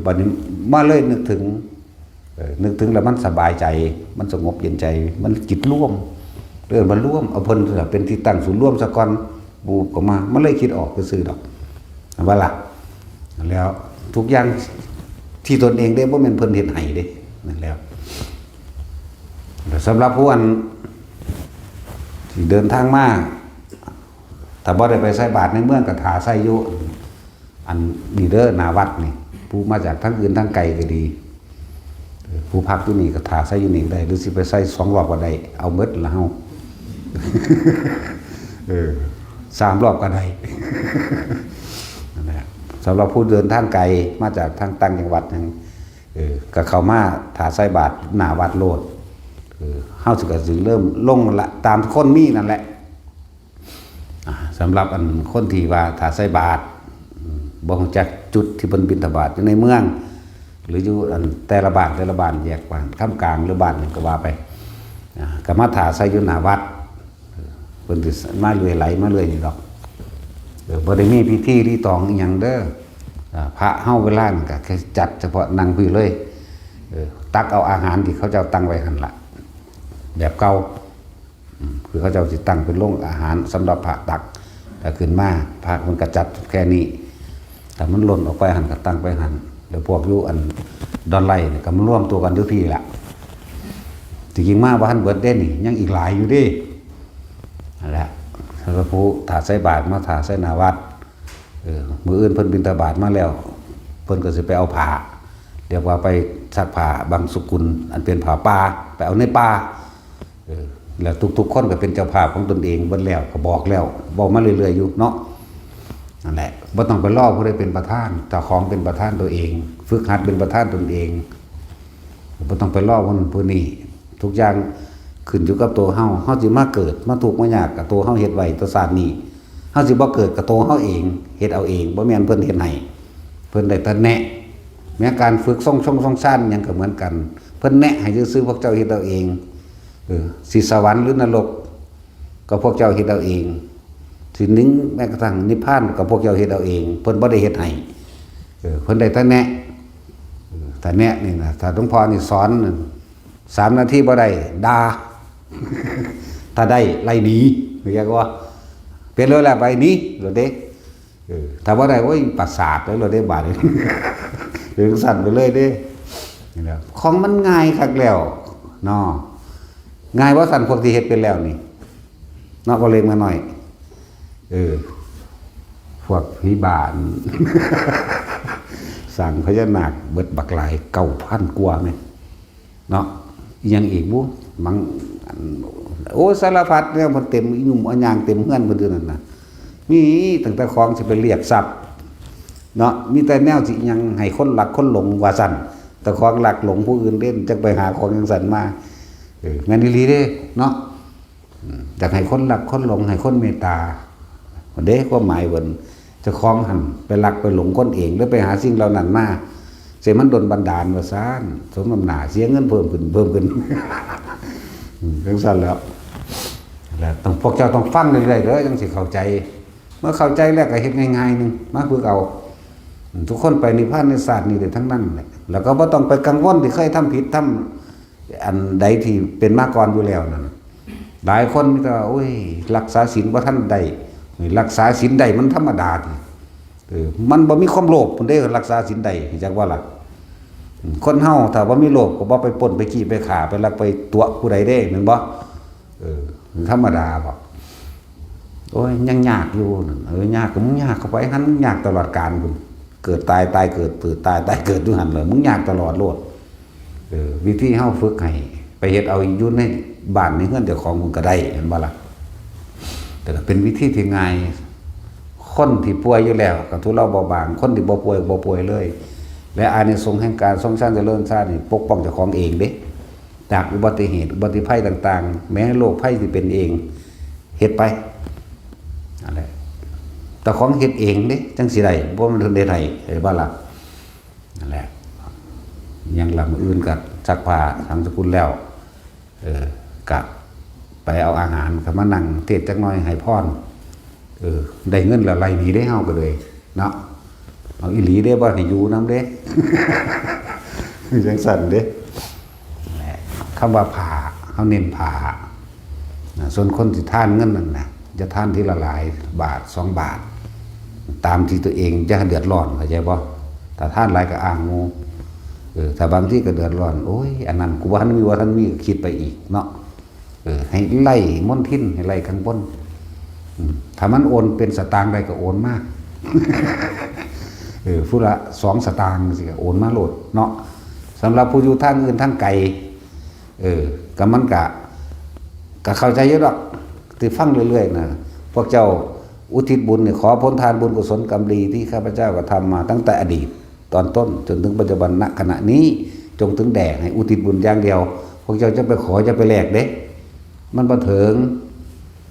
บัดนี้มาเลยนึกถึงแล้วมันสบายใจมันสงบเย็นใจมันจิตร่วมเรื่องมันร่วมเอาเพิ่นเป็นที่ตั้งศูนย์ร่วมซะก่อนบูบก็มามันเลยคิดออกซื่อๆดอกว่าล่ะแล้วทุกอย่างที่ตนเองได้บ่แม่นเพิ่นเฮ็ดให้เด้นั่นแล้วสำหรับผู้อันที่เดินทางมาถ้าบ่ได้ไปใส่บาตรในเมืองก็ถาใส่อยู่อันนี่เด้อหน้าวัดนี่ ผู้มาจากทั้งอื่นทั้งไกลก็ดีผู้พักที่นี่ก็ถาใส่อยู่นี่ได้หรือสิไปใส่2 รอบก็ได้เอาหมดละเฮา 3 รอบก็ได้ นั่นแหละสำหรับผู้เดินทางไกลมาจากทางต่างจังหวัดนึงก็เข้ามาถาใส่บาตรหน้าวัดโลดเฮาสิก็สิเริ่มลงละตามคนมีนั่นแหละสำหรับอันคนที่ว่าถาใส่บาตรบ่ฮู้จักจุดที่เพิ่นบิณฑบาตอยู่ในเมืองหรืออยู่อันแต่ละบ้านแยกบ้านท่ามกลางหรือบ้านนึงก็ว่าไปก็มาถาใส่อยู่หน้าวัดเพิ่นสิมาเรื่อยไหลมาเรื่อยนี่ดอกบ่ได้มีพิธีรีตองอีหยังเด้อพระเฮาเวลานี่ก็แค่จัดเฉพาะนั่งพี่เลยตักเอาอาหารที่เขาเจ้าตั้งไว้หั่นล่ะแบบเก่าคือเขาเจ้าสิตั้งเป็นโรงอาหารสำหรับพระตักถ้าขึ้นมาพระมันก็จัดแค่นี้แต่มันหล่นออกไปหั่นก็ตั้งไปหั่นเดี๋ยวพวกอยู่อันดอนไล่นี่ก็มาร่วมตัวกันอยู่พี่ล่ะจริงๆมาว่าท่านเบิดเด่นนี่ยังอีกหลายอยู่ดินั่นแหละพระผู้ถาใส่บาตรมาถาใส่หน้าวัดมื้ออื่นเพิ่นบิณฑบาตมาแล้วเพิ่นก็สิไปเอาผ้าเรียกว่าไปซักผ้าบางสุกุลอันเป็นผ้าป่าไปเอาในป่าแล้วทุกๆคนก็เป็นเจ้าภาพของตนเองเบิดแล้วก็บอกแล้วบอกมาเรื่อยๆอยู่เนาะนั่นแหละบ่ต้องไปรอผู้ใดเป็นประธานเจ้าของเป็นประธานตัวเองฝึกหัดเป็นประธานตนเองบ่ต้องไปรอคนผู้นี้ทุกอย่างขึ้นอยู่กับตัวเฮาสิมาเกิดมาทุกข์มายากกับตัวเฮาเฮ็ดไว้ตัวศาสตร์นี้เฮาสิบ่เกิดกับตัวเฮาเองเฮ็ดเอาเองบ่แม่นเพิ่นเฮ็ดให้เพิ่นได้แต่แนะแม้การฝึกทรงซ่านหยังก็เหมือนกันเพิ่นแนะให้ซื่อๆพวกเจ้าเฮ็ดเอาเองสิสวรรค์หรือนรกก็พวกเจ้าเฮ็ดเอาเองสินึงแม้กระทั่งนิพพานก็พวกเจ้าเฮ็ดเอาเองเพิ่นบ่ได้เฮ็ดให้เพิ่นได้แต่แนะแต่แนะนี่นะถ้าหลวงพ่อนี่สอน3 นาทีบ่ได้ด่า ถ้าได้ไล่หนีเรียกว่าเป็นเลยแหละไปหนีโลดเด้ถ้าบ่ได้โอ้ยประสาทเลยโลดเด้บาดนี้ ถึงสั่นไปเลยเด้นี่แหละของมันง่ายคักแล้วเนาะง่ายบ่สั่นพวกที่เฮ็ดเป็นแล้วนี่เนาะบ่เล็กมาหน่อยพวกผีบาน สั่งพญานาคเบิดบักหลาย 9,000 กว่าแม่เนาะอีหยังอีกบ่มังโอ้สารพัดเนี่ยมันเต็มอีหนุ่มอันยางเต็มเฮือนเพิ่นอยู่นั่นน่ะมีตั้งแต่ของสิไปเรียกทรัพย์เนาะมีแต่แนวสิยังให้คนรักคนหลงว่าซั่นแต่ของรักหลงผู้อื่นเล่นจักไปหาของจังซั่นมาแม่นอีหลีเด้เนาะอยากให้คนรักคนหลงให้คนเมตตาเด้ความหมายเพิ่นจะคล้องหั่นไปรักไปหลงคนเองหรือไปหาสิ่งเหล่านั้นมาเสียมันดลบันดาลว่าซ่านสมน้ำหน้าเสียเงินเพิ่มขึ้นจังซั่นแล้วต้องพวกเจ้าต้องฟังเรื่อยๆเด้อจังสิเข้าใจเมื่อเข้าใจแล้วก็เฮ็ดง่ายๆนึงมาฝึกเอาทุกคนไปนิพพานในศาสตร์นี้ได้ทั้งนั้นแหละแล้วก็บ่ต้องไปกังวลที่เคยทำผิดทำอันใดที่เป็นมาก่อนอยู่แล้วนั่นหลายคนก็โอ้ยรักษาศีลบ่ทันได้รักษาศีลได้มันธรรมดามันบ่มีความโลภพุ่นเด้รักษาศีลได้จักว่าล่ะคนเฮาถ้าบ่มีโลภก็บ่ไปปล้นไปขี้ไปฆ่าไปลักไปตัวผู้ใดเด้แม่นบ่ธรรมดาบ่โอ้ยยังยากอยู่นั่นยากก็มึงยากเข้าไปหั่นยากตลอดกาลพุ่นเกิดตายตายเกิดเกิดตายตายเกิดอยู่หั่นเลยมึงยากตลอดโลดวิธีเฮาฝึกให้ไปเฮ็ดเอาอยู่ในบ้านในเฮือนเจ้าของมึงก็ได้เห็นบ่ล่ะแต่ก็เป็นวิธีที่ง่ายคนที่ป่วยอยู่แล้วก็ทุเลาเบาบางคนที่บ่ป่วยเลยและอานิสงส์แห่งการทรงสร้างเจริญชาตินี่ปกป้องเจ้าของเองเด้จากอุบัติเหตุอุบัติภัยต่างๆแม้โรคภัยที่เป็นเองเฮ็ดไปนั่นแหละแต่ของเฮ็ดเองเด้จังสิได้บ่มันถึงได้ไดเห็นบ่ล่ะนั่นแหละยังละมื้ออื่นก็ซักผ้าทำสกุลแล้วก็ไปเอาอาหารก็มานั่งเทศจักหน่อยให้พรได้เงินแล้วไล่หนีได้เฮาก็เลยเนาะเอาอีหลีเด้บ่ให้อยู่นำเด้ จังซั่นเด้แหละคำว่าผ่าเฮาเน้นผ่าส่วนคนที่ทานเงินนั่นน่ะจะทานทีละหลายบาท2 บาทตามที่ตัวเองจะเดือดร้อนเข้าใจบ่ถ้าทานหลายก็อ้างงูถ้าบางที่ก็เดือดร้อนโอ้ยอันนั้นกูว่าท่านมีคิดไปอีกเนาะให้ไล่มนทินให้ไล่ข้างบนถ้ามันโอนเป็นสตางค์ได้ก็โอนมาก ผู้ละ2 สตางค์สิโอนมาโหลดเนาะสำหรับผู้อยู่ทางอื่นทางไกลก็มันก็เข้าใจเยอะดอกที่ฟังเรื่อยๆนะพวกเจ้าอุทิศบุญเนี่ยขอผลทานบุญกุศลกรรมดีที่ข้าพเจ้าก็ทำมาตั้งแต่อดีตตอนต้นจนถึงปัจจุบันณขณะนี้จงถึงแด่ให้อุทิศบุญอย่างเดียวพวกเจ้าจะไปขอจะไปแลกเด้มันบ่ถึง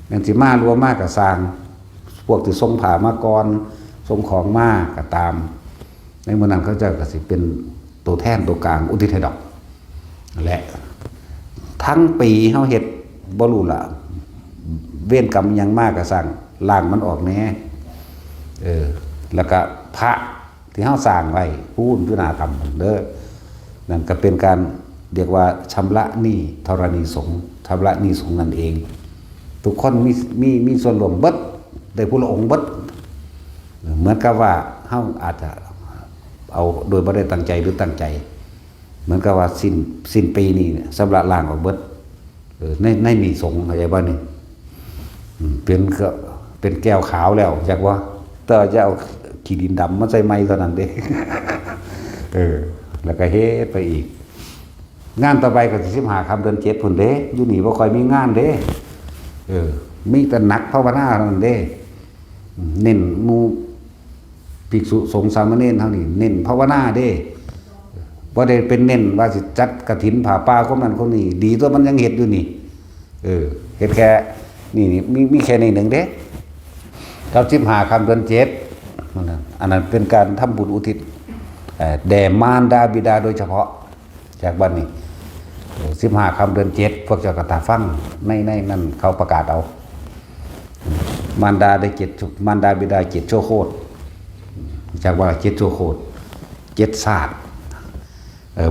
อย่างสิมารัวมากก็สร้างพวกที่ส่งผ่ามาก่อนส่งของมาก็ตามในเมื่อนั้นเขาเจ้าก็สิเป็นตัวแทนตัวกลางอุทิศให้ดอกและทั้งปีเฮาเฮ็ดบ่รู้ล่ะเวรกรรมยังมากก็สร้างล้างมันออกแน่แล้วก็พระที่เฮาสร้างไว้ผู้พิจารณาธรรมเด้อนั่นก็เป็นการเรียกว่าชำระหนี้ธรณีสงฆ์ชำระหนี้สงฆ์นั่นเองทุกคนมีส่วนร่วมเบิดได้ผู้ละองค์เบิดเหมือนกับว่าเฮาอาจจะเอาโดยบ่ได้ตั้งใจหรือตั้งใจเหมือนกับว่าสิ้นปีนี้ชำระล้างออกเบิดในหนี้สงฆ์เข้าใจบ่นี่เป็นแก้วขาวแล้วจากว่าแต่จะเอาขี้ดินดำมาใส่ไม้เท่านั้นเด้แล้วก็เฮ็ดไปอีกงานต่อไปก็สิ15 ค่ำเดือน 7พุ่นเด้อยู่นี่บ่ค่อยมีงานเด้มีแต่นักภาวนาเท่านั้นเด้เน้นหมู่ภิกษุสงฆ์สามเณรเท่านี้เน้นภาวนาเด้บ่ได้เป็นเน้นว่าสิจัดกฐินผ้าป่าคนนั้นคนนี้ดีตัวมันยังเฮ็ดอยู่นี่เฮ็ดแค่นี่มีแค่นี้หนึ่งเด้กับ15 ค่ำเดือน 7อันนั้นเป็นการทำบุญอุทิศแด่มารดาบิดาโดยเฉพาะจากวันนี้15 ค่ำเดือน 7พวกเจ้ากระตาฟังในนั่นเขาประกาศเอามารดาได้7มารดาบิดา7ชั่วโคตรจากว่า7ชั่วโคตร7ศาสตร์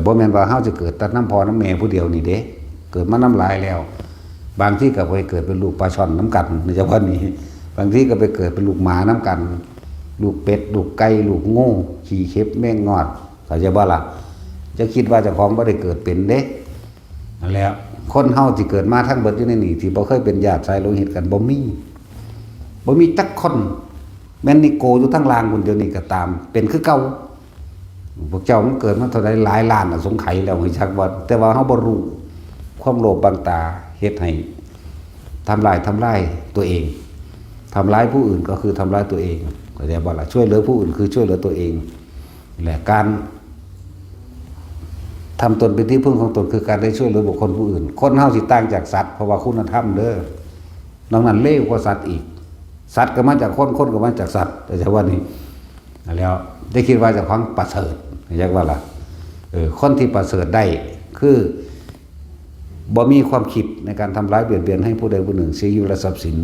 บ่แม่นว่าเฮาจะเกิดแต่น้ำพ่อน้ำแม่ผู้เดียวนี่เด้เกิดมาน้ำลายแล้วบางที่ก็ไปเกิดเป็นลูกปลาช่อนน้ำกันในเฉพาะนี้บางที่ก็ไปเกิดเป็นลูกหมาน้ำกันลูกเป็ดลูกไก่ลูกโง่ขี้เข็บแม่งงอดเข้าใจบ่ล่ะจะคิดว่าเจ้าของบ่ได้เกิดเป็นเด้นั่นแหละคนเฮาที่เกิดมาทั้งเบิดอยู่ในนี่ที่บ่เคยเป็นญาติสายโลหิตกันบ่มีจักคนแม่นนิโกอยู่ทั้งลางคนเดียวนี่ก็ตามเป็นคือเก่าพวกเจ้ามันเกิดมาเท่าใดหลายล้านสงไขแล้วให้ชักว่าแต่ว่าเฮาบ่รู้ความโลภบังตาเฮ็ดให้ทำลายตัวเองทำร้ายผู้อื่นก็คือทำร้ายตัวเองเข้าใจบ่ล่ะช่วยเหลือผู้อื่นคือช่วยเหลือตัวเองและการทำตนเป็นที่พึ่งของตนคือการได้ช่วยเหลือบุคคลผู้อื่นคนเฮาสิต่างจากสัตว์เพราะว่าคุณธรรมเด้อนอกนั้นเลวกว่าสัตว์อีกสัตว์ก็มาจากคนก็มาจากสัตว์แต่ว่านี่แล้วได้คิดว่าจะของประเสริฐเรียกว่าล่ะคนที่ประเสริฐได้คือบ่มีความคิดในการทำร้ายเบียดเบียนให้ผู้ใดผู้หนึ่งเสียชีวิตและทรัพย์สิน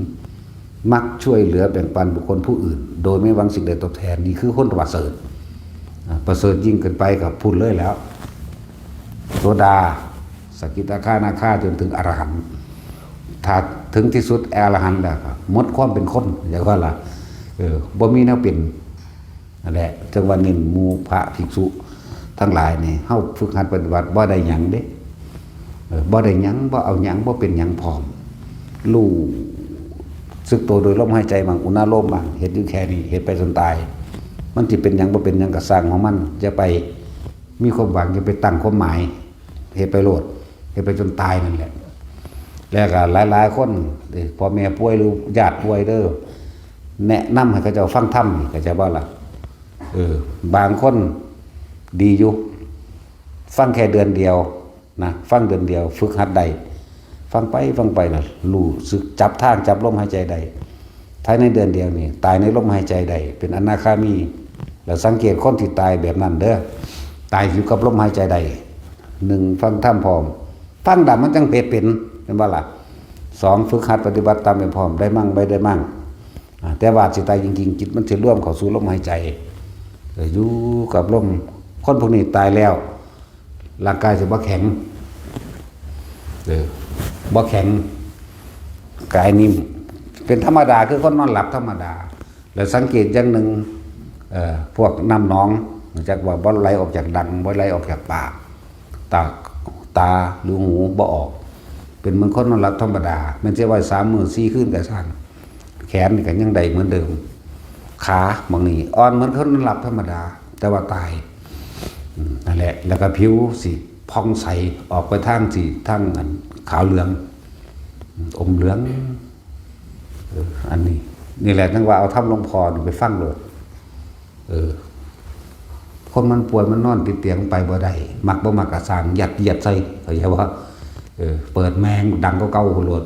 มักช่วยเหลือแบ่งปันบุคคลผู้อื่นโดยไม่หวังสิ่งใดตอบแทนนี่คือคนประเสริฐยิ่งเกินไปกับพูดเลยแล้วโสดาสกิทาคานาคาจนถึงอรหันต์ถ้าถึงที่สุดอรหันต์แล้วหมดความเป็นคนอย่างว่าล่ะบ่มีแนวเป็นนั่นแหละจังว่านินหมู่พระภิกษุทั้งหลายนี่เฮาฝึกหัดปฏิบัติบ่ได้หยังเด้บ่ได้หยังบ่เอาหยังบ่เป็นหยังพร้อมรู้สึกตัวโดยลมหายใจบางอุณาโลมบางเฮ็ดอยู่แค่นี้เฮ็ดไปจนตายมันสิเป็นหยังบ่เป็นหยังก็สร้างของมันอย่าไปมีความหวังอย่าไปตั้งความหมายเฮ็ดไปโลดเฮ็ดไปจนตายนั่นแหละแล้วก็หลายๆคนพ่อแม่ป่วยหรือญาติป่วยเด้อแนะนำให้เขาเจ้าฟังธรรมนี่เข้าใจบ่ล่ะบางคนดีอยู่ฟังแค่เดือนเดียวนะฟังเดือนเดียวฝึกหัดได้ฟังไปน่ะรู้สึกจับทางจับลมหายใจได้ภายในเดือนเดียวนี่ตายในลมหายใจได้เป็นอนาคามีแล้วสังเกตคนที่ตายแบบนั้นเด้อตายอยู่กับลมหายใจได้1ฟังธรรมพร้อมฟังดำมันจังเป็นบ่ล่ะ2ฝึกหัดปฏิบัติตามเป็นพร้อมได้มั่งไม่ได้มั่งแต่ว่าสิตายจริงๆจิตมันสิร่วมเข้าสู่ลมหายใจอยู่กับลมคนพวกนี้ตายแล้วร่างกายจะบ่แข็งบ่แข็งกายนิ่มเป็นธรรมดาคือคนนอนหลับธรรมดาแล้วสังเกตอย่างหนึ่งพวกน้ำหนองจากว่าบ่ไหลออกจากดังบ่ไหลออกจากปากตาหรือหูบ่ออกเป็นเหมือนคนนอนหลับธรรมดามันจะว่า3 มื้อ 4 คืนก็ช่างแขนนี่ก็ยังได้เหมือนเดิม ขาบางนี่อ่อนเหมือนคนหลับธรรมดา แต่ว่าตายนั่นแหละแล้วก็ผิวสีพองใสออกไปทางสีทางอันขาวเหลืองอมเหลืองอันนี้นี่แหละทั้งว่าเอาถ้ำหลวงพ่อไปฟังเลยคนมันป่วยมันนอนติดเตียงไปบ่ได้มักบ่มักกระสางยัดเยียดใส่เข้าใจว่าเปิดแมงดังก็เก่าโลด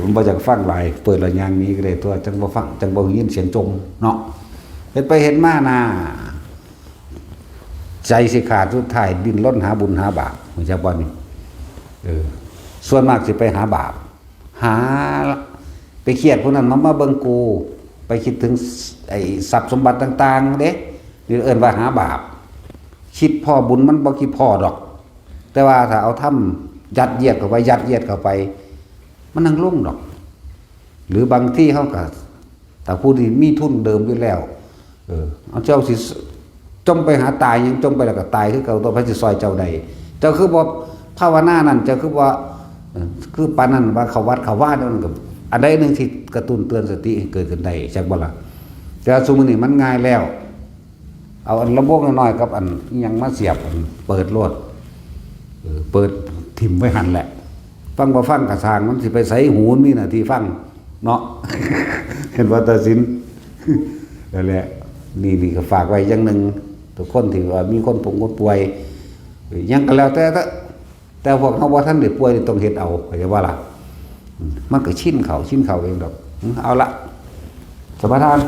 มันบ่จักฟังหลายเปิดละอย่างนี้ก็ได้ตัวจังบ่ฟังจังบ่ยินเสียงจมเนาะเฮ็ดไปเฮ็ดมาน่ะใจสิขาดสุดท้ายดิ้นรนหาบุญหาบาปเข้าใจบ่นี่ส่วนมากสิไปหาบาปหาไปเครียดพวกนั้นมาเบิ่งกูไปคิดถึงไอ้ทรัพย์สมบัติต่างๆเด้นี่เอิ้นว่าหาบาปคิดพ่อบุญมันบ่คิดพ่อดอก แต่ว่าถ้าเอาทำยัดเยียดเข้าไปยัดเยียดเข้าไปมันนั่งลงดอกหรือบางที่เขาก็แต่ผู้ที่มีทุนเดิมอยู่แล้วเอาเจ้าสิจมไปหาตายยังจมไปแล้วก็ตายคือเก่าตัวพระสิซอยเจ้าใดเจ้าคือบ่ภาวนานั่นเจ้าคือว่าคือปานนั้นว่าเขาวัดเขาว่านั่นก็อันใดนึงที่กระตุ้นเตือนสติให้เกิดขึ้นได้จักบ่ล่ะแต่สมมุตินี่มันง่ายแล้วเอาอันระบบน้อยๆกับอันยังมาเสียบอันเปิดโลดเปิดถิ่มไว้หันแหละฟังบ่ฟังกระสางมันสิไปใส่หูนี่น่ะที่ฟังเนาะ เห็นว่าตัดสินนั่นแหละนี่ก็ฝากไว้อย่างนึงทุกคนที่ว่ามีคนป่วยยังก็แล้วแต่พวกเฮาบ่ทันได้ป่วยต้องเฮ็ดเอาเข้าใจว่าล่ะมันก็ชินเขาเองดอกเอาละสมทาน